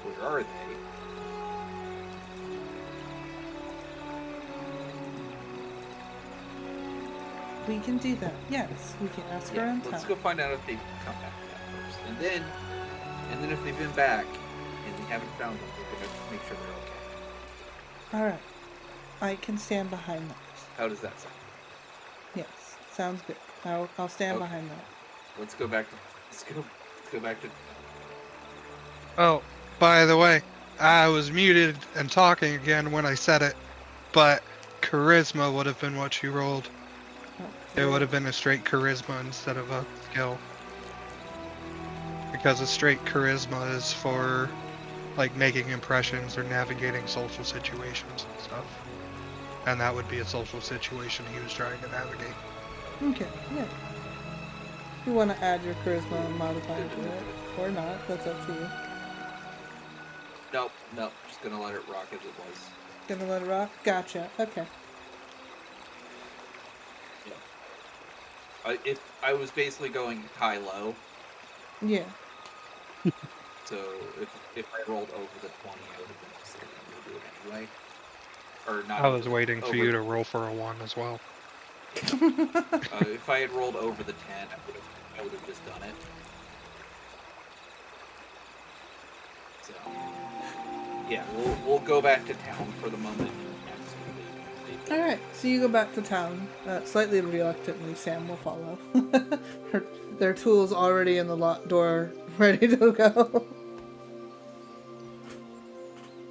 [SPEAKER 3] where are they?
[SPEAKER 2] We can do that. Yes, we can ask around town.
[SPEAKER 3] Let's go find out if they've come back yet first, and then if they've been back and we haven't found them, we're gonna make sure they're okay.
[SPEAKER 2] All right, I can stand behind that.
[SPEAKER 3] How does that sound?
[SPEAKER 2] Yes, sounds good. I'll stand behind that.
[SPEAKER 3] Let's go back to.
[SPEAKER 1] Oh, by the way, I was muted and talking again when I said it, but charisma would have been what you rolled. It would have been a straight charisma instead of a skill. Because a straight charisma is for, like, making impressions or navigating social situations and stuff. And that would be a social situation he was trying to navigate.
[SPEAKER 2] Okay, yeah. If you want to add your charisma and modify it to it, or not, that's up to you.
[SPEAKER 3] Nope. Just gonna let it rock as it was.
[SPEAKER 2] Gonna let it rock? Gotcha. Okay.
[SPEAKER 3] I was basically going high-low.
[SPEAKER 2] Yeah.
[SPEAKER 3] So if I rolled over the 20, I would have been just going to do it anyway. Or not.
[SPEAKER 1] I was waiting for you to roll for a 1 as well.
[SPEAKER 3] If I had rolled over the 10, I would have just done it. So, yeah, we'll go back to town for the moment.
[SPEAKER 2] All right, so you go back to town. Slightly reluctantly, Sam will follow. Their tools already in the locked door, ready to go.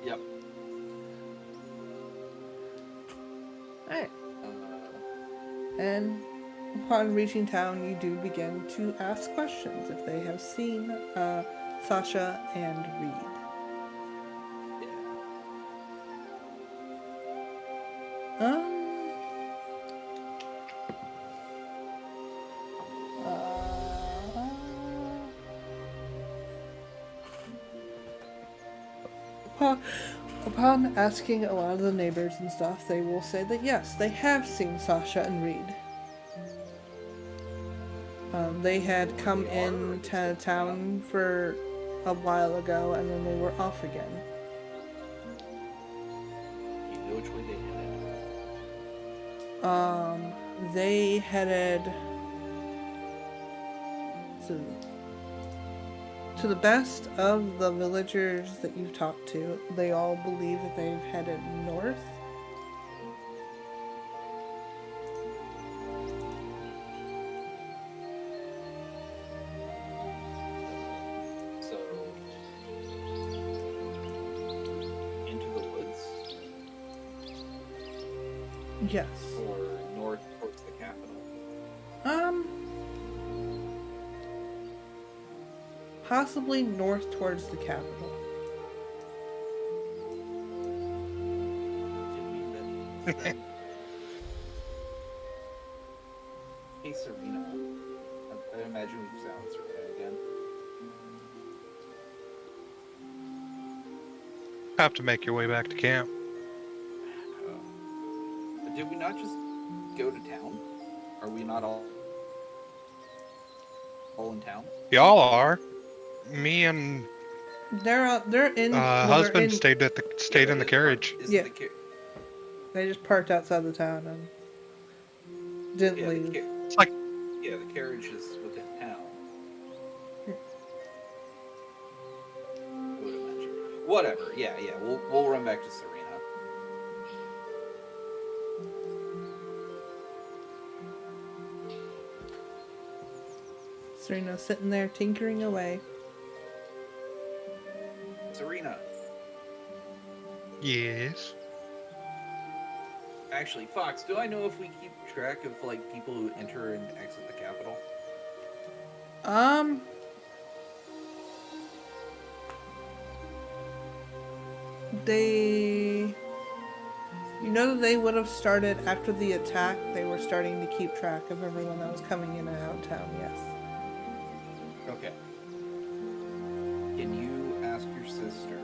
[SPEAKER 3] Yep.
[SPEAKER 2] All right. And upon reaching town, you do begin to ask questions if they have seen Sasha and Reed. Upon asking a lot of the neighbors and stuff, they will say that yes, they have seen Sasha and Reed. They had come into town for a while ago, and then they were off again.
[SPEAKER 3] You know which way they headed?
[SPEAKER 2] They headed to the best of the villagers that you've talked to, they all believe that they've headed north.
[SPEAKER 3] So, into the woods?
[SPEAKER 2] Yes.
[SPEAKER 3] Or north towards the capital?
[SPEAKER 2] Possibly north towards the capital.
[SPEAKER 3] Hey, Serena. I imagine we've found Serena again.
[SPEAKER 1] Have to make your way back to camp.
[SPEAKER 3] Did we not just go to town? Are we not all in town?
[SPEAKER 1] Y'all are. Me and
[SPEAKER 2] They're in. Well,
[SPEAKER 1] husband
[SPEAKER 2] they're in,
[SPEAKER 1] stayed in the carriage.
[SPEAKER 2] Yeah. They just parked outside the town and didn't leave.
[SPEAKER 1] It's like
[SPEAKER 3] the carriage is within town. I would imagine. Whatever. Yeah. We'll run back to Serena.
[SPEAKER 2] Serena's sitting there tinkering away.
[SPEAKER 3] Serena.
[SPEAKER 1] yes.
[SPEAKER 3] Actually, Fox, do I know if we keep track of like people who enter and exit the capital?
[SPEAKER 2] You know that they would have started after the attack. They were starting to keep track of everyone that was coming in and out of town. Yes.
[SPEAKER 3] Okay. Can you ask your sister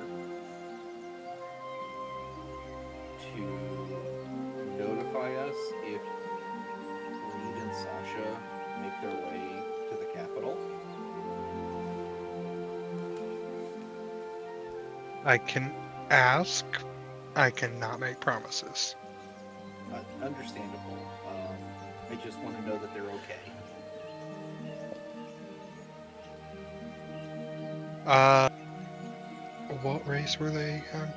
[SPEAKER 3] to notify us if Reed and Sasha make their way to the capital?
[SPEAKER 1] I can ask. I cannot make promises.
[SPEAKER 3] Understandable. I just want to know that they're okay.
[SPEAKER 1] What race were they again?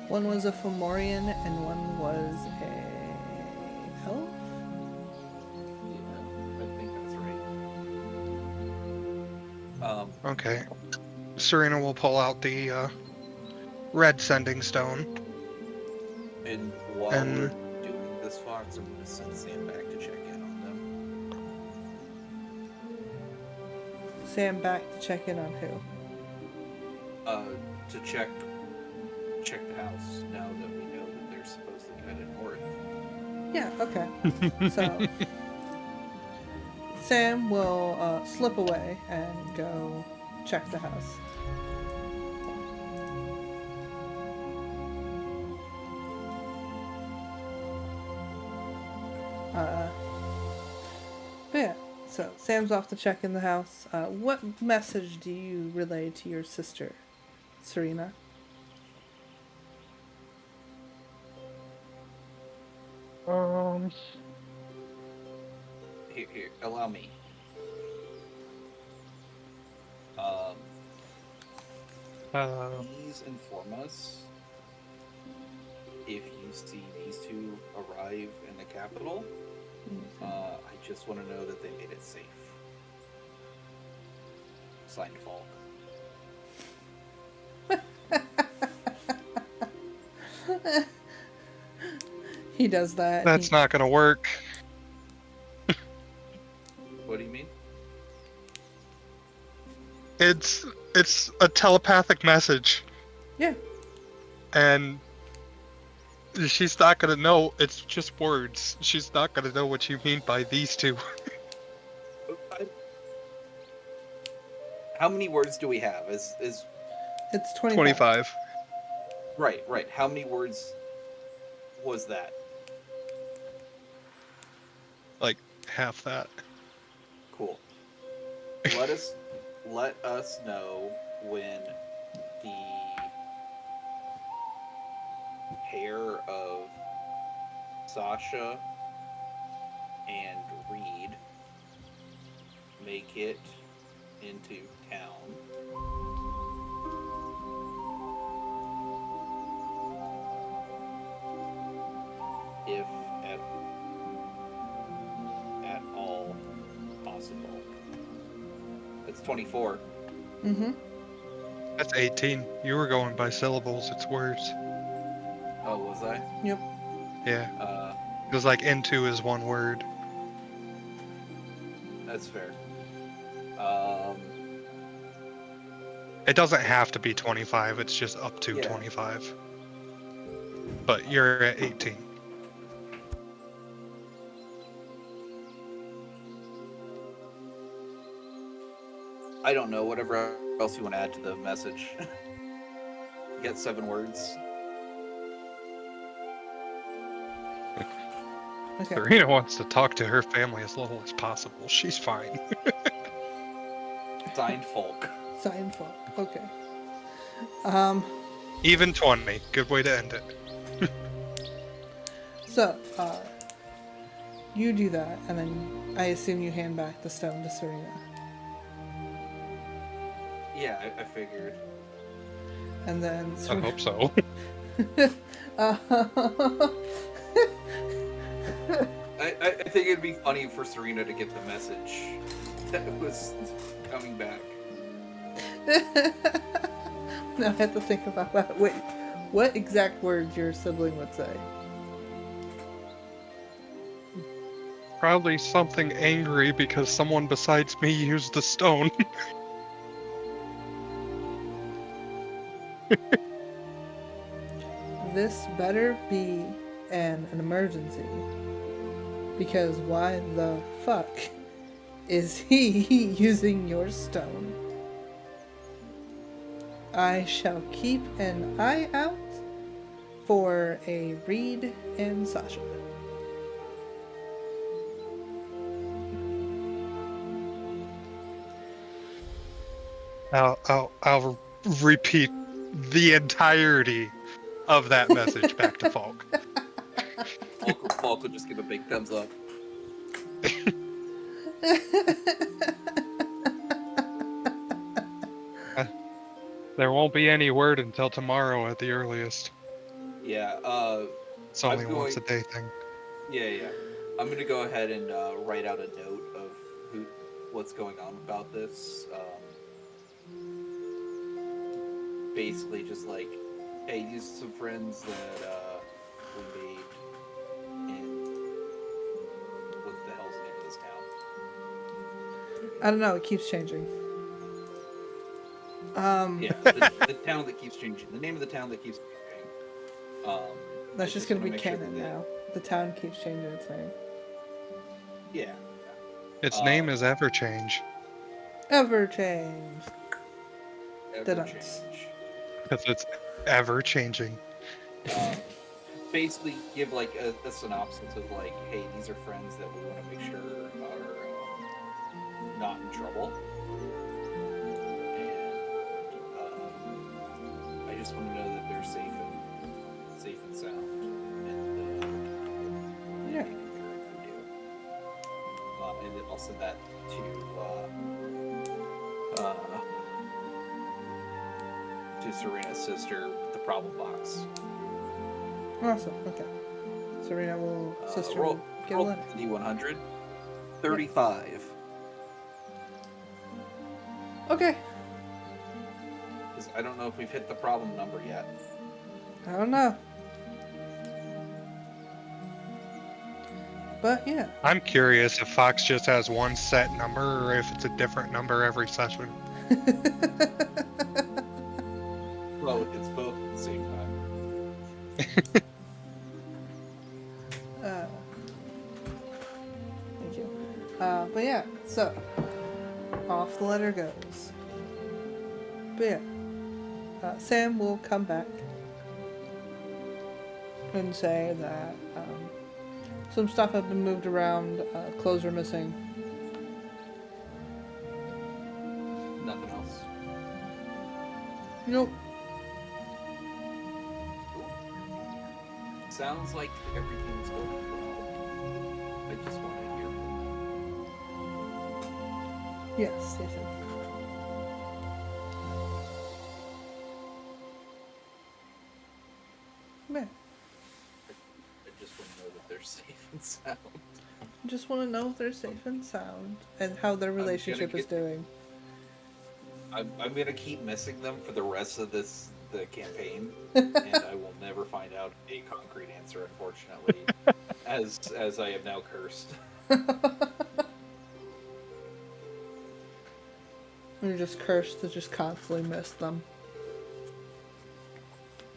[SPEAKER 2] One was a Fomorian and one was a elf.
[SPEAKER 3] Yeah, I think that's right.
[SPEAKER 1] Okay. Serena will pull out the red sending stone.
[SPEAKER 3] And while we're doing this, Fox, I'm going to send Sam back to check in on them.
[SPEAKER 2] Sam back to check in on who?
[SPEAKER 3] To check the house now that we know that they're supposedly headed north.
[SPEAKER 2] Yeah, okay. So Sam will slip away and go check the house. But yeah, so Sam's off to check in the house. What message do you relay to your sister, Serena?
[SPEAKER 3] here, allow me. Um, please inform us if you see these two arrive in the capital. I just want to know that they made it safe. Signed, Falk.
[SPEAKER 2] He does that.
[SPEAKER 1] That's not gonna work.
[SPEAKER 3] What do you mean?
[SPEAKER 1] It's a telepathic message,
[SPEAKER 2] Yeah.
[SPEAKER 1] and she's not gonna know. It's just words. She's not gonna know what you mean by these two.
[SPEAKER 3] How many words do we have? Is
[SPEAKER 2] It's 25.
[SPEAKER 1] 25.
[SPEAKER 3] right? How many words was that?
[SPEAKER 1] Like half that.
[SPEAKER 3] Cool. Let us know when the pair of Sasha and Reed make it into town. If at all possible. It's 24.
[SPEAKER 2] Mm-hmm.
[SPEAKER 1] That's 18. You were going by syllables. It's words.
[SPEAKER 3] Oh, was I?
[SPEAKER 2] Yep.
[SPEAKER 1] Yeah. It was like into is one word.
[SPEAKER 3] That's fair.
[SPEAKER 1] It doesn't have to be 25. It's just up to 25. But you're at 18.
[SPEAKER 3] I don't know. Whatever else you want to add to the message. You got 7 words.
[SPEAKER 2] Okay.
[SPEAKER 1] Serena wants to talk to her family as little as possible. She's fine.
[SPEAKER 3] Signed, Folk.
[SPEAKER 2] Signed Falk. Okay.
[SPEAKER 1] Even 20. Good way to end it.
[SPEAKER 2] So, you do that, and then I assume you hand back the stone to Serena.
[SPEAKER 3] Yeah, I figured.
[SPEAKER 2] And then
[SPEAKER 1] I hope so.
[SPEAKER 3] I think it'd be funny for Serena to get the message that was coming back.
[SPEAKER 2] Now I have to think about that. Wait, what exact words your sibling would say?
[SPEAKER 1] Probably something angry because someone besides me used the stone.
[SPEAKER 2] This better be an emergency. Because why the fuck is he using your stone? I shall keep an eye out for a Reed and Sasha.
[SPEAKER 1] I'll repeat the entirety of that message back to Falk.
[SPEAKER 3] Falk will just give a big thumbs up.
[SPEAKER 1] There won't be any word until tomorrow at the earliest.
[SPEAKER 3] Yeah,
[SPEAKER 1] It's only once a day thing.
[SPEAKER 3] Yeah. I'm gonna go ahead and write out a note of what's going on about this. Basically, just like, hey, these are some friends that we made in what the hell's the name of this town?
[SPEAKER 2] I don't know, it keeps changing.
[SPEAKER 3] Yeah, the town that keeps changing. The name of the town that keeps changing.
[SPEAKER 2] That's just gonna be
[SPEAKER 3] make sure
[SPEAKER 2] canon
[SPEAKER 3] that
[SPEAKER 2] now. The town keeps changing its name.
[SPEAKER 3] Yeah.
[SPEAKER 1] Its name is Everchange.
[SPEAKER 2] Ever change.
[SPEAKER 3] Ever
[SPEAKER 2] Didn't.
[SPEAKER 3] change.
[SPEAKER 1] Because it's ever changing.
[SPEAKER 3] Basically, give like a synopsis of like, hey, these are friends that we want to make sure are not in trouble, and I just want to know that they're safe and sound, and
[SPEAKER 2] Yeah.
[SPEAKER 3] and and then I'll send that to Serena's sister with the problem box.
[SPEAKER 2] Awesome. Okay. Serena will sister
[SPEAKER 3] Roll,
[SPEAKER 2] will get a
[SPEAKER 3] roll
[SPEAKER 2] letter.
[SPEAKER 3] D100. 35.
[SPEAKER 2] Okay.
[SPEAKER 3] Because I don't know if we've hit the problem number yet.
[SPEAKER 2] I don't know. But yeah.
[SPEAKER 1] I'm curious if Fox just has one set number or if it's a different number every session.
[SPEAKER 3] Well, it's both at the same time.
[SPEAKER 2] Thank you. But yeah, so off the letter goes. But yeah, Sam will come back and say that some stuff had been moved around, clothes are missing.
[SPEAKER 3] Nothing else.
[SPEAKER 2] Nope.
[SPEAKER 3] Sounds like everything's going well. I just want to hear from you.
[SPEAKER 2] Yes, yes, yes. Man,
[SPEAKER 3] I just want to know that they're safe and sound.
[SPEAKER 2] just want to know if they're safe and sound and how their relationship is doing.
[SPEAKER 3] I'm gonna keep missing them for the rest of the campaign, and I will never find out a concrete answer, unfortunately, as I am now cursed.
[SPEAKER 2] You're just cursed to just constantly miss them.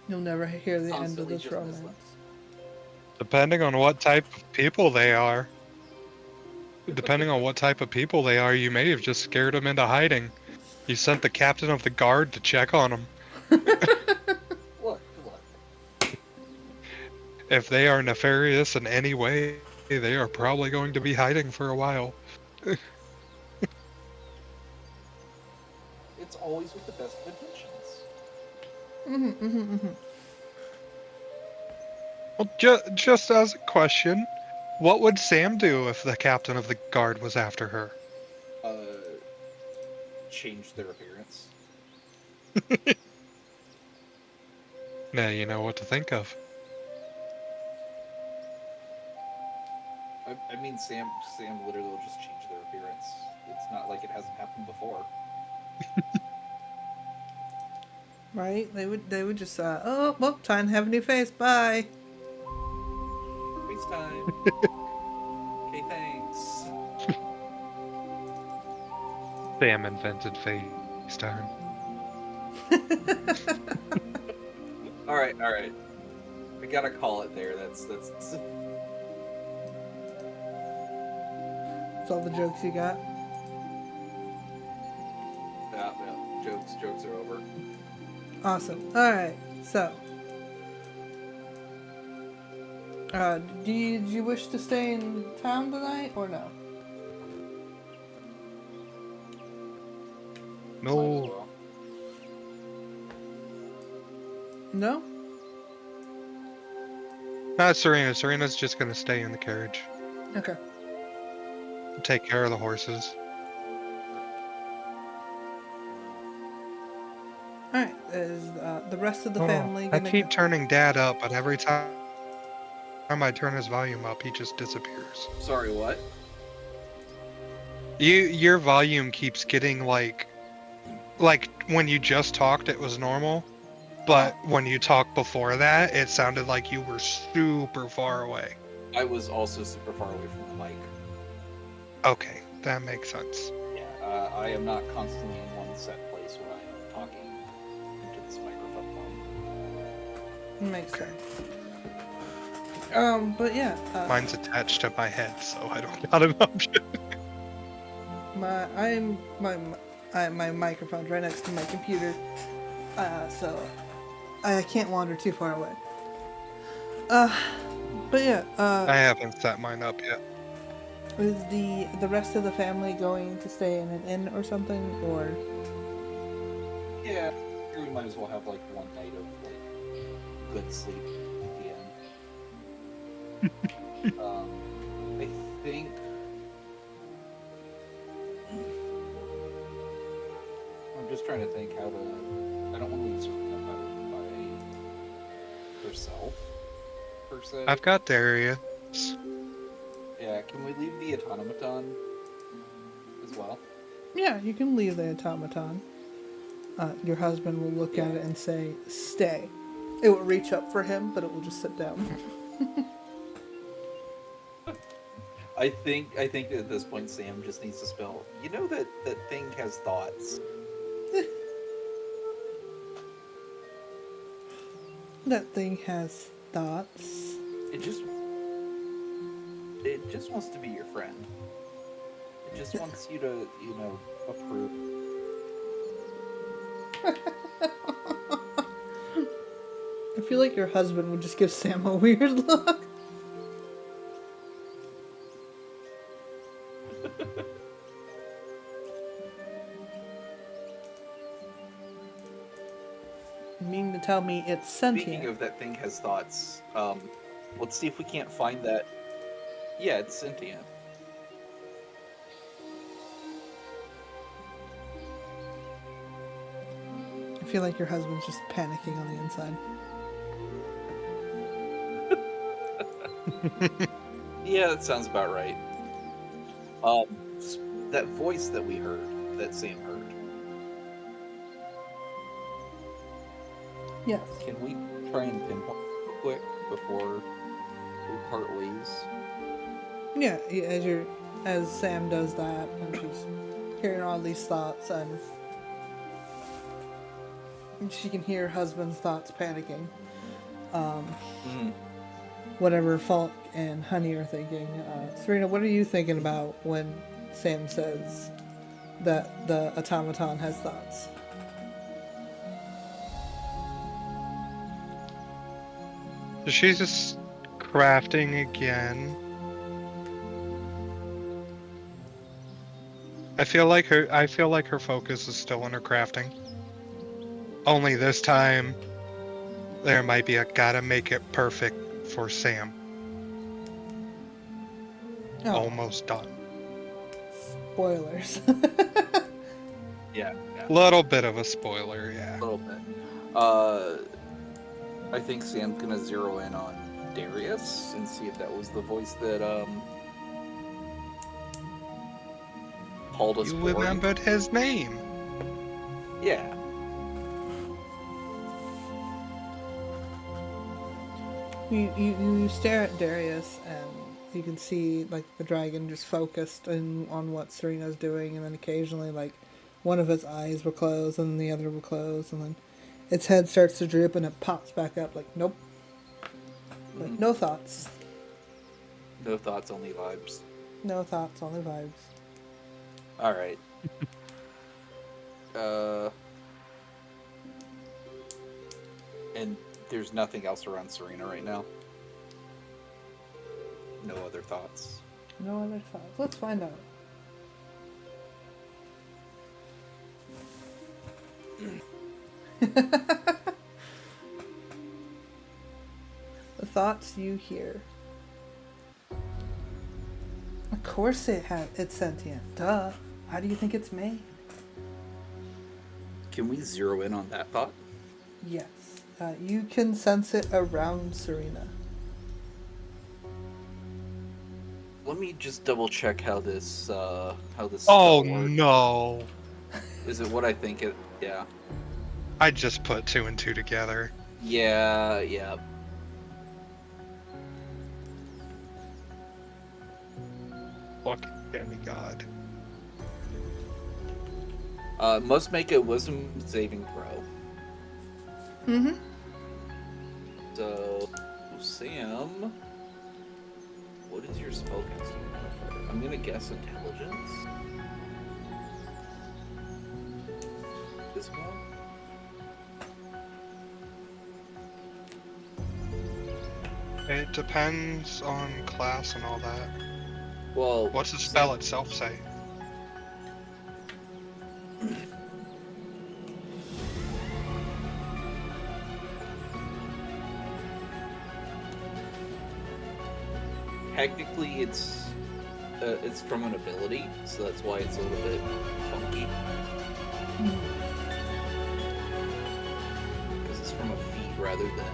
[SPEAKER 2] You'll never hear the end of
[SPEAKER 3] Constantly
[SPEAKER 2] this
[SPEAKER 3] just miss
[SPEAKER 2] romance.
[SPEAKER 3] them.
[SPEAKER 1] Depending on what type of people they are. Depending on what type of people they are, you may have just scared them into hiding. You sent the captain of the guard to check on them.
[SPEAKER 3] Look.
[SPEAKER 1] If they are nefarious in any way, they are probably going to be hiding for a while.
[SPEAKER 3] It's always with the best of intentions.
[SPEAKER 1] Well, just as a question, what would Sam do if the captain of the guard was after her?
[SPEAKER 3] Change their appearance.
[SPEAKER 1] Now you know what to think of.
[SPEAKER 3] I mean, Sam literally will just change their appearance. It's not like it hasn't happened before.
[SPEAKER 2] Right? They would just oh well, time to have a new face. Bye.
[SPEAKER 3] FaceTime. Okay, thanks.
[SPEAKER 1] Sam invented FaceTime.
[SPEAKER 3] All right. I gotta call it there. That's
[SPEAKER 2] That's all the jokes you got.
[SPEAKER 3] yeah. Jokes are over.
[SPEAKER 2] Awesome. All right. So, do you wish to stay in town tonight or no?
[SPEAKER 3] Might as
[SPEAKER 1] No,
[SPEAKER 3] well.
[SPEAKER 2] No.
[SPEAKER 1] not Serena. Serena's just gonna stay in the carriage.
[SPEAKER 2] Okay.
[SPEAKER 1] Take care of the horses.
[SPEAKER 2] All right. Is the rest of the
[SPEAKER 1] Oh,
[SPEAKER 2] family
[SPEAKER 1] I
[SPEAKER 2] gonna?
[SPEAKER 1] keep turning Dad up, but every time I turn his volume up, he just disappears.
[SPEAKER 3] Sorry, what?
[SPEAKER 1] Your volume keeps getting like when you just talked, it was normal, but when you talked before that, it sounded like you were super far away.
[SPEAKER 3] I was also super far away from the mic.
[SPEAKER 1] Okay, that makes sense.
[SPEAKER 3] Yeah, I am not constantly in one set place when I am talking into this microphone.
[SPEAKER 2] Makes sense. But yeah.
[SPEAKER 1] Mine's attached to my head, so I don't got an option.
[SPEAKER 2] My microphone's right next to my computer, so I can't wander too far away. But yeah.
[SPEAKER 1] I haven't set mine up yet.
[SPEAKER 2] Is the rest of the family going to stay in an inn or something, or?
[SPEAKER 3] Yeah, we might as well have like one night of like good sleep at the end. I think trying to think how to. I don't want to leave Serena by herself, per se.
[SPEAKER 1] I've got Darius.
[SPEAKER 3] Yeah, can we leave the automaton as well?
[SPEAKER 2] Yeah, you can leave the automaton. Your husband will look at it and say, "Stay." It will reach up for him, but it will just sit down.
[SPEAKER 3] I think at this point Sam just needs to spell. You know that thing has thoughts.
[SPEAKER 2] That thing has thoughts.
[SPEAKER 3] It just wants to be your friend. It just wants you to, approve.
[SPEAKER 2] I feel like your husband would just give Sam a weird look. You mean to tell me it's sentient?
[SPEAKER 3] Speaking of that thing has thoughts, let's see if we can't find that. Yeah, it's sentient.
[SPEAKER 2] I feel like your husband's just panicking on the inside.
[SPEAKER 3] Yeah, that sounds about right. That voice that we heard, that Sam heard.
[SPEAKER 2] Yes.
[SPEAKER 3] Can we try and pinpoint real quick before we part ways?
[SPEAKER 2] Yeah, as Sam does that, and she's hearing all these thoughts, and she can hear her husband's thoughts panicking. Whatever Falk and Honey are thinking. Serena, what are you thinking about when Sam says that the automaton has thoughts?
[SPEAKER 1] She's just crafting again. I feel like her focus is still on her crafting. Only this time there might be a gotta make it perfect for Sam.
[SPEAKER 2] Oh,
[SPEAKER 1] Almost done.
[SPEAKER 2] spoilers.
[SPEAKER 3] Yeah.
[SPEAKER 1] Little bit of a spoiler, yeah.
[SPEAKER 3] A little bit. I think Sam's gonna zero in on Darius and see if that was the voice that called us.
[SPEAKER 1] You
[SPEAKER 3] boring.
[SPEAKER 1] remembered his name.
[SPEAKER 3] Yeah.
[SPEAKER 2] You stare at Darius, and you can see like the dragon just focused on what Serena's doing, and then occasionally like one of its eyes will close and the other will close, and then its head starts to droop and it pops back up like nope. Like, no thoughts.
[SPEAKER 3] No thoughts, only vibes.
[SPEAKER 2] No thoughts, only vibes.
[SPEAKER 3] All right. And there's nothing else around Serena right now. No other thoughts.
[SPEAKER 2] No other thoughts. Let's find out. The thoughts you hear. Of course it's sentient. Duh. How do you think it's made?
[SPEAKER 3] Can we zero in on that thought?
[SPEAKER 2] Yes. You can sense it around Serena.
[SPEAKER 3] Let me just double check how this
[SPEAKER 1] Oh
[SPEAKER 3] spell works.
[SPEAKER 1] no.
[SPEAKER 3] Is it what I think it? Yeah.
[SPEAKER 1] I just put 2 and 2 together.
[SPEAKER 3] Yeah.
[SPEAKER 1] Fucking demigod.
[SPEAKER 3] Must make a wisdom saving throw.
[SPEAKER 2] Mm-hmm.
[SPEAKER 3] So, Sam, what is your spellcasting modifier? I'm gonna guess intelligence. This one?
[SPEAKER 1] It depends on class and all that.
[SPEAKER 3] Well,
[SPEAKER 1] What's the spell itself say?
[SPEAKER 3] technically it's from an ability, so that's why it's a little bit funky. from a feat rather than.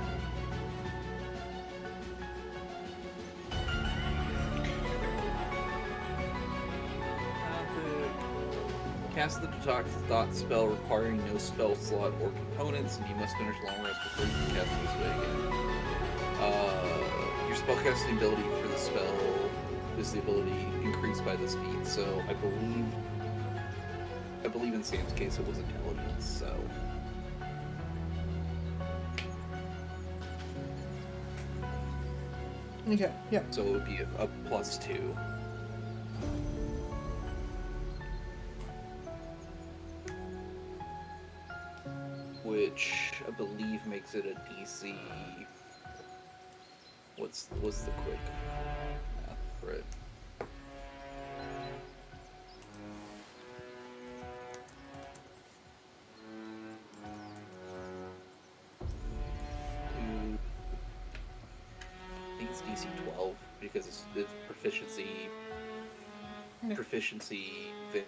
[SPEAKER 3] Cast the dot spell requiring no spell slot or components, and you must finish long rest before you can cast this way again. Your spellcasting ability for the spell is the ability increased by this feat. So I believe in Sam's case it was intelligence. So
[SPEAKER 2] Okay, yeah.
[SPEAKER 3] so it would be a +2. Which I believe makes it a DC. What's the quick math for it? I think it's DC 12 because it's proficiency thing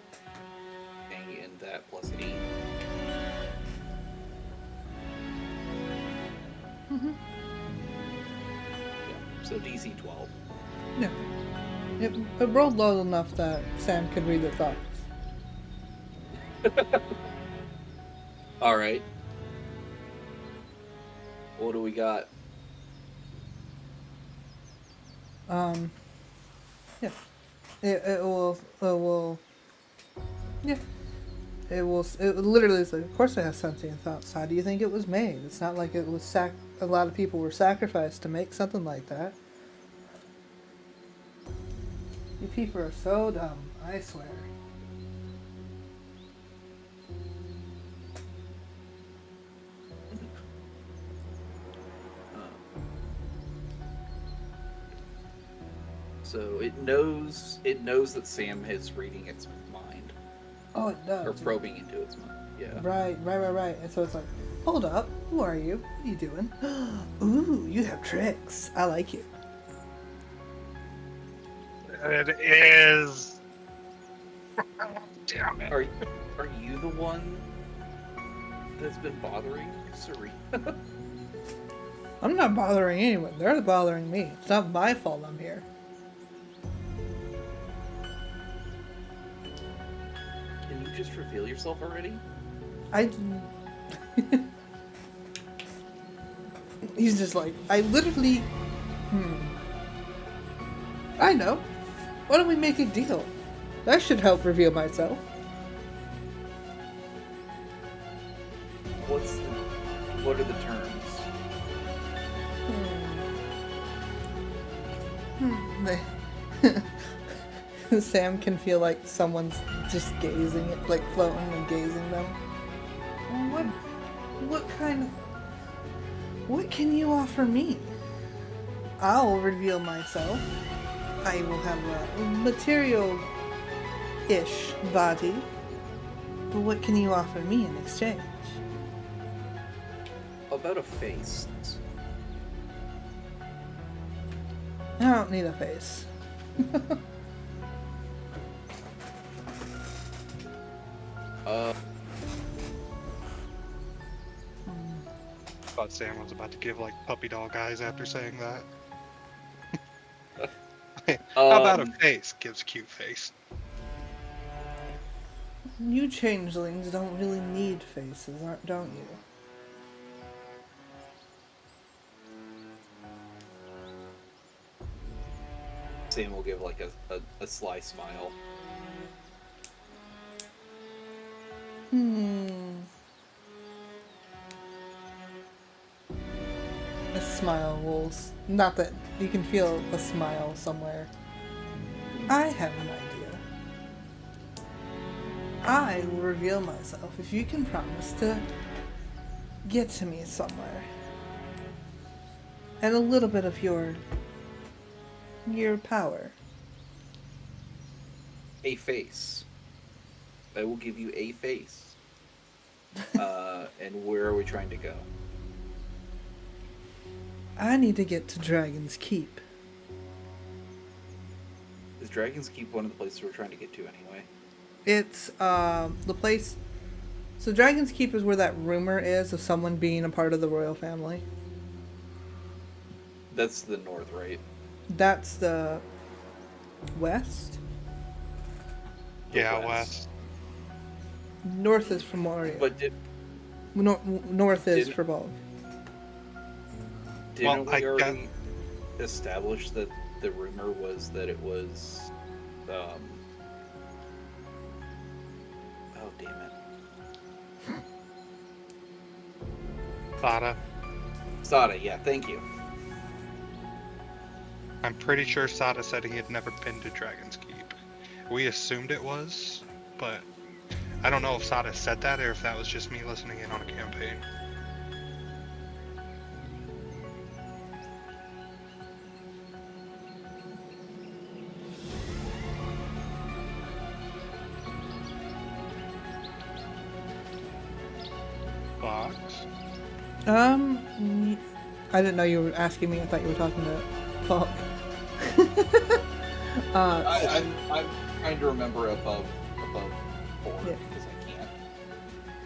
[SPEAKER 3] in that +8.
[SPEAKER 2] Mm-hmm.
[SPEAKER 3] Yeah, so DC 12.
[SPEAKER 2] Yeah. It rolled low enough that Sam could read the thoughts.
[SPEAKER 3] All right. What do we got?
[SPEAKER 2] Yeah. It will. Yeah. It literally is like, of course it has sentient thoughts. How do you think it was made? It's not like it was a lot of people were sacrificed to make something like that. You people are so dumb, I swear.
[SPEAKER 3] So it knows that Sam is reading its mind
[SPEAKER 2] Oh, it does.
[SPEAKER 3] or probing into its mind. Yeah.
[SPEAKER 2] Right. And so it's like, hold up, who are you? What are you doing? Ooh, you have tricks. I like you.
[SPEAKER 1] It is. Damn it.
[SPEAKER 3] Are you the one that's been bothering Serena?
[SPEAKER 2] I'm not bothering anyone. They're bothering me. It's not my fault I'm here.
[SPEAKER 3] Can you just reveal yourself already?
[SPEAKER 2] He's just like, I literally... I know. Why don't we make a deal? That should help reveal myself.
[SPEAKER 3] What are the terms?
[SPEAKER 2] Sam can feel like someone's just gazing at, like floating and gazing them. What can you offer me? I'll reveal myself. I will have a material-ish body. But what can you offer me in exchange?
[SPEAKER 3] About a face.
[SPEAKER 2] I don't need a face.
[SPEAKER 1] Thought Sam was about to give like puppy dog eyes after saying that. How about a face? Gives cute face.
[SPEAKER 2] You changelings don't really need faces, don't you?
[SPEAKER 3] Sam will give like a sly smile.
[SPEAKER 2] A smile will... Not that you can feel a smile somewhere. I have an idea. I will reveal myself if you can promise to get to me somewhere. And a little bit of your power.
[SPEAKER 3] A face. I will give you a face. And where are we trying to go?
[SPEAKER 2] I need to get to Dragon's Keep.
[SPEAKER 3] Is Dragon's Keep one of the places we're trying to get to anyway?
[SPEAKER 2] It's the place So Dragon's Keep is where that rumor is of someone being a part of the royal family.
[SPEAKER 3] That's the north, right?
[SPEAKER 2] That's the west.
[SPEAKER 3] The
[SPEAKER 1] Yeah, Wes.
[SPEAKER 2] North is for Moria.
[SPEAKER 3] But
[SPEAKER 2] North is
[SPEAKER 3] didn't
[SPEAKER 2] for Bulk.
[SPEAKER 1] Well,
[SPEAKER 3] didn't
[SPEAKER 1] I
[SPEAKER 3] we
[SPEAKER 1] got
[SPEAKER 3] already establish that the rumor was that it was oh damn it.
[SPEAKER 1] Sada.
[SPEAKER 3] Sada, yeah, thank you.
[SPEAKER 1] I'm pretty sure Sada said he had never been to Dragon's Keep. We assumed it was, but I don't know if Sada said that or if that was just me listening in on a campaign. Fox.
[SPEAKER 2] I didn't know you were asking me. I thought you were talking to Falk.
[SPEAKER 3] I'm trying to remember above 4
[SPEAKER 2] Yeah.
[SPEAKER 3] because I can't.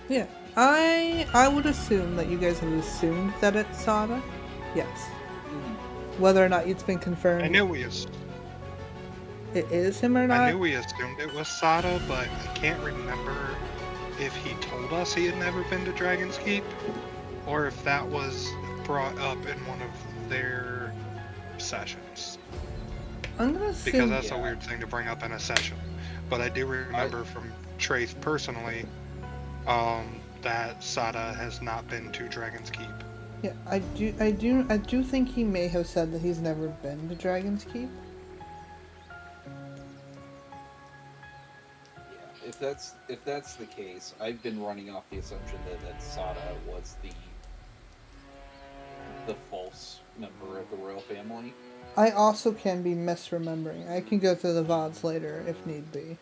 [SPEAKER 2] Yeah. I would assume that you guys have assumed that it's Sada. Yes. Whether or not it's been confirmed,
[SPEAKER 1] I knew
[SPEAKER 2] it is him or
[SPEAKER 1] I
[SPEAKER 2] not.
[SPEAKER 1] knew we assumed it was Sada, but I can't remember if he told us he had never been to Dragon's Keep, or if that was brought up in one of their sessions.
[SPEAKER 2] I'm gonna
[SPEAKER 1] Because
[SPEAKER 2] assume.
[SPEAKER 1] that's a
[SPEAKER 3] Yeah.
[SPEAKER 1] weird thing to bring up in a session. But I do remember from Trace personally, that Sada has not been to Dragon's Keep.
[SPEAKER 2] Yeah, I do think he may have said that he's never been to Dragon's Keep.
[SPEAKER 3] Yeah, if that's the case, I've been running off the assumption that Sada was the false member of the royal family.
[SPEAKER 2] I also can be misremembering. I can go through the VODs later if need be.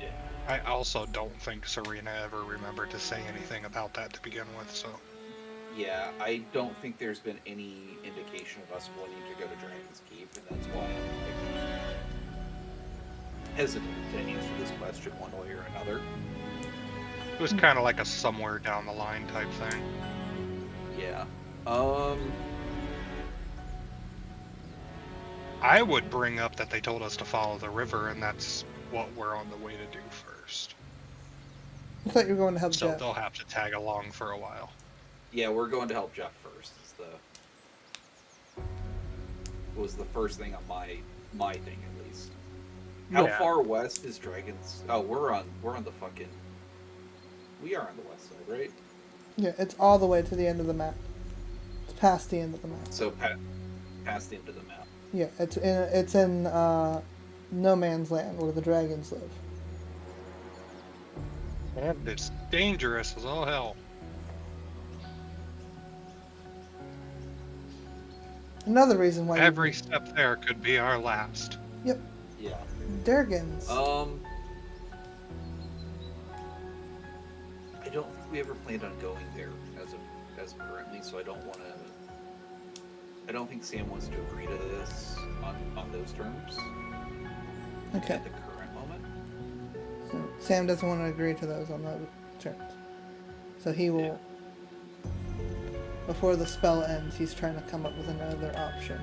[SPEAKER 3] Yeah.
[SPEAKER 1] I also don't think Serena ever remembered to say anything about that to begin with, so.
[SPEAKER 3] Yeah, I don't think there's been any indication of us wanting to go to Dragon's Keep, and that's why I'm hesitant to answer this question one way or another.
[SPEAKER 1] It was kind of like a somewhere down the line type thing.
[SPEAKER 3] Yeah.
[SPEAKER 1] I would bring up that they told us to follow the river, and that's what we're on the way to do first.
[SPEAKER 2] I thought you were going to help
[SPEAKER 1] So
[SPEAKER 2] Jeff.
[SPEAKER 1] they'll have to tag along for a while.
[SPEAKER 3] Yeah, we're going to help Jeff first. Was the first thing on my thing at least. How
[SPEAKER 1] Yeah.
[SPEAKER 3] far west is Dragon's? Oh, we're on the fucking. We are on the west side, right?
[SPEAKER 2] Yeah, it's all the way to the end of the map. It's past the end of the map.
[SPEAKER 3] So past the end of the map.
[SPEAKER 2] Yeah, it's in no man's land where the dragons live.
[SPEAKER 1] And it's dangerous as all hell.
[SPEAKER 2] Another reason why
[SPEAKER 1] Every step there could be our last.
[SPEAKER 2] Yep,
[SPEAKER 3] Yeah.
[SPEAKER 2] Durgans.
[SPEAKER 3] I don't think we ever planned on going there as currently, so I don't think Sam wants to agree to this on those terms
[SPEAKER 2] Okay,
[SPEAKER 3] at the current moment.
[SPEAKER 2] so Sam doesn't want to agree to those on those terms. So he will, before the spell ends, he's trying to come up with another option.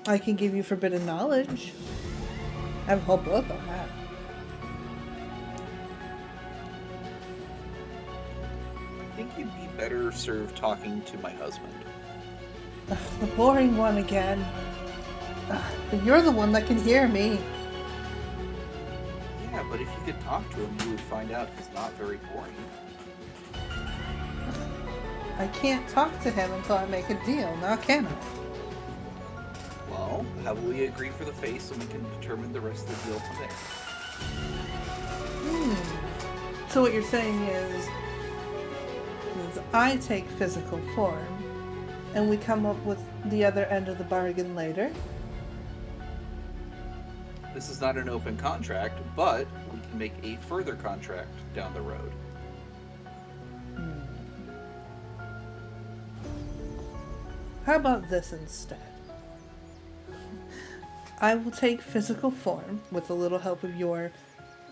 [SPEAKER 2] I can give you forbidden knowledge. I have a whole book on that.
[SPEAKER 3] I think you'd be better served talking to my husband.
[SPEAKER 2] Ugh, the boring one again. But you're the one that can hear me.
[SPEAKER 3] Yeah, but if you could talk to him, you would find out he's not very boring.
[SPEAKER 2] I can't talk to him until I make a deal, now can I?
[SPEAKER 3] Well, how will we agree for the face and we can determine the rest of the deal from there?
[SPEAKER 2] So what you're saying is I take physical form, and we come up with the other end of the bargain later?
[SPEAKER 3] This is not an open contract, but we can make a further contract down the road.
[SPEAKER 2] How about this instead? I will take physical form with a little help of your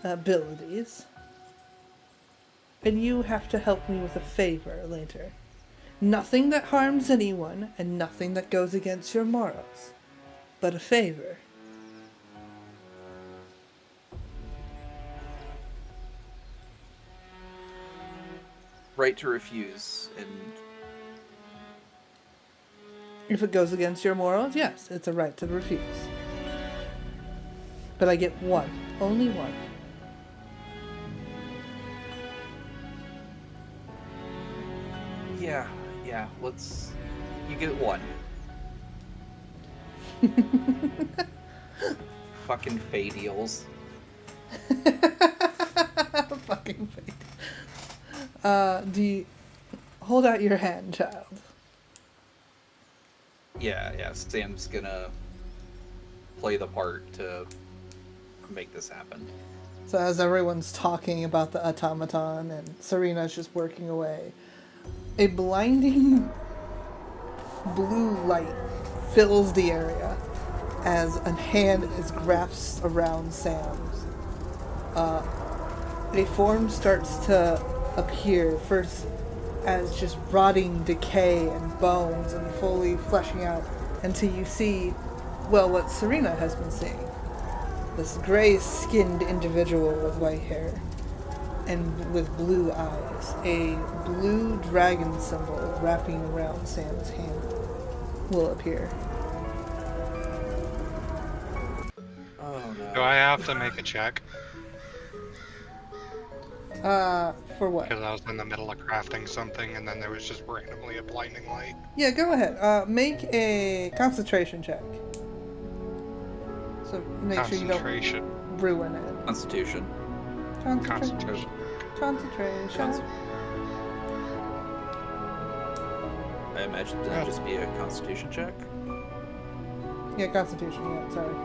[SPEAKER 2] abilities. And you have to help me with a favor later. Nothing that harms anyone, and nothing that goes against your morals. But a favor.
[SPEAKER 3] Right to refuse, and
[SPEAKER 2] If it goes against your morals, yes, it's a right to refuse. But I get one. Only one.
[SPEAKER 3] yeah, let's. You get one. Fucking fey deals.
[SPEAKER 2] Fucking fate. Do you... Hold out your hand, child.
[SPEAKER 3] Yeah, Sam's gonna play the part to make this happen.
[SPEAKER 2] So as everyone's talking about the automaton and Serena's just working away, a blinding blue light fills the area as a hand is grasped around Sam's. A form starts to appear, first as just rotting decay and bones and fully fleshing out until you see, well, what Serena has been seeing. This gray-skinned individual with white hair and with blue eyes. A blue dragon symbol wrapping around Sam's hand will appear.
[SPEAKER 3] Oh no.
[SPEAKER 1] Do I have to make a check?
[SPEAKER 2] For what?
[SPEAKER 1] Because I was in the middle of crafting something and then there was just randomly a blinding light.
[SPEAKER 2] Yeah, go ahead. Make a concentration check. So make sure you don't
[SPEAKER 1] Concentration.
[SPEAKER 2] ruin it.
[SPEAKER 3] Constitution.
[SPEAKER 1] Concentration.
[SPEAKER 2] Concentration.
[SPEAKER 3] I imagine it'd just be a constitution check.
[SPEAKER 2] Yeah, Constitution. Yeah, sorry.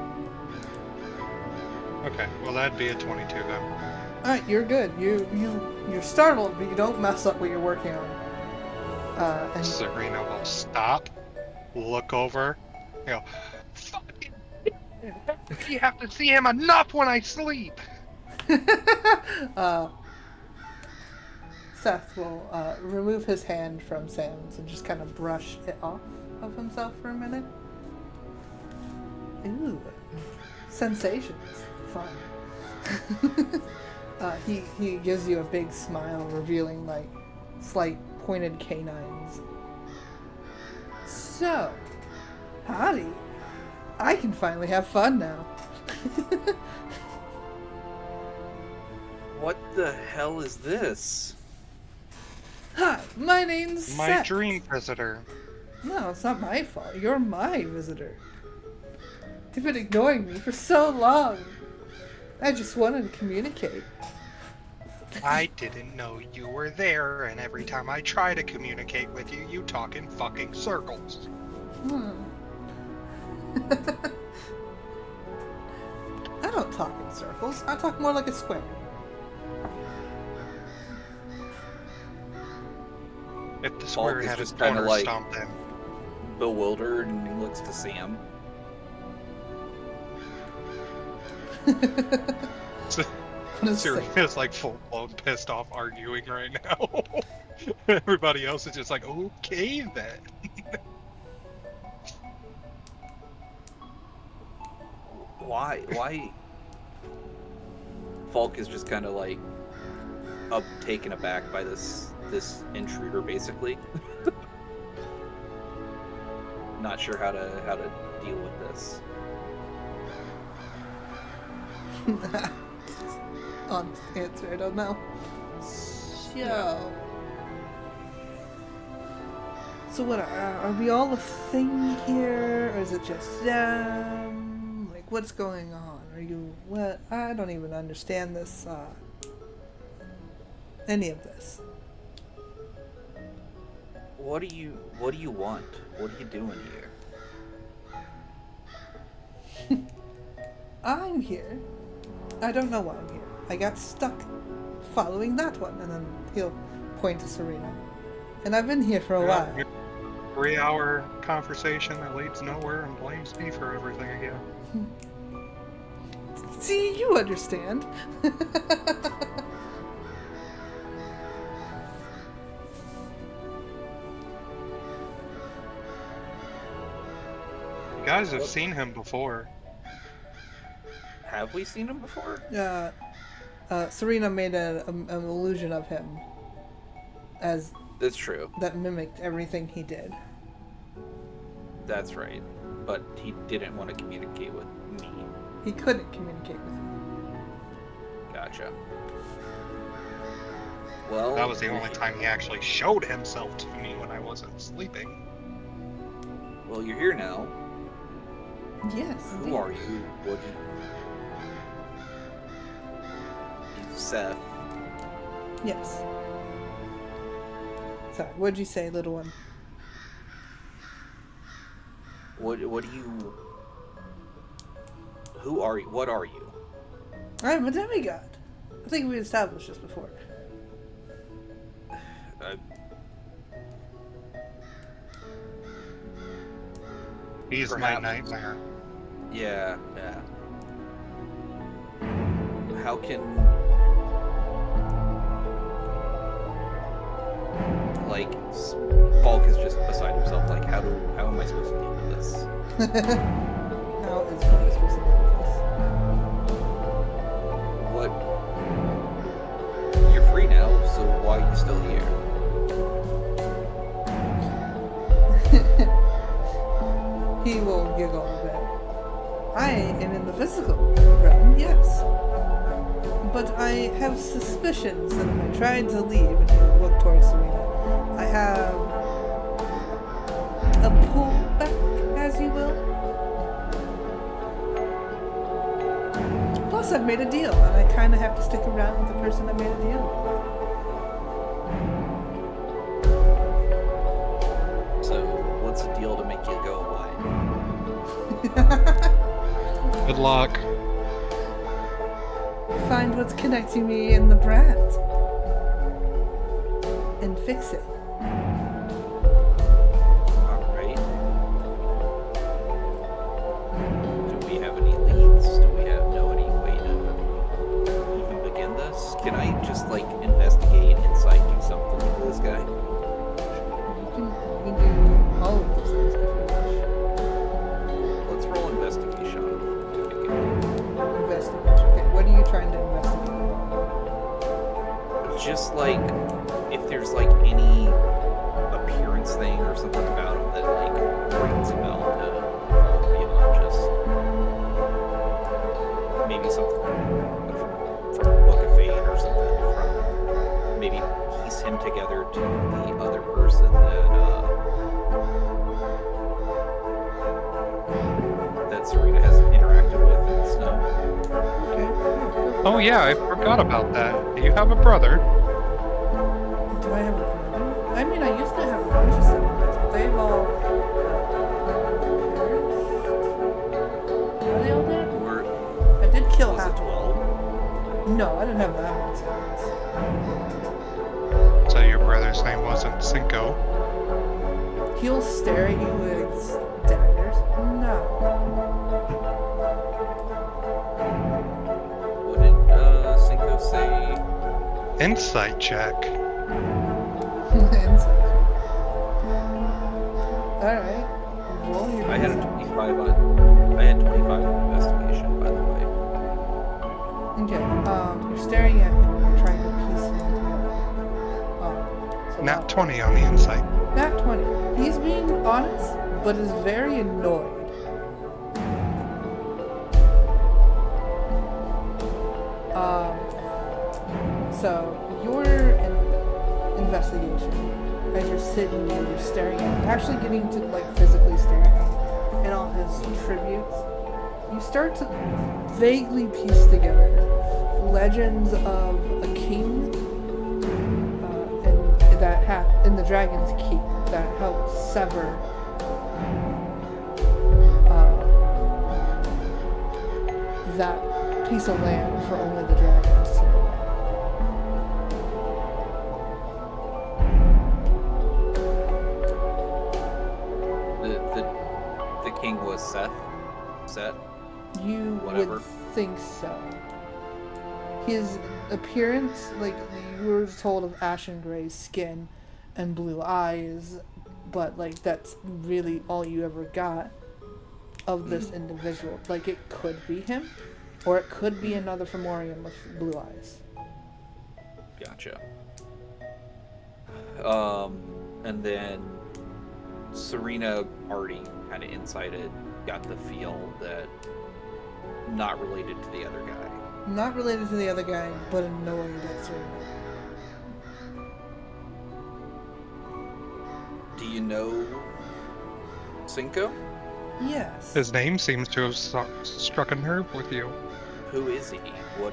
[SPEAKER 1] Okay, well that'd be a 22 then.
[SPEAKER 2] All right, you're good. You're startled, but you don't mess up what you're working on. And
[SPEAKER 1] Serena will stop, look over, go, fucking you have to see him enough when I sleep.
[SPEAKER 2] Seth will remove his hand from Sam's and just kind of brush it off of himself for a minute. Ooh, sensations, fun. He gives you a big smile, revealing like slight pointed canines. So, howdy. I can finally have fun now.
[SPEAKER 3] What the hell is this?
[SPEAKER 2] Hi, my name's
[SPEAKER 1] My
[SPEAKER 2] Seth.
[SPEAKER 1] dream visitor.
[SPEAKER 2] No, it's not my fault. You're my visitor. You've been ignoring me for so long. I just wanted to communicate.
[SPEAKER 1] I didn't know you were there, and every time I try to communicate with you, you talk in fucking circles.
[SPEAKER 2] I don't talk in circles. I talk more like a square.
[SPEAKER 1] If the square
[SPEAKER 3] is
[SPEAKER 1] had
[SPEAKER 3] just
[SPEAKER 1] his
[SPEAKER 3] kinda
[SPEAKER 1] corner
[SPEAKER 3] like-
[SPEAKER 1] stomped in.
[SPEAKER 3] Bewildered, and he looks to Sam.
[SPEAKER 2] What is it?
[SPEAKER 1] Serena's like full-blown pissed off arguing right now. Everybody else is just like, okay then.
[SPEAKER 3] Why? Falk is just kind of like taken aback by this intruder, basically. Not sure how to deal with this.
[SPEAKER 2] Honest answer, I don't know. So what, are we all a thing here, or is it just them? Like, what's going on? Are you, what? I don't even understand this, any of this.
[SPEAKER 3] What do you want? What are you doing here?
[SPEAKER 2] I'm here. I don't know why I'm here. I got stuck following that one, and then he'll point to Serena. And I've been here for a while.
[SPEAKER 1] 3-hour conversation that leads nowhere and blames me for everything again.
[SPEAKER 2] See, you understand.
[SPEAKER 1] You guys have seen him before.
[SPEAKER 3] Have we seen him before?
[SPEAKER 2] Serena made an illusion of him as
[SPEAKER 3] That's true.
[SPEAKER 2] that mimicked everything he did.
[SPEAKER 3] That's right. But he didn't want to communicate with me.
[SPEAKER 2] He couldn't communicate with you.
[SPEAKER 3] Gotcha. Well,
[SPEAKER 1] That was the only time he actually showed himself to me when I wasn't sleeping.
[SPEAKER 3] Well, you're here now.
[SPEAKER 2] Yes.
[SPEAKER 3] Who
[SPEAKER 2] indeed.
[SPEAKER 3] are you, Woody? He's Seth.
[SPEAKER 2] Yes. Sorry, what'd you say, little one?
[SPEAKER 3] What do you... Who are you? What are you?
[SPEAKER 2] I'm a demigod. I think we established this before.
[SPEAKER 1] He's my
[SPEAKER 3] Perhaps.
[SPEAKER 1] nightmare.
[SPEAKER 3] Yeah. How can... Like, Falk is just beside himself. Like, how am I supposed to deal with this?
[SPEAKER 2] How is Falk supposed to deal
[SPEAKER 3] What? You're free now, so why are you still here?
[SPEAKER 2] with this? He will giggle a bit. I am in the physical realm, yes. But I have suspicions that if I tried to leave and he would look towards Serena, I have a pullback, as you will. Plus, I've made a deal, and I kind of have to stick around with the person I made a deal with.
[SPEAKER 3] So, what's the deal to make you go away?
[SPEAKER 1] Good luck.
[SPEAKER 2] Find what's connecting me and the brat. And fix it.
[SPEAKER 3] Alright. Do we have any leads? Do we know any way to even begin this? Can I just, like, investigate, insight, do something to this guy?
[SPEAKER 2] You can do all of those things if you wish.
[SPEAKER 3] Let's roll investigation to begin.
[SPEAKER 2] Investigate. Okay, what are you trying to investigate?
[SPEAKER 3] Just like if there's like any appearance thing or something about him that like rings a bell to fall beyond just maybe something from Book of Fate or something from maybe piece him together to the other person that Serena has interacted with in the snow.
[SPEAKER 2] Okay.
[SPEAKER 1] Oh yeah, I forgot about that. Do you have a brother?
[SPEAKER 2] Do I have a brother? I mean, I used to have a bunch of siblings, but they've all perished. Are they all dead?
[SPEAKER 3] Or
[SPEAKER 2] I did kill
[SPEAKER 3] was
[SPEAKER 2] half
[SPEAKER 3] it
[SPEAKER 2] of
[SPEAKER 3] 12?
[SPEAKER 2] them. No, I didn't have that many siblings.
[SPEAKER 1] So your brother's name wasn't Cinco.
[SPEAKER 2] He'll stare at you with daggers. No.
[SPEAKER 3] What did Cinco say?
[SPEAKER 1] Insight check.
[SPEAKER 2] Alright. Roll your
[SPEAKER 3] I had a
[SPEAKER 2] insight.
[SPEAKER 3] 25 on. I had 25 on investigation, by the way.
[SPEAKER 2] Okay, you're staring at him, you're trying to piece him together. So
[SPEAKER 1] Nat 20 on the insight.
[SPEAKER 2] Nat 20. He's being honest, but is very annoyed. So your investigation, as you're sitting there, you're staring at him, actually getting to like physically stare at him and all his tributes, you start to vaguely piece together legends of a king in the Dragon's Keep that helped sever that piece of land for only the dragons to know.
[SPEAKER 3] The king was Seth. Set.
[SPEAKER 2] You
[SPEAKER 3] Whatever.
[SPEAKER 2] would think so. His appearance, like, you were told of ashen gray skin and blue eyes, but, like, that's really all you ever got of this individual. Like, it could be him, or it could be another Fomorian with blue eyes.
[SPEAKER 3] Gotcha. And then Serena already kind of incited, got the feel that not related to the other guy.
[SPEAKER 2] Not related to the other guy, but annoyed at Serena.
[SPEAKER 3] Do you know Cinco?
[SPEAKER 2] Yes.
[SPEAKER 1] His name seems to have struck a nerve with you.
[SPEAKER 3] Who is he? What?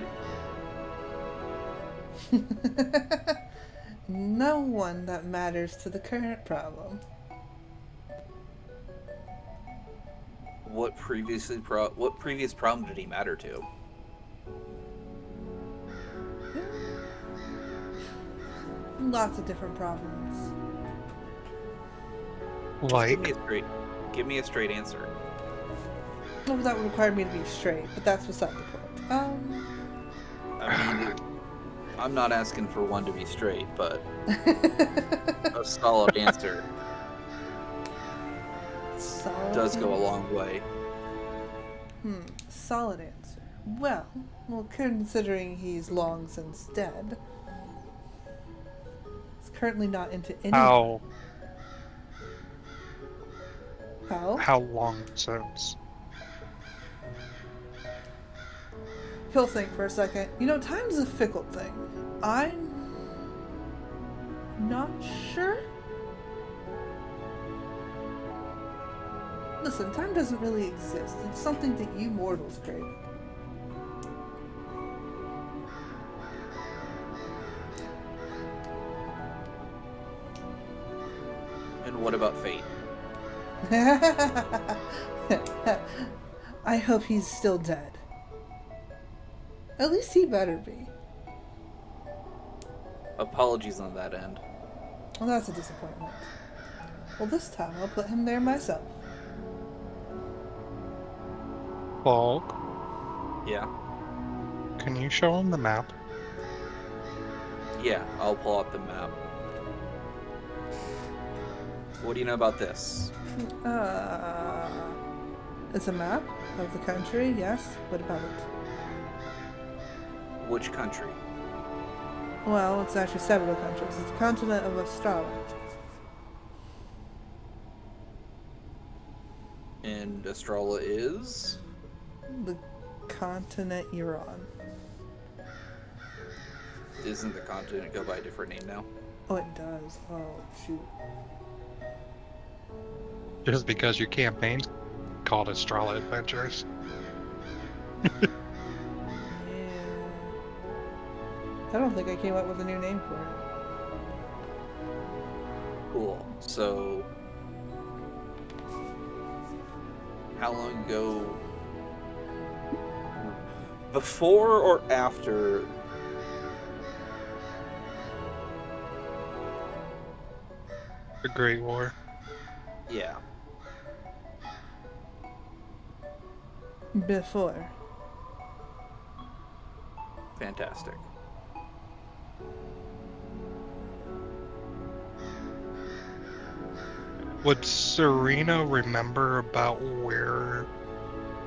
[SPEAKER 2] No one that matters to the current problem.
[SPEAKER 3] What previous problem did he matter to?
[SPEAKER 2] Lots of different problems.
[SPEAKER 1] Like,
[SPEAKER 3] Give me a straight answer.
[SPEAKER 2] Well, that would require me to be straight, but that's beside the point.
[SPEAKER 3] I mean, I'm not asking for one to be straight, but a solid answer
[SPEAKER 2] Solid
[SPEAKER 3] does go a
[SPEAKER 2] answer.
[SPEAKER 3] long way.
[SPEAKER 2] Solid answer. Well, considering he's long since dead, he's currently not into any.
[SPEAKER 1] how
[SPEAKER 2] How?
[SPEAKER 1] long since?
[SPEAKER 2] He'll think for a second. You know, time's a fickle thing. I'm not sure. Listen, time doesn't really exist. It's something that you mortals created.
[SPEAKER 3] And what about fate?
[SPEAKER 2] I hope he's still dead. At least he better be.
[SPEAKER 3] Apologies on that end.
[SPEAKER 2] Well, that's a disappointment. Well, this time I'll put him there myself.
[SPEAKER 1] Bulk,
[SPEAKER 3] Yeah.
[SPEAKER 1] can you show him the map?
[SPEAKER 3] Yeah, I'll pull out the map. What do you know about this?
[SPEAKER 2] It's a map of the country, yes. What about it?
[SPEAKER 3] Which country?
[SPEAKER 2] Well, it's actually several countries. It's the continent of Australia.
[SPEAKER 3] And Estrella is?
[SPEAKER 2] The continent you're on.
[SPEAKER 3] Isn't the continent go by a different name now?
[SPEAKER 2] Oh, it does. Oh, shoot.
[SPEAKER 1] Just because your campaign's called Estrella Adventures.
[SPEAKER 2] Yeah. I don't think I came up with a new name for it.
[SPEAKER 3] Cool. So, how long ago? Before or after
[SPEAKER 1] The Great War.
[SPEAKER 3] Yeah.
[SPEAKER 2] Before.
[SPEAKER 3] Fantastic.
[SPEAKER 1] Would Serena remember about where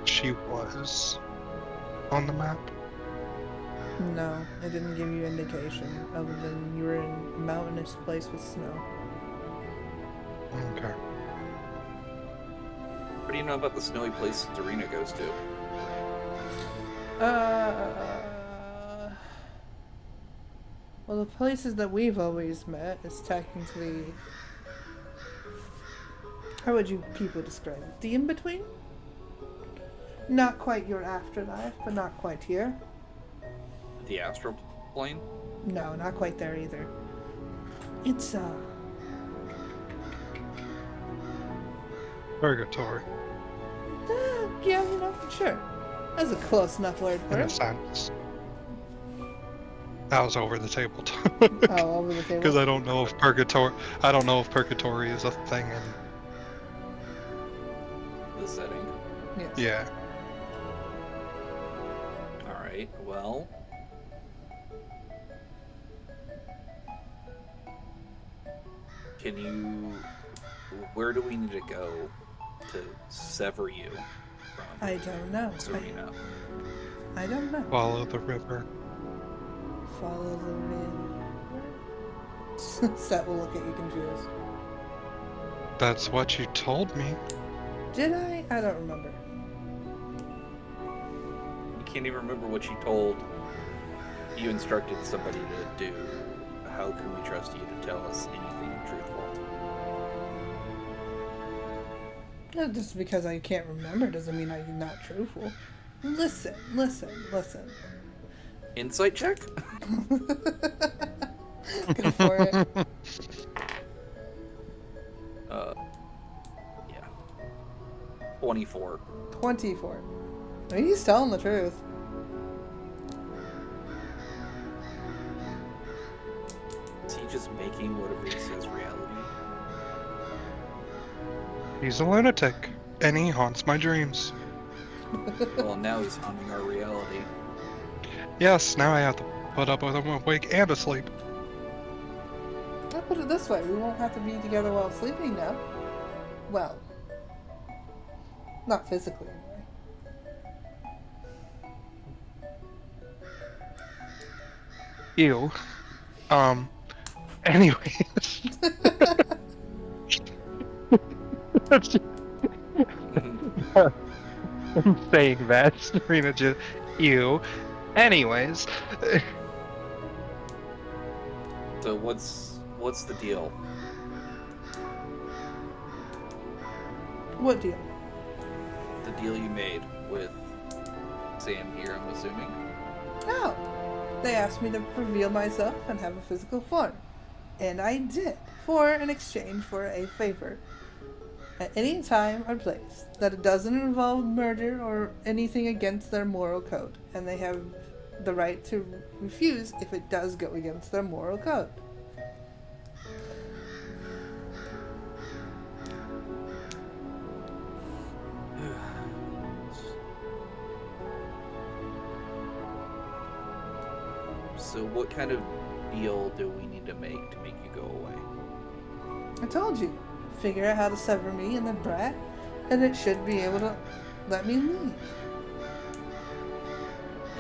[SPEAKER 1] she was on the map?
[SPEAKER 2] No, it didn't give you indication other than you were in a mountainous place with snow.
[SPEAKER 1] Okay.
[SPEAKER 3] What do you know about the snowy place Serena goes to?
[SPEAKER 2] Well, the places that we've always met is technically. How would you people describe it? The in-between? Not quite your afterlife, but not quite here.
[SPEAKER 3] The astral plane?
[SPEAKER 2] No, not quite there either. It's,
[SPEAKER 1] Purgatory,
[SPEAKER 2] yeah, you know, sure. That's a close enough word for
[SPEAKER 1] in a
[SPEAKER 2] it.
[SPEAKER 1] sense. That was over the table.
[SPEAKER 2] Oh, over the table.
[SPEAKER 1] Because I don't know if purgatory is a thing in
[SPEAKER 3] The setting.
[SPEAKER 1] yeah.
[SPEAKER 3] right. Well, can you? Where do we need to go to sever you from
[SPEAKER 2] I don't know.
[SPEAKER 3] Serena?
[SPEAKER 2] I don't know.
[SPEAKER 1] Follow the river.
[SPEAKER 2] Follow the wind. Set will look at you confused.
[SPEAKER 1] That's what you told me.
[SPEAKER 2] Did I? I don't remember.
[SPEAKER 3] You can't even remember what you told. You instructed somebody to do. How can we trust you to tell us anything truthful?
[SPEAKER 2] Just because I can't remember doesn't mean I'm not truthful. Listen.
[SPEAKER 3] Insight check?
[SPEAKER 2] Go for it.
[SPEAKER 3] Yeah. 24.
[SPEAKER 2] 24. He's telling the truth.
[SPEAKER 3] Is he just making whatever he says reality?
[SPEAKER 1] He's a lunatic, and he haunts my dreams.
[SPEAKER 3] Well, now he's haunting our reality.
[SPEAKER 1] Yes, now I have to put up with him awake and asleep.
[SPEAKER 2] I'll put it this way, we won't have to be together while sleeping now. Well, not physically anyway.
[SPEAKER 1] Ew. Anyways. I'm saying that, Serena just, ew. Anyways.
[SPEAKER 3] So what's the deal?
[SPEAKER 2] What deal?
[SPEAKER 3] The deal you made with Sam here, I'm assuming.
[SPEAKER 2] Oh, they asked me to reveal myself and have a physical form. And I did, for an exchange for a favor. At any time or place that it doesn't involve murder or anything against their moral code. And they have the right to refuse if it does go against their moral code.
[SPEAKER 3] So what kind of deal do we need to make you go away?
[SPEAKER 2] I told you. Figure out how to sever me and the brat, and it should be able to let me leave.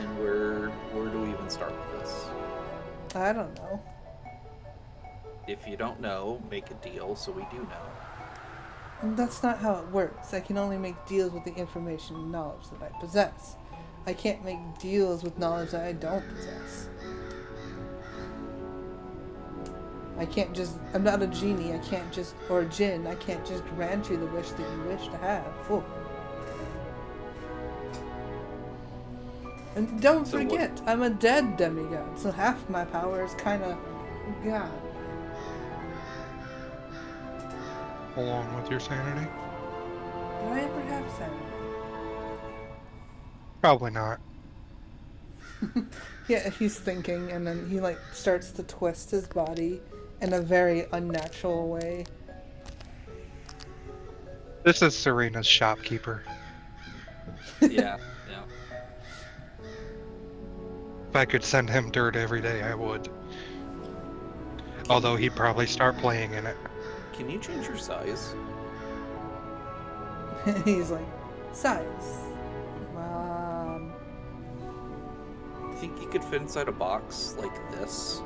[SPEAKER 3] And where do we even start with this?
[SPEAKER 2] I don't know.
[SPEAKER 3] If you don't know, make a deal so we do know.
[SPEAKER 2] That's not how it works. I can only make deals with the information and knowledge that I possess. I can't make deals with knowledge that I don't possess. I'm not a genie, or a djinn, I can't just grant you the wish that you wish to have. Oh. And don't forget, I'm a dead demigod, so half my power is kinda gone.
[SPEAKER 1] Along with your sanity?
[SPEAKER 2] Do I ever have sanity?
[SPEAKER 1] Probably not.
[SPEAKER 2] Yeah, he's thinking, and then he starts to twist his body in a very unnatural way.
[SPEAKER 1] This is Serena's shopkeeper.
[SPEAKER 3] Yeah.
[SPEAKER 1] If I could send him dirt every day, I would. Although he'd probably start playing in it.
[SPEAKER 3] Can you change your size?
[SPEAKER 2] He's like, size.
[SPEAKER 3] You think you could fit inside a box like this?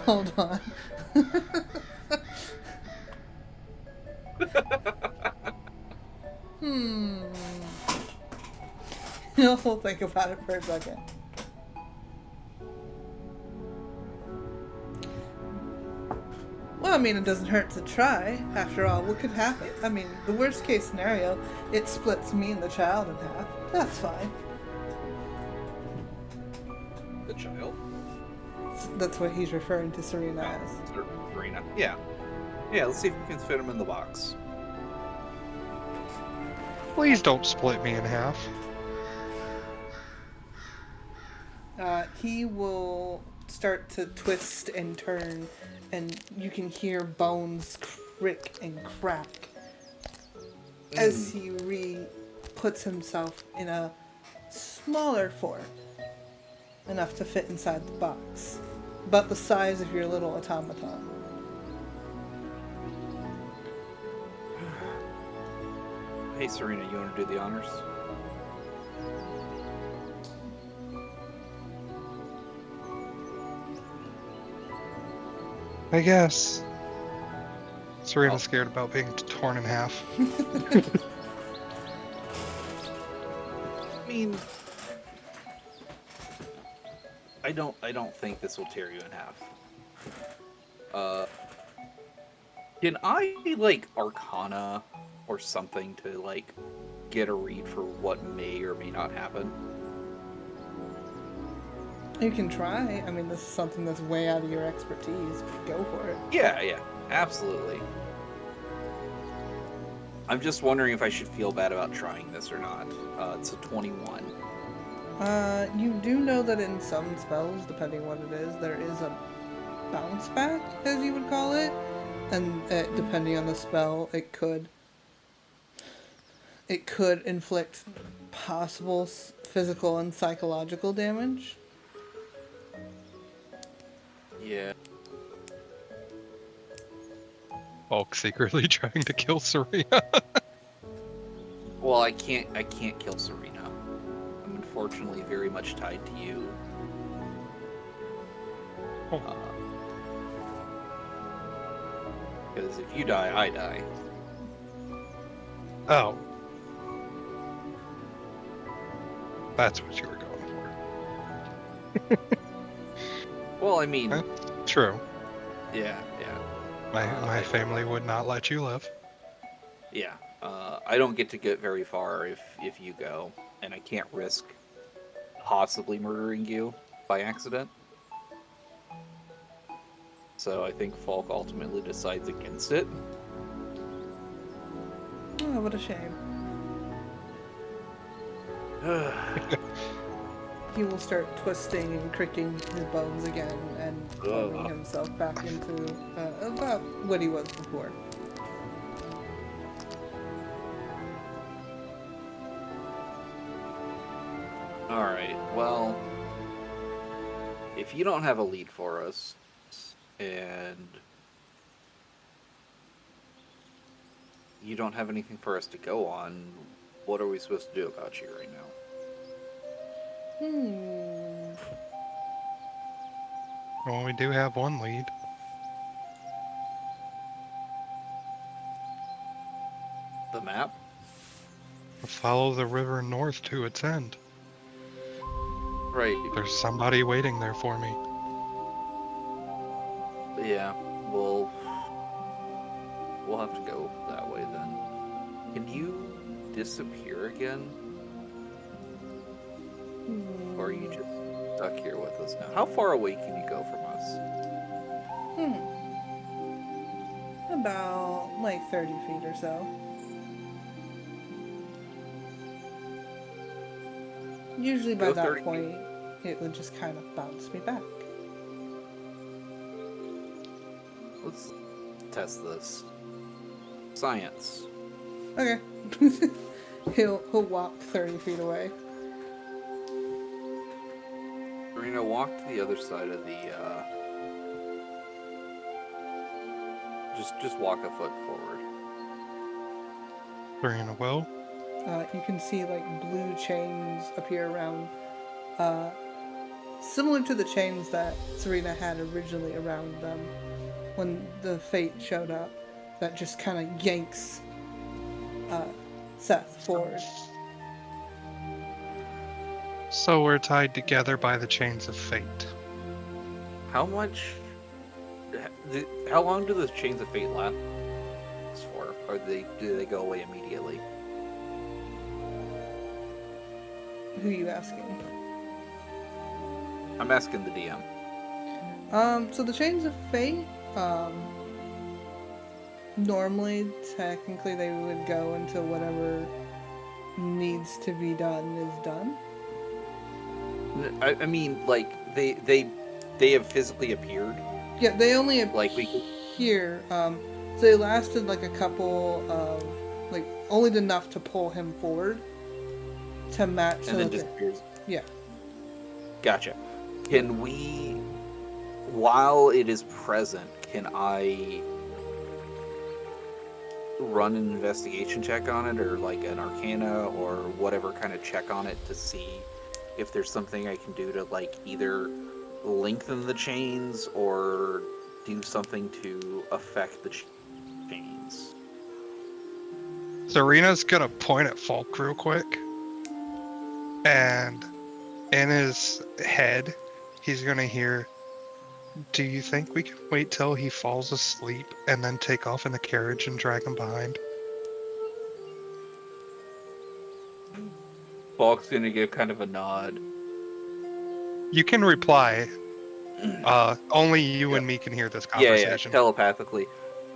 [SPEAKER 2] Hold on. We'll think about it for a second. Well, I mean, it doesn't hurt to try. After all, what could happen? I mean, the worst case scenario, it splits me and the child in half. That's fine.
[SPEAKER 3] The child?
[SPEAKER 2] That's what he's referring to Serena as.
[SPEAKER 3] Serena. Yeah. Yeah, let's see if we can fit him in the box.
[SPEAKER 1] Please don't split me in half.
[SPEAKER 2] He will start to twist and turn, and you can hear bones crick and crack as he puts himself in a smaller form, enough to fit inside the box, about the size of your little automaton.
[SPEAKER 3] Hey, Serena, you want to do the honors?
[SPEAKER 1] I guess. Serena's
[SPEAKER 3] Oh.
[SPEAKER 1] scared about being torn in half.
[SPEAKER 3] I mean, I don't think this will tear you in half. Can I like Arcana or something to like get a read for what may or may not happen?
[SPEAKER 2] You can try. I mean, this is something that's way out of your expertise, but go for it.
[SPEAKER 3] Yeah, absolutely. I'm just wondering if I should feel bad about trying this or not. It's a 21.
[SPEAKER 2] You do know that in some spells, depending what it is, there is a bounce back, as you would call it, and depending on the spell, it could inflict possible physical and psychological damage.
[SPEAKER 3] Yeah.
[SPEAKER 1] Hulk secretly trying to kill Serena.
[SPEAKER 3] Well, I can't kill Serena. I'm unfortunately very much tied to you. Because if you die, I die.
[SPEAKER 1] Oh. That's what you were going for.
[SPEAKER 3] Well, I mean,
[SPEAKER 1] That's true.
[SPEAKER 3] yeah.
[SPEAKER 1] My family would not let you live.
[SPEAKER 3] Yeah. I don't get to get very far if you go, and I can't risk possibly murdering you by accident. So I think Falk ultimately decides against it.
[SPEAKER 2] Oh, what a shame. He will start twisting and cricking his bones again and forming himself back into about what he was before.
[SPEAKER 3] Alright, well, if you don't have a lead for us, and you don't have anything for us to go on, what are we supposed to do about you right now?
[SPEAKER 1] Well, we do have one lead.
[SPEAKER 3] The map?
[SPEAKER 1] Follow the river north to its end.
[SPEAKER 3] Right.
[SPEAKER 1] There's somebody waiting there for me.
[SPEAKER 3] Yeah, we'll have to go that way then. Can you disappear again? Or are you just stuck here with us now? How far away can you go from us?
[SPEAKER 2] About like 30 feet or so. Usually by
[SPEAKER 3] Go
[SPEAKER 2] that
[SPEAKER 3] 30
[SPEAKER 2] point, it would just kind of bounce me back.
[SPEAKER 3] Let's test this. Science.
[SPEAKER 2] Okay. He'll walk 30 feet away.
[SPEAKER 3] Serena, walk to the other side of the, Just walk a foot forward.
[SPEAKER 1] Serena will.
[SPEAKER 2] You can see like blue chains appear around, similar to the chains that Serena had originally around them when the Fate showed up, that just kind of yanks Seth forward.
[SPEAKER 1] So we're tied together by the chains of fate.
[SPEAKER 3] How long do the chains of fate last for? Or do they go away immediately?
[SPEAKER 2] Who are you asking?
[SPEAKER 3] I'm asking the DM.
[SPEAKER 2] So the chains of fate, normally, technically, they would go until whatever needs to be done is done.
[SPEAKER 3] I mean, like, they have physically appeared.
[SPEAKER 2] Yeah, they only
[SPEAKER 3] Like, we
[SPEAKER 2] appear So they lasted like a couple of, like, only enough to pull him forward to match.
[SPEAKER 3] And then disappears.
[SPEAKER 2] Yeah.
[SPEAKER 3] Gotcha. Can we, while it is present, can I run an investigation check on it, or like an arcana or whatever kind of check on it to see if there's something I can do to like either lengthen the chains or do something to affect the chains?
[SPEAKER 1] Serena's gonna point at Falk real quick, and in his head, he's gonna hear, "Do you think we can wait till he falls asleep and then take off in the carriage and drag him behind?"
[SPEAKER 3] Falk's gonna give kind of a nod.
[SPEAKER 1] You can reply. Only you
[SPEAKER 3] Yep.
[SPEAKER 1] and me can hear this
[SPEAKER 3] Yeah,
[SPEAKER 1] conversation.
[SPEAKER 3] telepathically.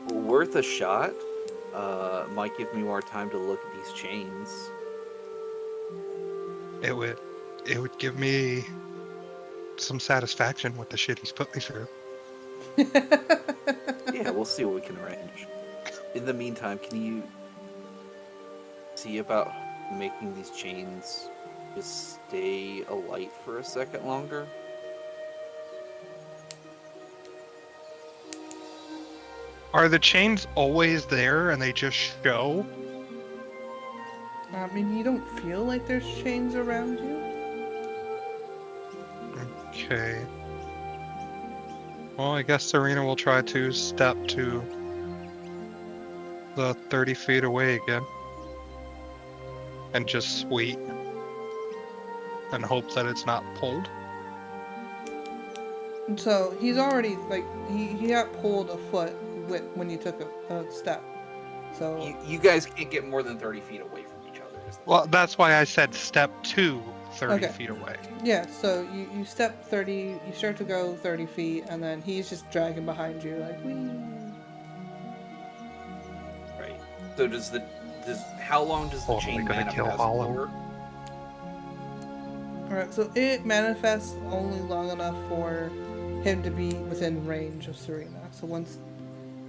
[SPEAKER 3] Worth a shot. Might give me more time to look at these chains.
[SPEAKER 1] It would give me some satisfaction with the shit he's put me through.
[SPEAKER 3] Yeah, we'll see what we can arrange. In the meantime, can you see about making these chains just stay alight for a second longer?
[SPEAKER 1] Are the chains always there and they just show?
[SPEAKER 2] I mean, you don't feel like there's chains around you?
[SPEAKER 1] Okay. Well, I guess Serena will try to step to the 30 feet away again. And just wait. And hope that it's not pulled.
[SPEAKER 2] So he's already, like, he got pulled a foot when you took a step. So
[SPEAKER 3] You guys can't get more than 30 feet away from each other.
[SPEAKER 1] Well, that's why I said step to 30
[SPEAKER 2] Okay.
[SPEAKER 1] feet away.
[SPEAKER 2] yeah, so you step 30, you start to go 30 feet, and then he's just dragging behind you, like, wee.
[SPEAKER 3] Right. So how long does the
[SPEAKER 1] Oh,
[SPEAKER 3] chain
[SPEAKER 1] we're gonna kill
[SPEAKER 3] manifest
[SPEAKER 1] all of
[SPEAKER 3] for?
[SPEAKER 2] Alright, so it manifests only long enough for him to be within range of Serena. So once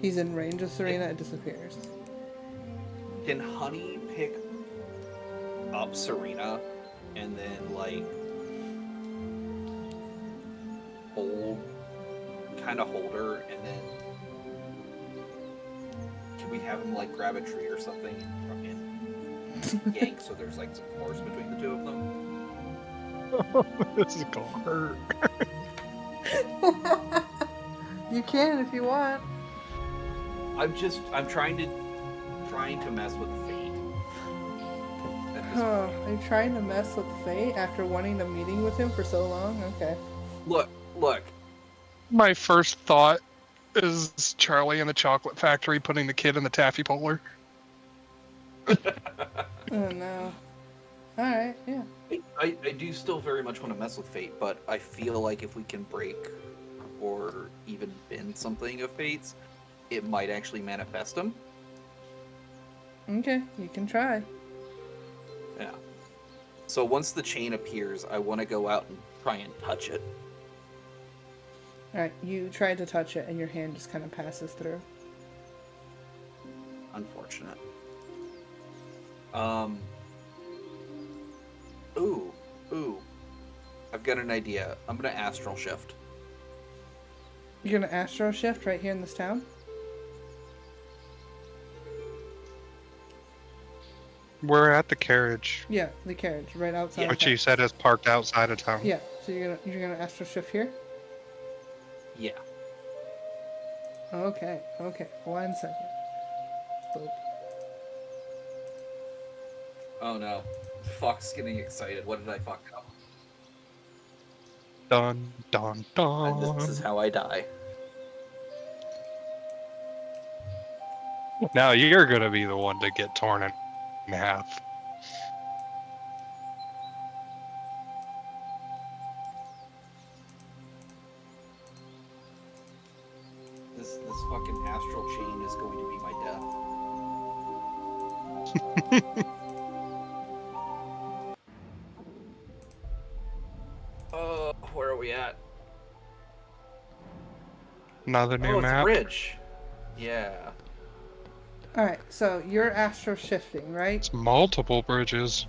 [SPEAKER 2] he's in range of Serena, it disappears.
[SPEAKER 3] Can Honey pick up Serena and then like hold her, and then can we have him like grab a tree or something and yank so there's like some force between the two of them?
[SPEAKER 1] This is gonna hurt.
[SPEAKER 2] You can if you want.
[SPEAKER 3] I'm trying to mess with fate. At this
[SPEAKER 2] Huh,
[SPEAKER 3] point.
[SPEAKER 2] are you trying to mess with fate after wanting a meeting with him for so long? Okay.
[SPEAKER 3] Look.
[SPEAKER 1] My first thought is Charlie in the Chocolate Factory putting the kid in the taffy puller.
[SPEAKER 2] Oh no. Alright, yeah.
[SPEAKER 3] I do still very much want to mess with fate, but I feel like if we can break or even bend something of fate's, it might actually manifest them.
[SPEAKER 2] Okay, you can try.
[SPEAKER 3] Yeah. So once the chain appears, I want to go out and try and touch it.
[SPEAKER 2] Alright, you try to touch it and your hand just kind of passes through.
[SPEAKER 3] Unfortunate. Ooh. I've got an idea. I'm gonna astral shift.
[SPEAKER 2] You're gonna astro shift right here in this town?
[SPEAKER 1] We're at the carriage,
[SPEAKER 2] Yeah, the carriage, right outside.
[SPEAKER 3] Yeah.
[SPEAKER 1] which you said is parked outside of town.
[SPEAKER 2] Yeah, so you're gonna astro shift here?
[SPEAKER 3] Yeah.
[SPEAKER 2] Okay, 1 second. Boop.
[SPEAKER 3] Oh no. Fox getting excited. What did I fuck up?
[SPEAKER 1] Dun, dun, dun.
[SPEAKER 3] This is how I die.
[SPEAKER 1] Now you're gonna be the one to get torn in half.
[SPEAKER 3] This fucking astral chain is going to be my death. Where are we at?
[SPEAKER 1] Another new
[SPEAKER 3] It's
[SPEAKER 1] map.
[SPEAKER 3] bridge. Yeah.
[SPEAKER 2] Alright, so you're astro shifting, right?
[SPEAKER 1] It's multiple bridges.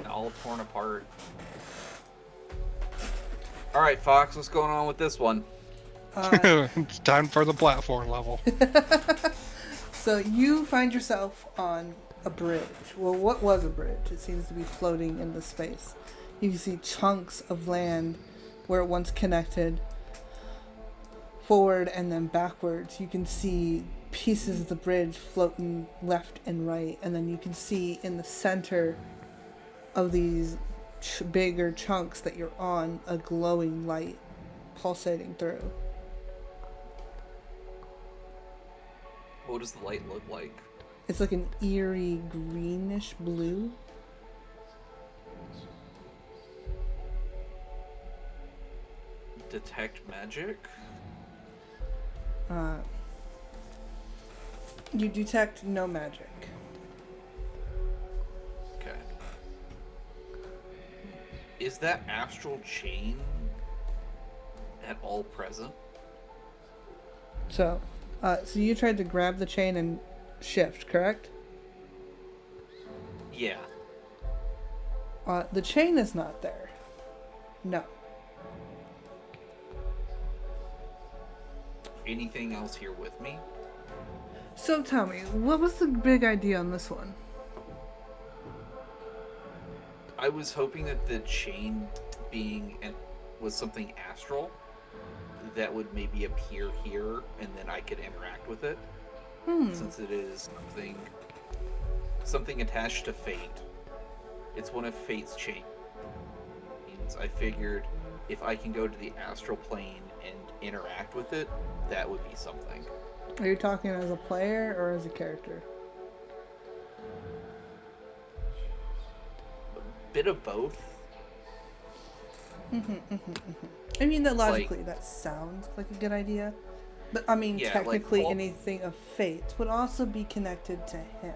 [SPEAKER 3] All torn apart. All right, Fox, what's going on with this one?
[SPEAKER 1] It's time for the platform level.
[SPEAKER 2] So you find yourself on a bridge. Well, what was a bridge? It seems to be floating in the space. You can see chunks of land where it once connected forward and then backwards. You can see pieces of the bridge floating left and right, and then you can see in the center of these bigger chunks that you're on a glowing light pulsating through.
[SPEAKER 3] What does the light look like?
[SPEAKER 2] It's like an eerie greenish blue.
[SPEAKER 3] Detect magic?
[SPEAKER 2] You detect no magic.
[SPEAKER 3] Okay. Is that astral chain at all present?
[SPEAKER 2] So you tried to grab the chain and shift, correct?
[SPEAKER 3] Yeah.
[SPEAKER 2] The chain is not there. No.
[SPEAKER 3] Anything else here with me?
[SPEAKER 2] So tell me, what was the big idea on this one?
[SPEAKER 3] I was hoping that the chain was something astral that would maybe appear here and then I could interact with it. Since it is something attached to fate. It's one of fate's chains. I figured if I can go to the astral plane and interact with it, that would be something.
[SPEAKER 2] Are you talking as a player or as a character?
[SPEAKER 3] A bit of both.
[SPEAKER 2] I mean, that logically that sounds like a good idea. But I mean,
[SPEAKER 3] Yeah,
[SPEAKER 2] technically
[SPEAKER 3] like,
[SPEAKER 2] anything of fate would also be connected to him.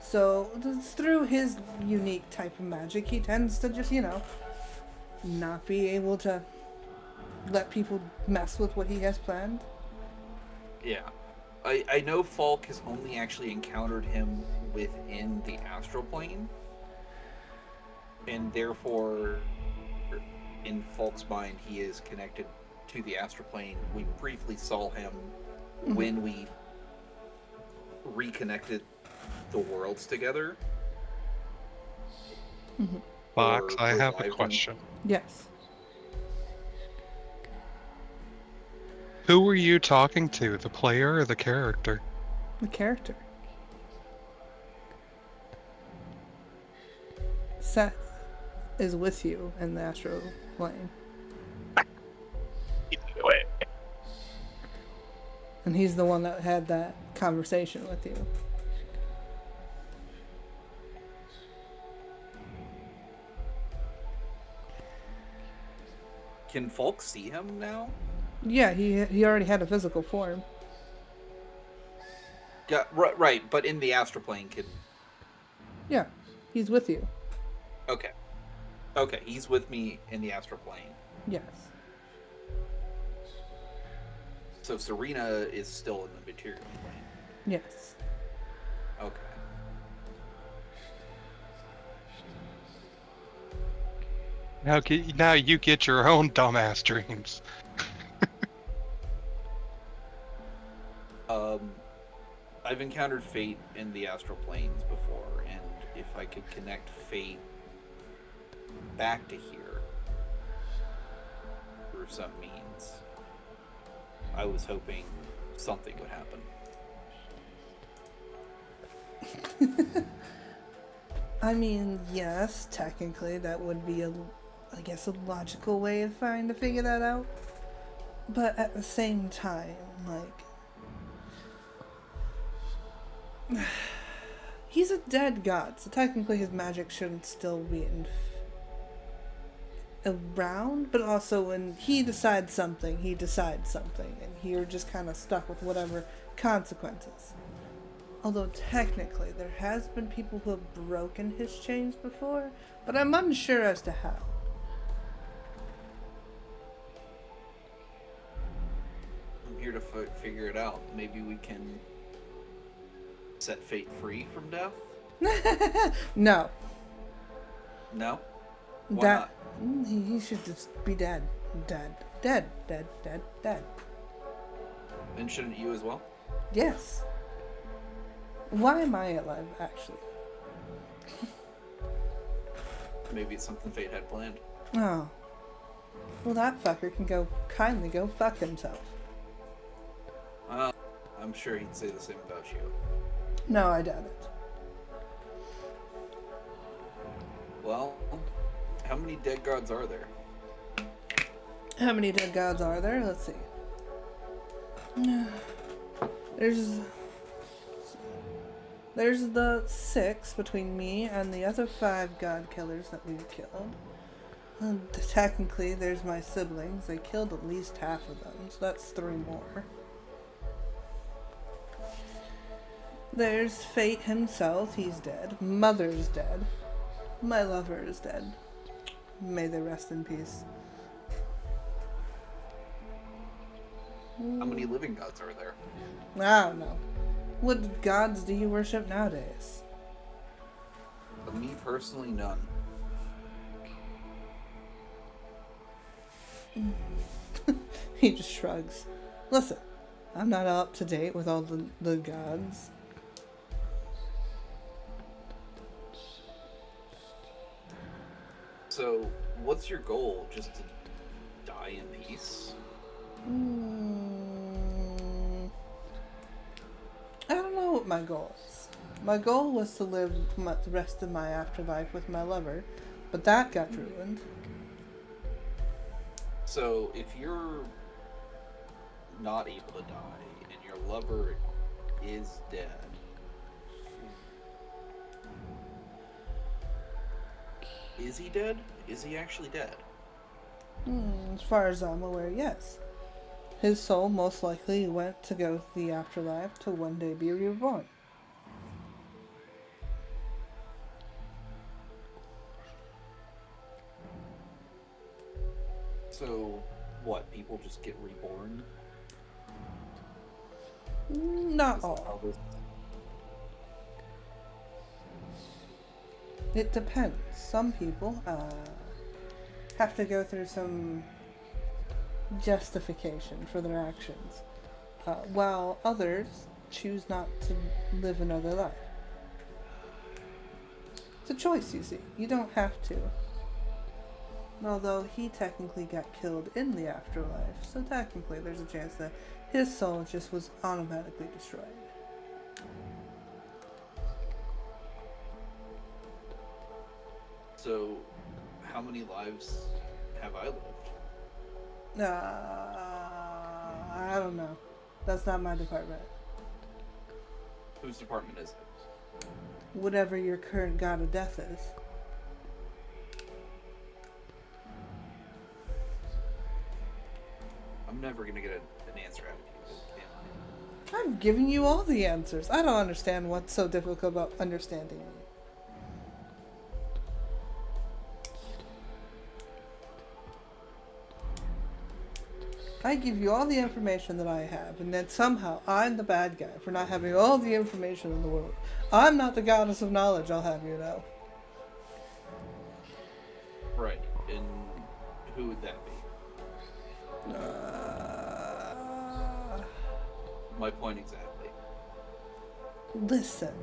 [SPEAKER 2] So through his unique type of magic, he tends to just, not be able to let people mess with what he has planned.
[SPEAKER 3] Yeah. I know Falk has only actually encountered him within the astral plane. And therefore, in Falk's mind, he is connected to the astral plane. We briefly saw him when we reconnected the worlds together.
[SPEAKER 1] Fox,
[SPEAKER 3] Or
[SPEAKER 1] I have a
[SPEAKER 3] revived him.
[SPEAKER 1] question.
[SPEAKER 2] Yes.
[SPEAKER 1] Who were you talking to, the player or the character?
[SPEAKER 2] The character. Seth is with you in the astral plane. And he's the one that had that conversation with you.
[SPEAKER 3] Can Falk see him now?
[SPEAKER 2] Yeah, he already had a physical form.
[SPEAKER 3] Yeah, right, but in the astral plane can...
[SPEAKER 2] Yeah, he's with you.
[SPEAKER 3] Okay. Okay, he's with me in the astral plane.
[SPEAKER 2] Yes.
[SPEAKER 3] So Serena is still in the material plane.
[SPEAKER 2] Yes.
[SPEAKER 3] Okay.
[SPEAKER 1] Now you get your own dumbass dreams.
[SPEAKER 3] I've encountered fate in the astral planes before, and if I could connect fate back to here through some means, I was hoping something would happen.
[SPEAKER 2] I mean, yes, technically that would be a logical way of trying to figure that out. But at the same time, he's a dead god, so technically his magic shouldn't still be around, but also when he decides something, and you're just kind of stuck with whatever consequences. Although technically there has been people who have broken his chains before, but I'm unsure as to how.
[SPEAKER 3] I'm here to figure it out. Maybe we can set fate free from death?
[SPEAKER 2] No.
[SPEAKER 3] No? Why
[SPEAKER 2] That
[SPEAKER 3] not?
[SPEAKER 2] he should just be dead. Dead. Dead. Dead. Dead. Dead.
[SPEAKER 3] And shouldn't you as well?
[SPEAKER 2] Yes. Why am I alive, actually?
[SPEAKER 3] Maybe it's something fate had planned.
[SPEAKER 2] Oh. Well, that fucker can kindly go fuck himself.
[SPEAKER 3] I'm sure he'd say the same about you.
[SPEAKER 2] No, I doubt it.
[SPEAKER 3] Well, how many dead gods are there?
[SPEAKER 2] How many dead gods are there? Let's see. There's the 6 between me and the other 5 god killers that we've killed. And technically, there's my siblings. They killed at least half of them, so that's 3 more. There's Fate himself. He's dead. Mother's dead. My lover is dead. May they rest in peace.
[SPEAKER 3] How many living gods are there?
[SPEAKER 2] I don't know. What gods do you worship nowadays?
[SPEAKER 3] Me personally, none.
[SPEAKER 2] He just shrugs. Listen, I'm not up to date with all the gods.
[SPEAKER 3] So, what's your goal? Just to die in peace?
[SPEAKER 2] I don't know what my goal is. My goal was to live the rest of my afterlife with my lover, but that got ruined.
[SPEAKER 3] So, if you're not able to die and your lover is dead, is he dead? Is he actually dead?
[SPEAKER 2] As far as I'm aware, yes. His soul most likely went to go to the afterlife to one day be reborn.
[SPEAKER 3] So, what? People just get reborn?
[SPEAKER 2] Not
[SPEAKER 3] Is that how
[SPEAKER 2] all.
[SPEAKER 3] this-
[SPEAKER 2] It depends. Some people have to go through some justification for their actions, while others choose not to live another life. It's a choice, you see. You don't have to. Although he technically got killed in the afterlife, so technically there's a chance that his soul just was automatically destroyed.
[SPEAKER 3] So, how many lives have I lived?
[SPEAKER 2] I don't know. That's not my department.
[SPEAKER 3] Whose department is it?
[SPEAKER 2] Whatever your current god of death is.
[SPEAKER 3] I'm never gonna get an answer out of you.
[SPEAKER 2] I'm giving you all the answers. I don't understand what's so difficult about understanding me. I give you all the information that I have, and then somehow I'm the bad guy for not having all the information in the world. I'm not the goddess of knowledge, I'll have you know.
[SPEAKER 3] Right. And who would that be? My point exactly.
[SPEAKER 2] Listen.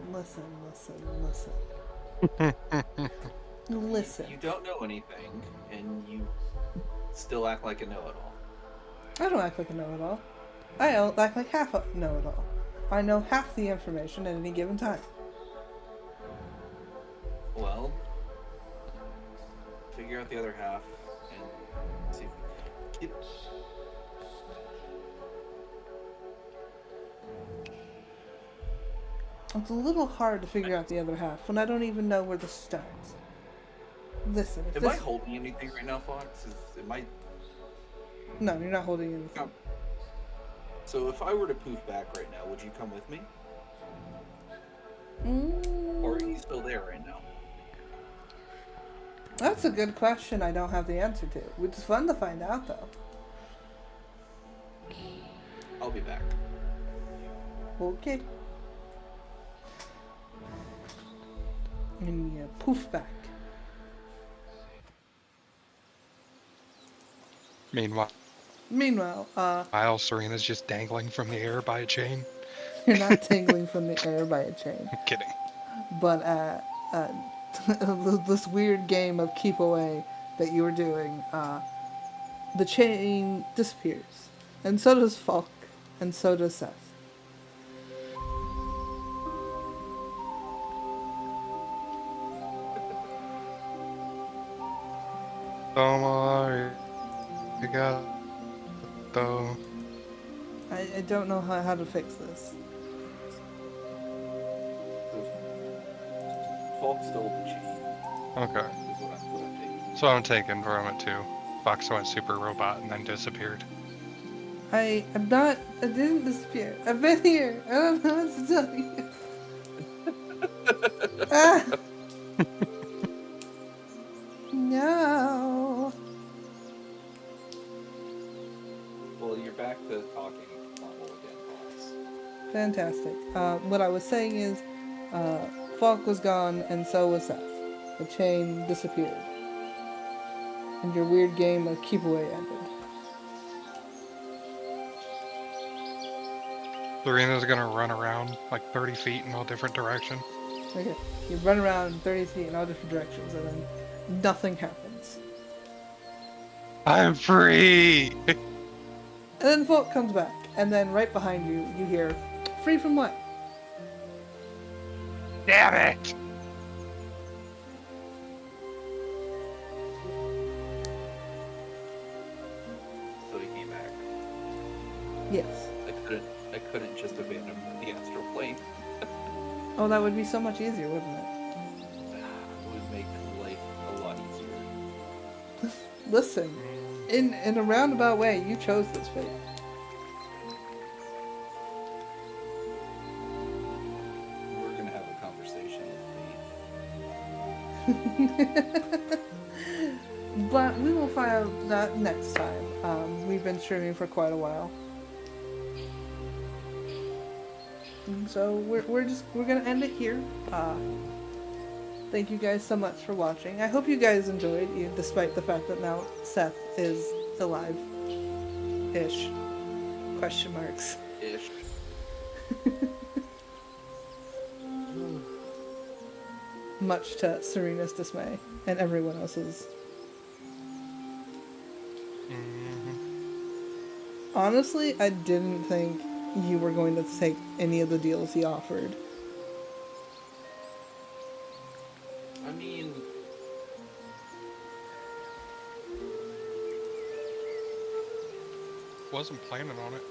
[SPEAKER 2] Listen.
[SPEAKER 3] You don't know anything, and you still act like a know-it-all.
[SPEAKER 2] I don't act like a know-it-all. I act like half a know-it-all. I know half the information at any given time.
[SPEAKER 3] Well, figure out the other half and see if
[SPEAKER 2] It's a little hard to figure out the other half when I don't even know where this starts. Listen, if
[SPEAKER 3] Am
[SPEAKER 2] this...
[SPEAKER 3] I holding anything right now, Fox? Am I...
[SPEAKER 2] No, you're not holding anything.
[SPEAKER 3] So if I were to poof back right now, would you come with me? Or are you still there right now?
[SPEAKER 2] That's a good question I don't have the answer to. It's fun to find out, though.
[SPEAKER 3] I'll be back.
[SPEAKER 2] Okay. And you poof back.
[SPEAKER 1] Meanwhile,
[SPEAKER 2] Meanwhile,
[SPEAKER 1] Serena's just dangling from the air by a chain.
[SPEAKER 2] you're not tingling from the air by a chain.
[SPEAKER 1] I'm kidding.
[SPEAKER 2] But this weird game of keep away that you were doing, the chain disappears. And so does Falk, and so does Seth.
[SPEAKER 1] Don't though.
[SPEAKER 2] I don't know how to fix this.
[SPEAKER 3] Falk stole the chain.
[SPEAKER 1] Okay.
[SPEAKER 3] Is what I'm taking.
[SPEAKER 1] So I'm taking from it too. Fox went super robot and then disappeared.
[SPEAKER 2] I didn't disappear. I've been here. I don't know what to tell you. Ah! No.
[SPEAKER 3] Well, you're back to talking normal again, Fox.
[SPEAKER 2] Fantastic. What I was saying is, Falk was gone, and so was Seth. The chain disappeared. And your weird game of keep away ended.
[SPEAKER 1] Serena's gonna run around like 30 feet in all different directions.
[SPEAKER 2] Okay. You run around 30 feet in all different directions, and then nothing happens.
[SPEAKER 1] I'm free!
[SPEAKER 2] And then Falk comes back, and then right behind you, you hear, free from what?
[SPEAKER 1] Damn it!
[SPEAKER 3] So he came back.
[SPEAKER 2] Yes.
[SPEAKER 3] I couldn't just abandon the astral plane.
[SPEAKER 2] Oh, that would be so much easier, wouldn't it?
[SPEAKER 3] It would make life a lot easier.
[SPEAKER 2] Listen, in a roundabout way, you chose this fate.
[SPEAKER 3] We're gonna have a conversation with fate.
[SPEAKER 2] But we will find out that next time. We've been streaming for quite a while. And so we're gonna end it here. Thank you guys so much for watching. I hope you guys enjoyed, despite the fact that now Seth is alive. Ish. Question marks.
[SPEAKER 3] Ish.
[SPEAKER 2] Much to Serena's dismay and everyone else's. Honestly, I didn't think you were going to take any of the deals he offered.
[SPEAKER 3] I mean,
[SPEAKER 1] Wasn't planning on it.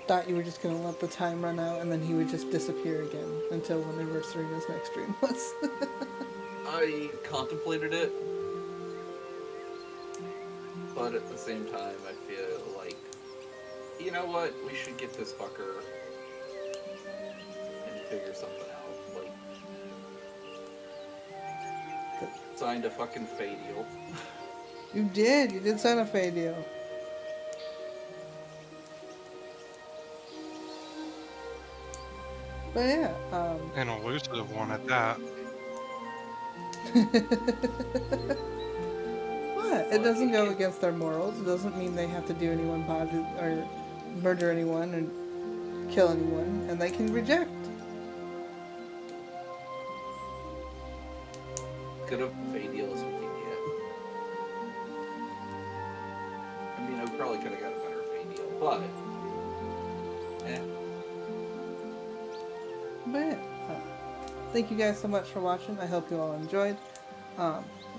[SPEAKER 2] Thought you were just gonna let the time run out and then he would just disappear again until whenever Serena's next stream was.
[SPEAKER 3] I contemplated it, but at the same time, I feel like, you know what? We should get this fucker and figure something out. Like, signed a fucking Fey deal.
[SPEAKER 2] You did sign a Fey deal. But yeah,
[SPEAKER 1] An elusive one at that.
[SPEAKER 2] what? It doesn't go against their morals. It doesn't mean they have to do anyone bad or murder anyone or kill anyone, and they can reject.
[SPEAKER 3] Good of Fey deal as we can get. I mean, I probably could have got a better Fey deal, but
[SPEAKER 2] But yeah, thank you guys so much for watching. I hope you all enjoyed.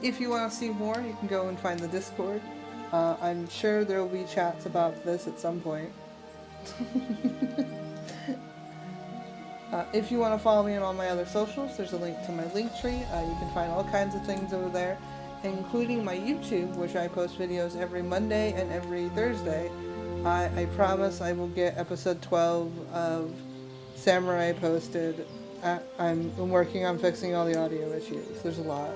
[SPEAKER 2] If you want to see more, you can go and find the Discord. I'm sure there will be chats about this at some point. If you want to follow me on all my other socials, there's a link to my Linktree. You can find all kinds of things over there, including my YouTube, which I post videos every Monday and every Thursday. I promise I will get episode 12 of Samurai posted. I'm working on fixing all the audio issues. There's a lot.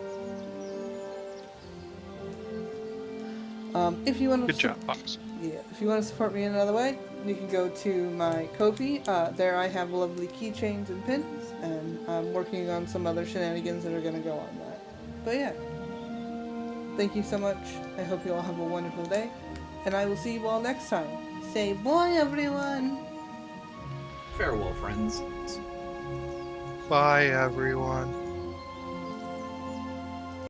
[SPEAKER 2] If you want
[SPEAKER 1] Good
[SPEAKER 2] to
[SPEAKER 1] job, Fox.
[SPEAKER 2] if you want to support me in another way, you can go to my Ko-fi. There I have lovely keychains and pins, and I'm working on some other shenanigans that are going to go on that. But yeah, thank you so much. I hope you all have a wonderful day, and I will see you all next time. Say bye, everyone!
[SPEAKER 3] Farewell, friends.
[SPEAKER 1] Bye, everyone.